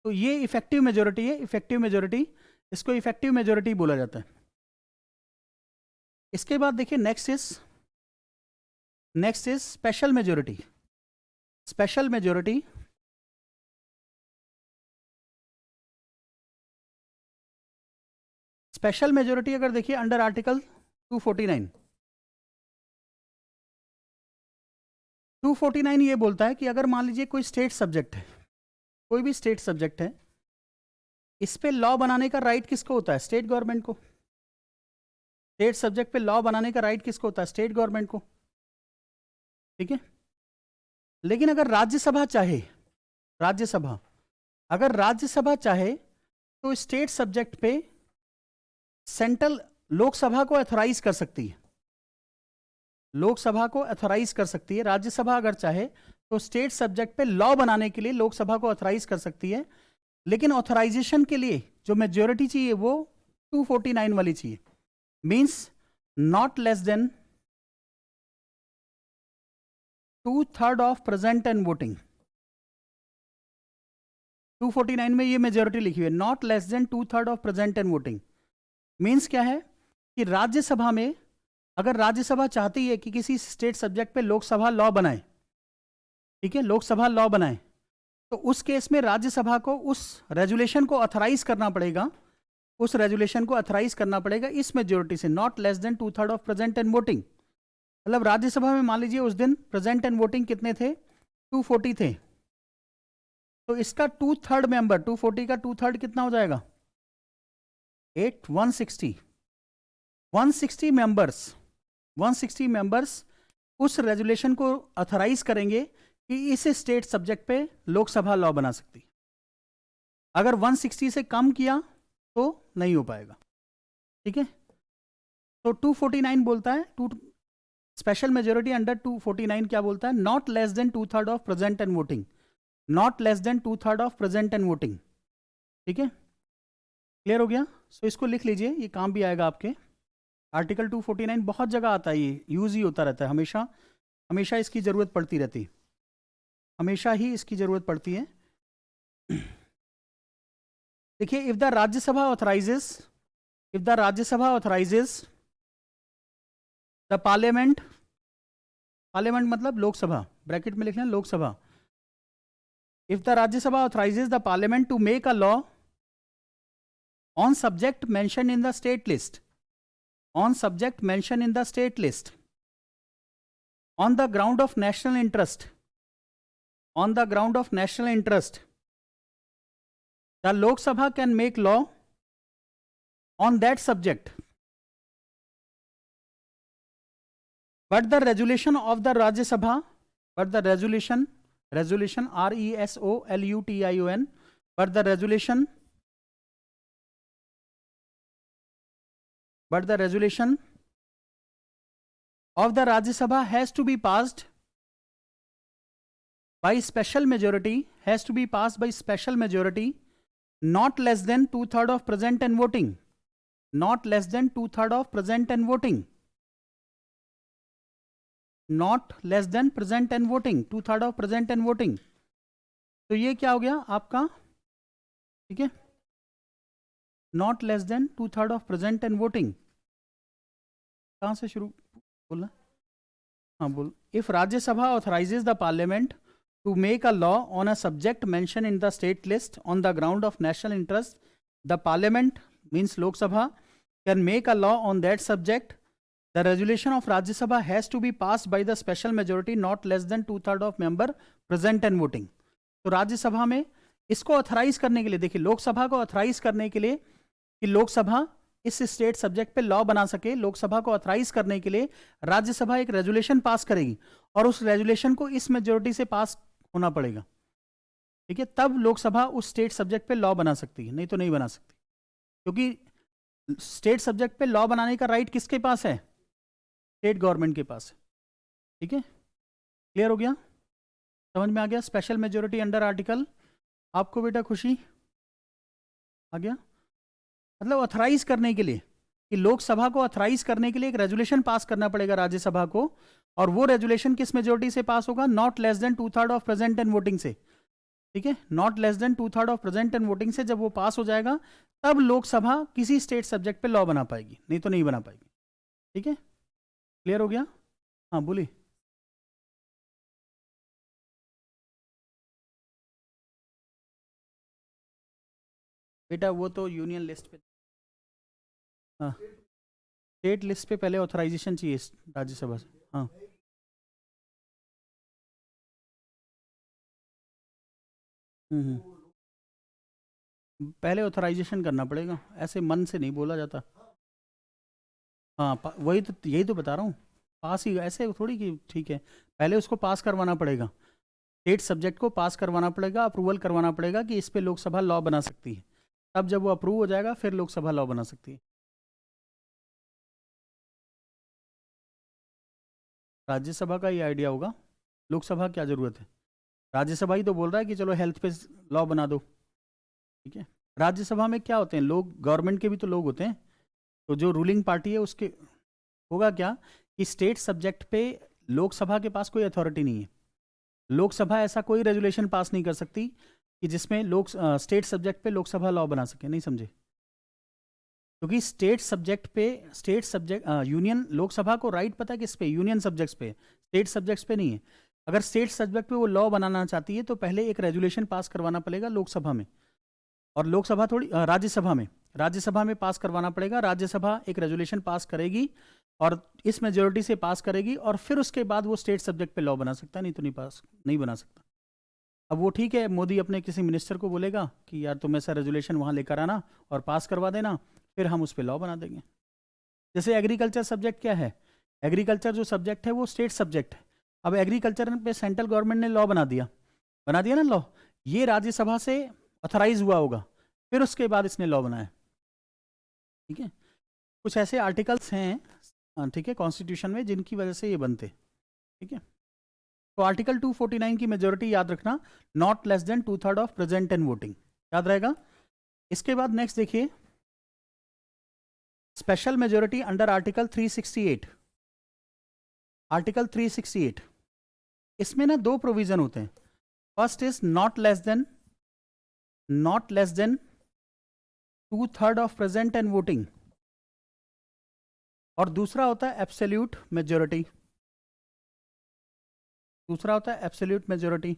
तो ये इफेक्टिव मेजोरिटी है, इफेक्टिव मेजोरिटी, इसको इफेक्टिव मेजोरिटी बोला जाता है। इसके बाद देखिए next is special majority. Special majority, special majority अगर देखिए अंडर आर्टिकल 249 ये बोलता है कि अगर मान लीजिए कोई स्टेट सब्जेक्ट है, कोई भी स्टेट सब्जेक्ट है, इस पे लॉ बनाने का राइट किसको होता है? स्टेट गवर्नमेंट को। स्टेट सब्जेक्ट पे लॉ बनाने का राइट किसको होता है? स्टेट गवर्नमेंट को। ठीक है, लेकिन अगर राज्यसभा चाहे, राज्यसभा अगर राज्यसभा चाहे तो स्टेट सब्जेक्ट पे सेंट्रल लोकसभा को अथोराइज कर सकती है, लोकसभा को अथोराइज कर सकती है। राज्यसभा अगर चाहे तो स्टेट सब्जेक्ट पे लॉ बनाने के लिए लोकसभा को अथोराइज कर सकती है, लेकिन ऑथराइजेशन के लिए जो मेजोरिटी चाहिए वो 249 वाली चाहिए। Means not less than 2/3 of present and voting. 249 में ये मेजोरिटी लिखी हुई है, not less than 2/3 of present and voting. Means क्या है कि राज्यसभा में अगर राज्यसभा चाहती है कि किसी स्टेट सब्जेक्ट पे लोकसभा लॉ बनाए, ठीक है, लोकसभा लॉ बनाए, तो उस केस में राज्यसभा को उस रेजुलेशन को ऑथराइज करना पड़ेगा, उस रेजुलेशन को ऑथराइज करना पड़ेगा इस मेजोरिटी से, not less than 2/3 of present and voting. मतलब राज्यसभा में मान लीजिए उस दिन प्रेजेंट एंड वोटिंग कितने थे, 240 थे, तो इसका 2/3 मेंबर, 240 का 2/3 कितना हो जाएगा, 160 मेंबर्स उस रेजुलेशन को ऑथराइज करेंगे कि इस स्टेट सब्जेक्ट पे लोकसभा लॉ बना सकती। अगर 160 से कम किया तो नहीं हो पाएगा, ठीक है। तो 249 बोलता है, स्पेशल मेजोरिटी अंडर 249 क्या बोलता है, not less than 2/3 of present and voting, not less than 2/3 of present and voting, ठीक है, क्लियर हो गया। सो इसको लिख लीजिए, ये काम भी आएगा आपके। आर्टिकल 249 बहुत जगह आता है, ये यूज ही होता रहता है, हमेशा हमेशा इसकी जरूरत पड़ती रहती, हमेशा ही इसकी जरूरत पड़ती है। देखिए, if the Rajya Sabha authorises the parliament, parliament मतलब लोकसभा, ब्रैकेट में लिखना Lok Sabha, if the Rajya Sabha authorises the parliament to make a law on subject mentioned in the state list, on subject mentioned in the state list, on the ground of national interest, on the ground of national interest, the Lok Sabha can make law on that subject, but the resolution of the Rajya Sabha, but the resolution RESOLUTION, but the resolution of the Rajya Sabha has to be passed by special majority, has to be passed by special majority, not less than 2/3 of present and voting, not less than 2/3 of present and voting, not less than present and voting, 2/3 of present and voting। तो ये क्या हो गया आपका, ठीक है, not less than 2/3 of present and voting. कहां से शुरू बोलना, हाँ बोल। If Rajya Sabha authorises the parliament to make a law on a subject mention in the state list on the ground of national interest, the parliament means Lok Sabha can make a law on that subject, the resolution of Rajya Sabha has to be passed by the special majority not less than 2/3 of member present and voting. तो राज्यसभा में इसको authorise करने के लिए, देखिए लोकसभा को authorise करने के लिए कि लोकसभा इस स्टेट सब्जेक्ट पे लॉ बना सके, लोकसभा को ऑथराइज करने के लिए राज्यसभा एक रेजुलेशन पास करेगी और उस रेजुलेशन को इस मेजोरिटी से पास होना पड़ेगा, ठीक है, तब लोकसभा उस स्टेट सब्जेक्ट पे लॉ बना सकती है, नहीं तो नहीं बना सकती, क्योंकि स्टेट सब्जेक्ट पे लॉ बनाने का राइट किसके पास है, स्टेट गवर्नमेंट के पास है, ठीक है, क्लियर हो गया, समझ में आ गया। स्पेशल मेजोरिटी अंडर आर्टिकल, आपको बेटा खुशी आ गया, मतलब ऑथराइज करने के लिए कि लोकसभा को ऑथराइज करने के लिए एक रेजुलेशन पास करना पड़ेगा राज्यसभा को, और वो रेजुलेशन किस मेजोरिटी से पास होगा, not less than 2/3 of present and voting से, ठीक है, not less than 2/3 of present and voting से जब वो पास हो जाएगा तब लोकसभा किसी स्टेट सब्जेक्ट पे लॉ बना पाएगी, नहीं तो नहीं बना पाएगी, ठीक है, क्लियर हो गया। हाँ बोलिए। बेटा वो तो यूनियन लिस्ट पे, हाँ स्टेट लिस्ट पे पहले ऑथराइजेशन चाहिए राज्यसभा से, हाँ पहले ऑथराइजेशन करना पड़ेगा, ऐसे मन से नहीं बोला जाता। हाँ वही तो, यही तो बता रहा हूँ, पास ही ऐसे थोड़ी कि ठीक है, पहले उसको पास करवाना पड़ेगा, स्टेट सब्जेक्ट को पास करवाना पड़ेगा, अप्रूवल करवाना पड़ेगा कि इस पे लोकसभा लॉ बना सकती है, तब जब वो अप्रूव हो जाएगा फिर लोकसभा लॉ बना सकती है। राज्यसभा का ये आइडिया होगा, लोकसभा क्या ज़रूरत है, राज्यसभा ही तो बोल रहा है कि चलो हेल्थ पे लॉ बना दो, ठीक है। राज्यसभा में क्या होते हैं लोग, गवर्नमेंट के भी तो लोग होते हैं, तो जो रूलिंग पार्टी है उसके होगा क्या कि स्टेट सब्जेक्ट पे लोकसभा के पास कोई अथॉरिटी नहीं है, लोकसभा ऐसा कोई रेजुलेशन पास नहीं कर सकती कि जिसमें लोग स्टेट सब्जेक्ट पे लोकसभा लॉ बना सके, नहीं समझे। क्योंकि स्टेट सब्जेक्ट यूनियन लोकसभा को राइट पता है किस पे, यूनियन सब्जेक्ट्स पे, स्टेट सब्जेक्ट्स पे नहीं है। अगर स्टेट सब्जेक्ट पे वो लॉ बनाना चाहती है तो पहले एक रेजुलेशन पास करवाना पड़ेगा लोकसभा में, और लोकसभा थोड़ी राज्यसभा में पास करवाना पड़ेगा। राज्यसभा एक रेजुलेशन पास करेगी और इस मेजोरिटी से पास करेगी, और फिर उसके बाद वो स्टेट सब्जेक्ट पे लॉ बना सकता है, नहीं तो नहीं बना सकता। अब वो ठीक है, मोदी अपने किसी मिनिस्टर को बोलेगा कि यार तुम ऐसा रेजुलेशन वहाँ लेकर आना और पास करवा देना, फिर हम उस पर लॉ बना देंगे। जैसे एग्रीकल्चर सब्जेक्ट क्या है, एग्रीकल्चर जो सब्जेक्ट है वो स्टेट सब्जेक्ट है। अब एग्रीकल्चर पे सेंट्रल गवर्नमेंट ने लॉ बना दिया ना लॉ, ये राज्यसभा से ऑथराइज हुआ होगा, फिर उसके बाद इसने लॉ बनाया। ठीक है, कुछ ऐसे आर्टिकल्स हैं, ठीक है, कॉन्स्टिट्यूशन में, जिनकी वजह से ये बनते। ठीक है, तो आर्टिकल 249 की मेजोरिटी याद रखना, not less than 2/3 of present and voting, याद रहेगा। इसके बाद नेक्स्ट देखिए, special majority under article 368। Article 368, इसमें ना दो प्रोविजन होते हैं। First is not less than 2/3 of present and voting, और दूसरा होता है एब्सोल्यूट मेजोरिटी। दूसरा होता है एब्सोल्यूट मेजोरिटी।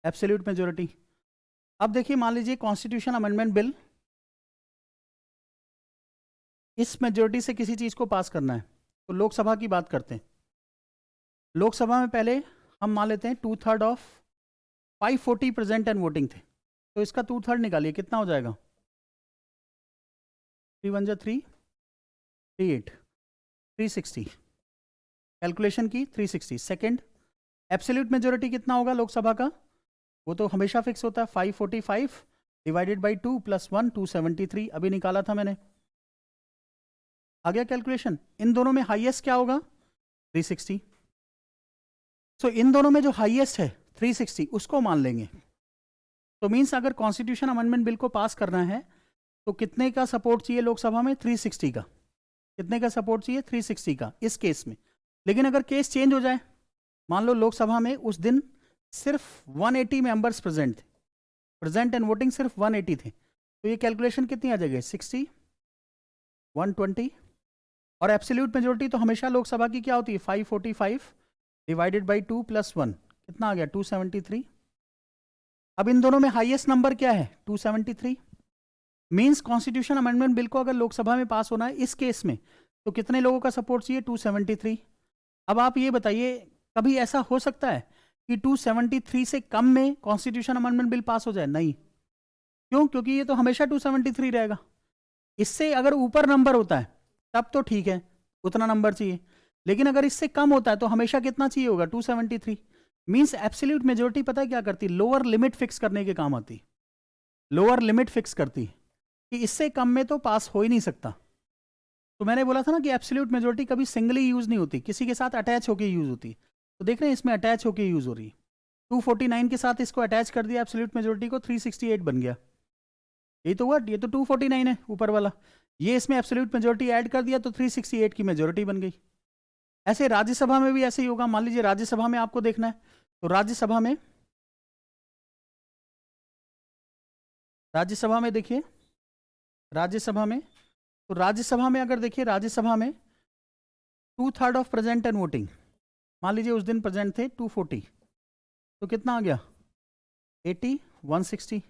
एब्सोल्यूट मेजोरिटी, अब देखिए मान लीजिए कॉन्स्टिट्यूशन अमेंडमेंट बिल, इस मेजोरिटी से किसी चीज को पास करना है, तो लोकसभा की बात करते हैं। लोकसभा में पहले हम मान लेते हैं 2/3 ऑफ 540 प्रेजेंट एंड वोटिंग थे, तो इसका 2/3 निकालिए, कितना हो जाएगा? 3 1 3 38 360, कैलकुलेशन की 360। सेकंड, एब्सोल्यूट मेजोरिटी कितना होगा लोकसभा का? वो तो हमेशा फिक्स होता है, 545 डिवाइडेड बाई 2 + 1 273, अभी निकाला था मैंने, आ गया कैलकुलेशन। इन दोनों में हाईएस्ट क्या होगा? 360। सो इन दोनों में जो हाईएस्ट है 360, उसको मान लेंगे। तो मीन्स अगर कॉन्स्टिट्यूशन अमेंडमेंट बिल को पास करना है तो कितने का सपोर्ट चाहिए लोकसभा में? 360 का। कितने का सपोर्ट चाहिए? 360 का, इस केस में। लेकिन अगर केस चेंज हो जाए, मान लो लोकसभा में उस दिन सिर्फ 180 मेंबर्स प्रेजेंट थे, प्रेजेंट एंड वोटिंग सिर्फ 180 थे, तो ये कैलकुलेशन कितनी आ जाएगी? 60 120, और एब्सोल्यूट मेजोरिटी तो हमेशा लोकसभा की क्या होती है? 545 डिवाइडेड बाई 2 + 1, कितना आ गया? 273। अब इन दोनों में हाईएस्ट नंबर क्या है? 273। मींस कॉन्स्टिट्यूशन अमेंडमेंट बिल को अगर लोकसभा में पास होना है इस केस में, तो कितने लोगों का सपोर्ट चाहिए? 273। अब आप ये बताइए, कभी ऐसा हो सकता है कि 273 से कम में कॉन्स्टिट्यूशन अमेंडमेंट बिल पास हो जाए? नहीं। क्यों? क्योंकि ये तो हमेशा 273 रहेगा। इससे अगर ऊपर नंबर होता है तब तो ठीक है, उतना नंबर चाहिए, लेकिन अगर इससे कम होता है तो हमेशा कितना चाहिए होगा? 273। मींस एब्सोल्यूट मेजोरिटी पता है क्या करती? लोअर लिमिट फिक्स करने के काम आती। लोअर लिमिट फिक्स करती कि इससे कम में तो पास हो ही नहीं सकता। तो मैंने बोला था ना कि एब्सोल्यूट मेजोरिटी कभी सिंगली यूज नहीं होती, किसी के साथ अटैच होकर यूज होती। तो देख रहे हैं इसमें अटैच होकर यूज हो रही है। 249 के साथ इसको अटैच कर दिया एब्सोल्यूट मेजोरिटी को, 368 बन गया। ये तो व्हाट, ये तो 249 है ऊपर वाला, ये इसमें एब्सोल्यूट मेजोरिटी ऐड कर दिया तो 368 की मेजोरिटी बन गई। ऐसे राज्यसभा में भी ऐसे ही होगा। मान लीजिए राज्यसभा में आपको देखना है, तो राज्यसभा में देखिए, राज्यसभा में अगर देखिए, राज्यसभा में 2/3 ऑफ प्रेजेंट एंड वोटिंग, मान लीजिए उस दिन प्रेजेंट थे 240, तो कितना आ गया? 80 160।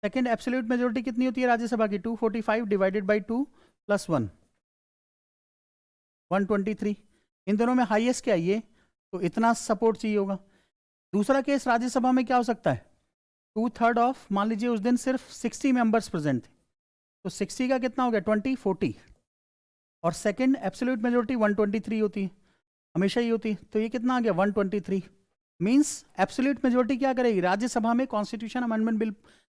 सेकेंड, एब्सोल्यूट मेजोरिटी कितनी होती है राज्यसभा की? 245 डिवाइडेड बाई 2 + 1 123। इन दोनों में हाईएस्ट क्या है? ये, तो इतना सपोर्ट चाहिए होगा। दूसरा केस राज्यसभा में क्या हो सकता है? 2/3 ऑफ, मान लीजिए उस दिन सिर्फ 60 मेंबर्स प्रेजेंट थे, तो 60 का कितना हो गया? 20 40, और सेकंड एब्सोल्यूट मेजोरिटी 123 होती है, हमेशा ही होती है, तो ये कितना आ गया? 123। मींस एब्सोल्यूट मेजोरिटी क्या करेगी? राज्यसभा में कॉन्स्टिट्यूशन अमेंडमेंट बिल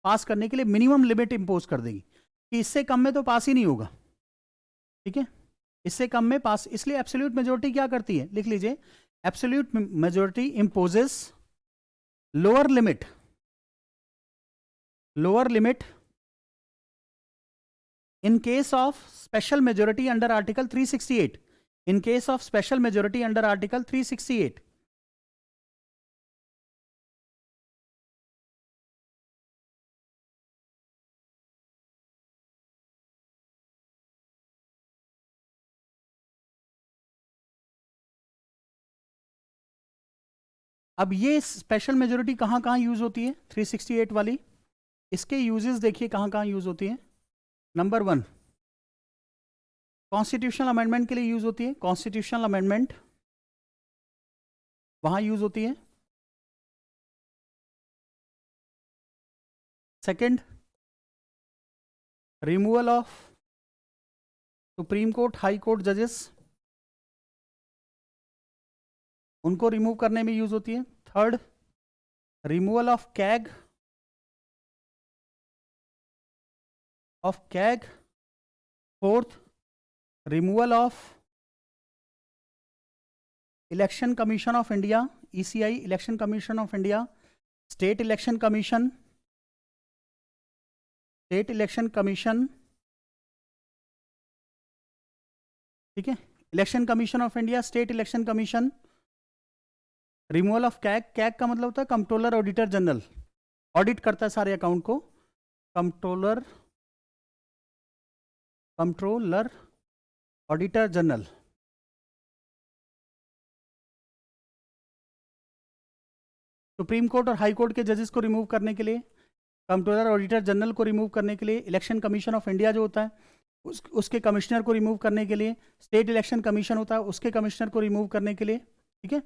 पास करने के लिए मिनिमम लिमिट इंपोज कर देगी कि इससे कम में तो पास ही नहीं होगा। ठीक है, इससे कम में पास, इसलिए एब्सोल्यूट मेजोरिटी क्या करती है? लिख लीजिए, absolute majority imposes lower limit in case of special majority under article 368, in case of special majority under article 368, अब ये स्पेशल मेजोरिटी कहाँ कहाँ यूज होती है 368 वाली, इसके यूजेस देखिए कहाँ कहाँ यूज होती है। नंबर 1 कॉन्स्टिट्यूशनल अमेंडमेंट के लिए यूज होती है, कॉन्स्टिट्यूशनल अमेंडमेंट वहां यूज होती है। Second, removal of supreme court high court जजेस, उनको रिमूव करने में यूज होती है। Third, removal of CAG fourth, removal of election commission of India ECI, election commission of India, state election commission ठीक है, election commission of India, state election commission. Removal of CAG, CAG का मतलब होता है controller auditor general, audit करता है सारे account को, controller auditor general. Supreme court और हाई कोर्ट के जजेस को रिमूव करने के लिए, कंट्रोलर ऑडिटर जनरल को रिमूव करने के लिए, इलेक्शन कमीशन ऑफ इंडिया जो होता है उसके कमिश्नर को रिमूव करने के लिए, स्टेट इलेक्शन कमीशन होता है उसके कमिश्नर को रिमूव करने के लिए। ठीक है,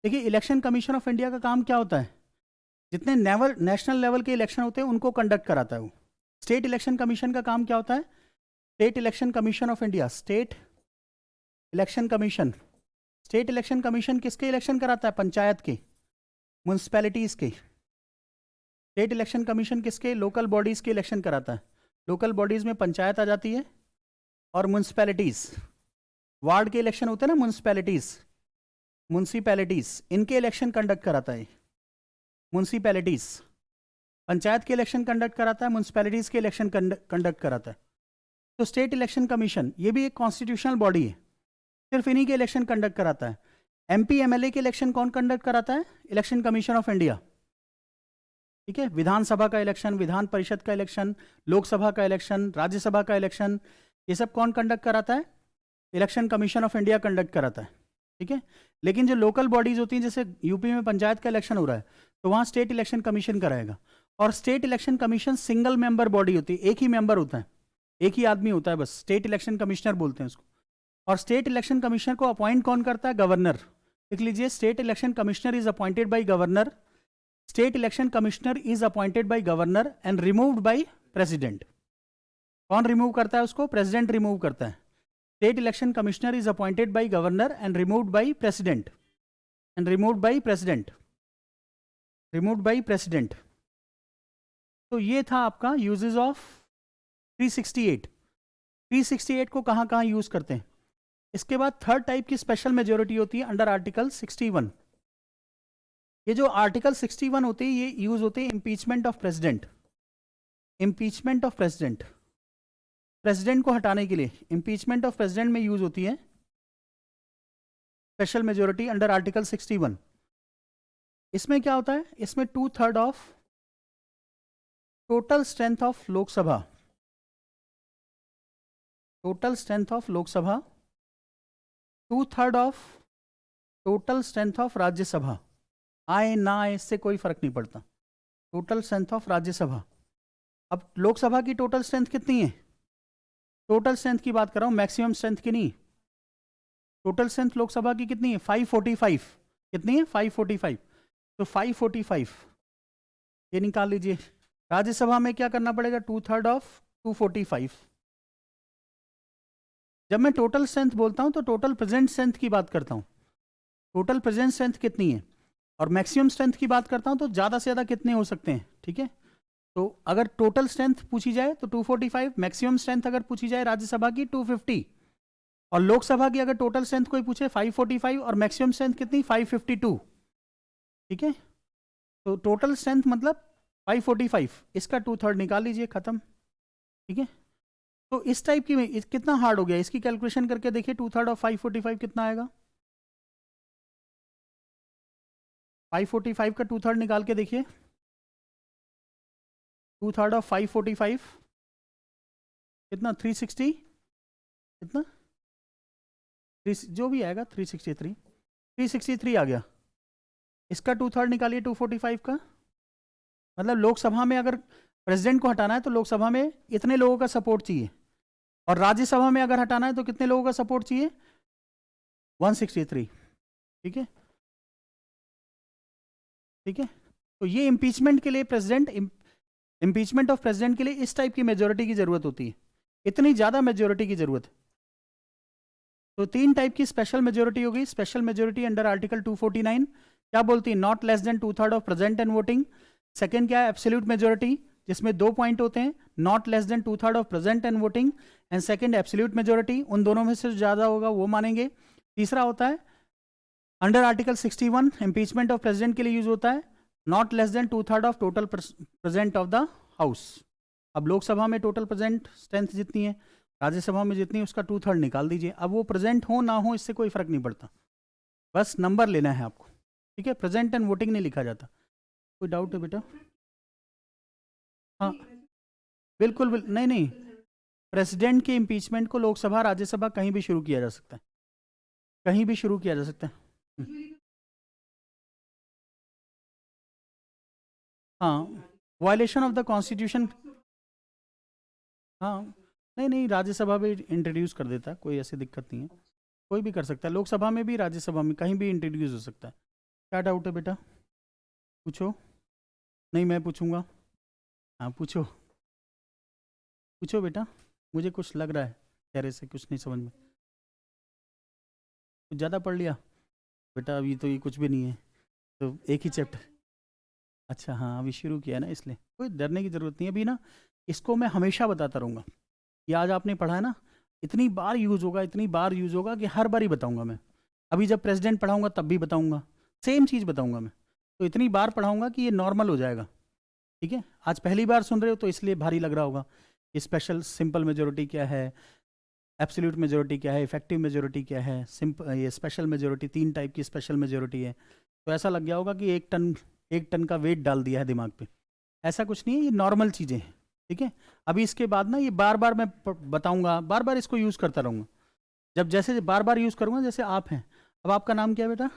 देखिए इलेक्शन कमीशन ऑफ इंडिया का काम क्या होता है, जितने नेशनल लेवल के इलेक्शन होते हैं उनको कंडक्ट कराता है वो। स्टेट इलेक्शन कमीशन का काम क्या होता है, state election commission of India, state election commission किसके इलेक्शन कराता है, पंचायत के, म्यूनसिपैलिटीज के। स्टेट इलेक्शन कमीशन किसके, लोकल बॉडीज के इलेक्शन कराता है। लोकल बॉडीज में पंचायत आ जाती है और म्यूनसिपैलिटीज, वार्ड के इलेक्शन होते हैं ना, म्यूनसिपैलिटीज इनके इलेक्शन कंडक्ट कराता है। म्यूनसिपैलिटीज पंचायत के इलेक्शन कंडक्ट कराता है, म्यूनसिपैलिटीज के इलेक्शन कंडक्ट कराता है। तो स्टेट इलेक्शन कमीशन ये भी एक कॉन्स्टिट्यूशनल बॉडी है, सिर्फ इन्हीं के इलेक्शन कंडक्ट कराता है। एमपी एमएलए के इलेक्शन कौन कंडक्ट कराता है, इलेक्शन कमीशन ऑफ इंडिया। ठीक है, विधानसभा का इलेक्शन, विधान परिषद का इलेक्शन, लोकसभा का इलेक्शन, राज्यसभा का इलेक्शन, ये सब कौन कंडक्ट कराता है, election commission of India conduct कराता है। ठीक है, लेकिन जो लोकल बॉडीज होती हैं, जैसे यूपी में पंचायत का इलेक्शन हो रहा है तो वहाँ स्टेट इलेक्शन कमीशन कराएगा। और state election commission single member body होती है, एक ही मेंबर होता है, एक ही आदमी होता है बस, स्टेट इलेक्शन कमिश्नर बोलते हैं उसको। और स्टेट इलेक्शन कमिश्नर को अपॉइंट कौन करता है, गवर्नर। लिख लीजिए, state election commissioner is appointed by governor, state election commissioner is appointed by governor and removed by president. कौन रिमूव करता है उसको, प्रेसिडेंट रिमूव करता है। State election commissioner is appointed by governor and removed by president, removed by president. तो ये था आपका यूजेस ऑफ 368 को कहाँ कहाँ यूज करते हैं। इसके बाद थर्ड टाइप की स्पेशल मेजोरिटी होती है अंडर आर्टिकल 61। ये जो आर्टिकल 61 होते हैं ये यूज होते हैं इम्पीचमेंट ऑफ प्रेसिडेंट, प्रेसिडेंट को हटाने के लिए इम्पीचमेंट ऑफ प्रेसिडेंट में यूज होती है स्पेशल मेजोरिटी अंडर आर्टिकल 61। इसमें क्या होता है, इसमें 2/3 of total strength of Lok Sabha, 2/3 of total strength of Rajya Sabha, आए ना आए इससे कोई फर्क नहीं पड़ता, टोटल स्ट्रेंथ ऑफ राज्यसभा। अब लोकसभा की टोटल स्ट्रेंथ कितनी है, टोटल स्ट्रेंथ की बात कर रहा हूं, मैक्सिमम स्ट्रेंथ की नहीं। टोटल स्ट्रेंथ लोकसभा की कितनी है, 545। कितनी है, 545। तो 545 ये निकाल लीजिए। राज्यसभा में क्या करना पड़ेगा, 2/3 ऑफ 245। जब मैं टोटल स्ट्रेंथ बोलता हूं तो टोटल प्रेजेंट स्ट्रेंथ की बात करता हूं, टोटल प्रेजेंट स्ट्रेंथ कितनी है। और मैक्सिमम स्ट्रेंथ की बात करता हूं तो ज़्यादा से ज़्यादा कितने हो सकते हैं। ठीक है, तो अगर टोटल स्ट्रेंथ पूछी जाए तो 245, मैक्सिमम स्ट्रेंथ अगर पूछी जाए राज्यसभा की 250, और लोकसभा की अगर टोटल स्ट्रेंथ कोई पूछे 545 और मैक्सिमम स्ट्रेंथ कितनी 552। ठीक है, तो टोटल स्ट्रेंथ मतलब 545, इसका 2/3 निकाल लीजिए, खत्म। ठीक है, तो इस टाइप की कितना हार्ड हो गया, इसकी कैलकुलेशन करके देखिए 2/3 ऑफ 545 कितना आएगा। 545 का 2/3 निकाल के देखिए, 2/3 ऑफ 545 कितना, 360, कितना जो भी आएगा 363 आ गया। इसका 2/3 निकालिए 245 का। मतलब लोकसभा में अगर प्रेसिडेंट को हटाना है तो लोकसभा में इतने लोगों का सपोर्ट चाहिए, और राज्यसभा में अगर हटाना है तो कितने लोगों का सपोर्ट चाहिए? 163। ठीक है, ठीक है। तो ये इम्पीचमेंट के लिए इम्पीचमेंट ऑफ प्रेसिडेंट के लिए इस टाइप की मेजोरिटी की जरूरत होती है, इतनी ज्यादा मेजोरिटी की जरूरत है। तो 3 टाइप की स्पेशल मेजोरिटी होगी। स्पेशल मेजोरिटी अंडर आर्टिकल 249 क्या बोलती है? Not less than 2/3 of present and voting. Second क्या है? एब्सोल्यूट मेजोरिटी, जिसमें 2 पॉइंट होते हैं, not less than 2/3 of present and voting, and second absolute majority, उन दोनों में से ज्यादा होगा वो मानेंगे। तीसरा होता है under article 61 impeachment of president के लिए यूज होता है, not less than 2/3 of total present of the house. अब लोकसभा में टोटल प्रेजेंट स्ट्रेंथ जितनी है, राज्यसभा में जितनी, उसका 2/3 निकाल दीजिए। अब वो प्रेजेंट हो ना हो इससे कोई फर्क नहीं पड़ता, बस नंबर लेना है आपको। ठीक है, प्रेजेंट एंड वोटिंग नहीं लिखा जाता। कोई डाउट है बेटा? हाँ बिल्कुल नहीं नहीं, प्रेसिडेंट के इम्पीचमेंट को लोकसभा राज्यसभा कहीं भी शुरू किया जा सकता है, कहीं भी शुरू किया जा सकता है। हाँ, वायलेशन ऑफ द कॉन्स्टिट्यूशन। हाँ नहीं नहीं, राज्यसभा भी इंट्रोड्यूस कर देता है, कोई ऐसी दिक्कत नहीं है, कोई भी कर सकता है, लोकसभा में भी राज्यसभा में कहीं भी इंट्रोड्यूस हो सकता है। क्या डाउट है बेटा? पूछो। नहीं मैं पूछूंगा। हाँ पूछो, पूछो बेटा, मुझे कुछ लग रहा है चेहरे से, कुछ नहीं समझ में। कुछ ज़्यादा पढ़ लिया बेटा? अभी तो ये कुछ भी नहीं है, तो एक ही चैप्टर। अच्छा हाँ, अभी शुरू किया ना, इसलिए कोई डरने की ज़रूरत नहीं है अभी ना। इसको मैं हमेशा बताता रहूँगा, ये आज आपने पढ़ा है ना, इतनी बार यूज़ होगा, इतनी बार यूज़ होगा कि हर बार ही बताऊँगा मैं। अभी जब प्रेसिडेंट पढ़ाऊँगा तब भी बताऊँगा, सेम चीज़ बताऊँगा मैं। तो इतनी बार पढ़ाऊँगा कि ये नॉर्मल हो जाएगा। ठीक है, आज पहली बार सुन रहे हो तो इसलिए भारी लग रहा होगा। स्पेशल सिंपल मेजोरिटी क्या है, एब्सोल्यूट मेजोरिटी क्या है, इफेक्टिव मेजोरिटी क्या है, ये स्पेशल मेजोरिटी, 3 टाइप की स्पेशल मेजोरिटी है। तो ऐसा लग गया होगा कि 1 टन का वेट डाल दिया है दिमाग पे। ऐसा कुछ नहीं है, ये नॉर्मल चीज़ें हैं। ठीक है, अभी इसके बाद ना ये बार बार मैं बताऊंगा, बार बार इसको यूज़ करता रहूँगा। जब जैसे बार बार यूज़ करूँगा, जैसे आप हैं, अब आपका नाम क्या है बेटा?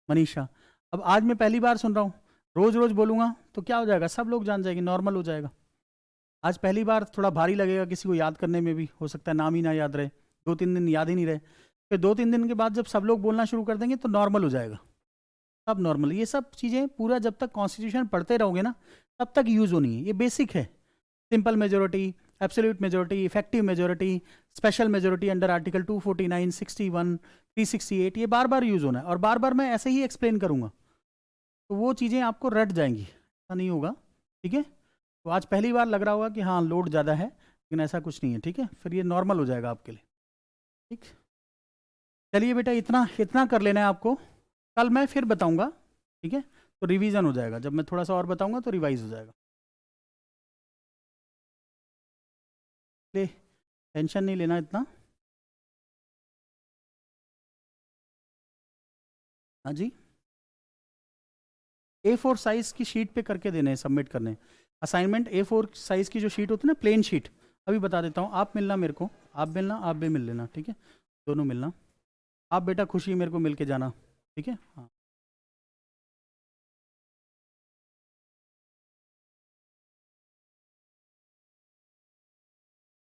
मनीषा। अब आज मैं पहली बार सुन रहा हूँ, रोज़ रोज़ बोलूँगा तो क्या हो जाएगा, सब लोग जान जाएंगे, नॉर्मल हो जाएगा। आज पहली बार थोड़ा भारी लगेगा, किसी को याद करने में भी हो सकता है नाम ही ना याद रहे, 2-3 दिन याद ही नहीं रहे, फिर 2-3 दिन के बाद जब सब लोग बोलना शुरू कर देंगे तो नॉर्मल हो जाएगा, सब नॉर्मल। ये सब चीज़ें पूरा जब तक कॉन्स्टिट्यूशन पढ़ते रहोगे ना तब तक यूज़ होनी है, ये बेसिक है। Simple majority, absolute majority, effective majority, special majority under article 249, 61, 368, ये बार बार यूज़ होना है, और बार बार मैं ऐसे ही एक्सप्लेन करूँगा, तो वो चीज़ें आपको रट जाएंगी, ऐसा नहीं होगा। ठीक है, तो आज पहली बार लग रहा होगा कि हाँ लोड ज़्यादा है, लेकिन ऐसा कुछ नहीं है। ठीक है, फिर ये नॉर्मल हो जाएगा आपके लिए। ठीक, चलिए बेटा, इतना इतना कर लेना है आपको, कल मैं फिर बताऊंगा। ठीक है, तो रिवीजन हो जाएगा, जब मैं थोड़ा सा और बताऊंगा तो रिवाइज हो जाएगा। ले, टेंशन नहीं लेना इतना। हाँ जी, A4 साइज की शीट पे करके देने हैं, सबमिट करने। असाइनमेंट A4 साइज की जो शीट होती है ना, प्लेन शीट, अभी बता देता हूँ, आप मिलना मेरे को, आप मिलना, आप भी मिल लेना। ठीक है, दोनों मिलना। आप बेटा खुशी मेरे को मिल के जाना। ठीक है, हाँ।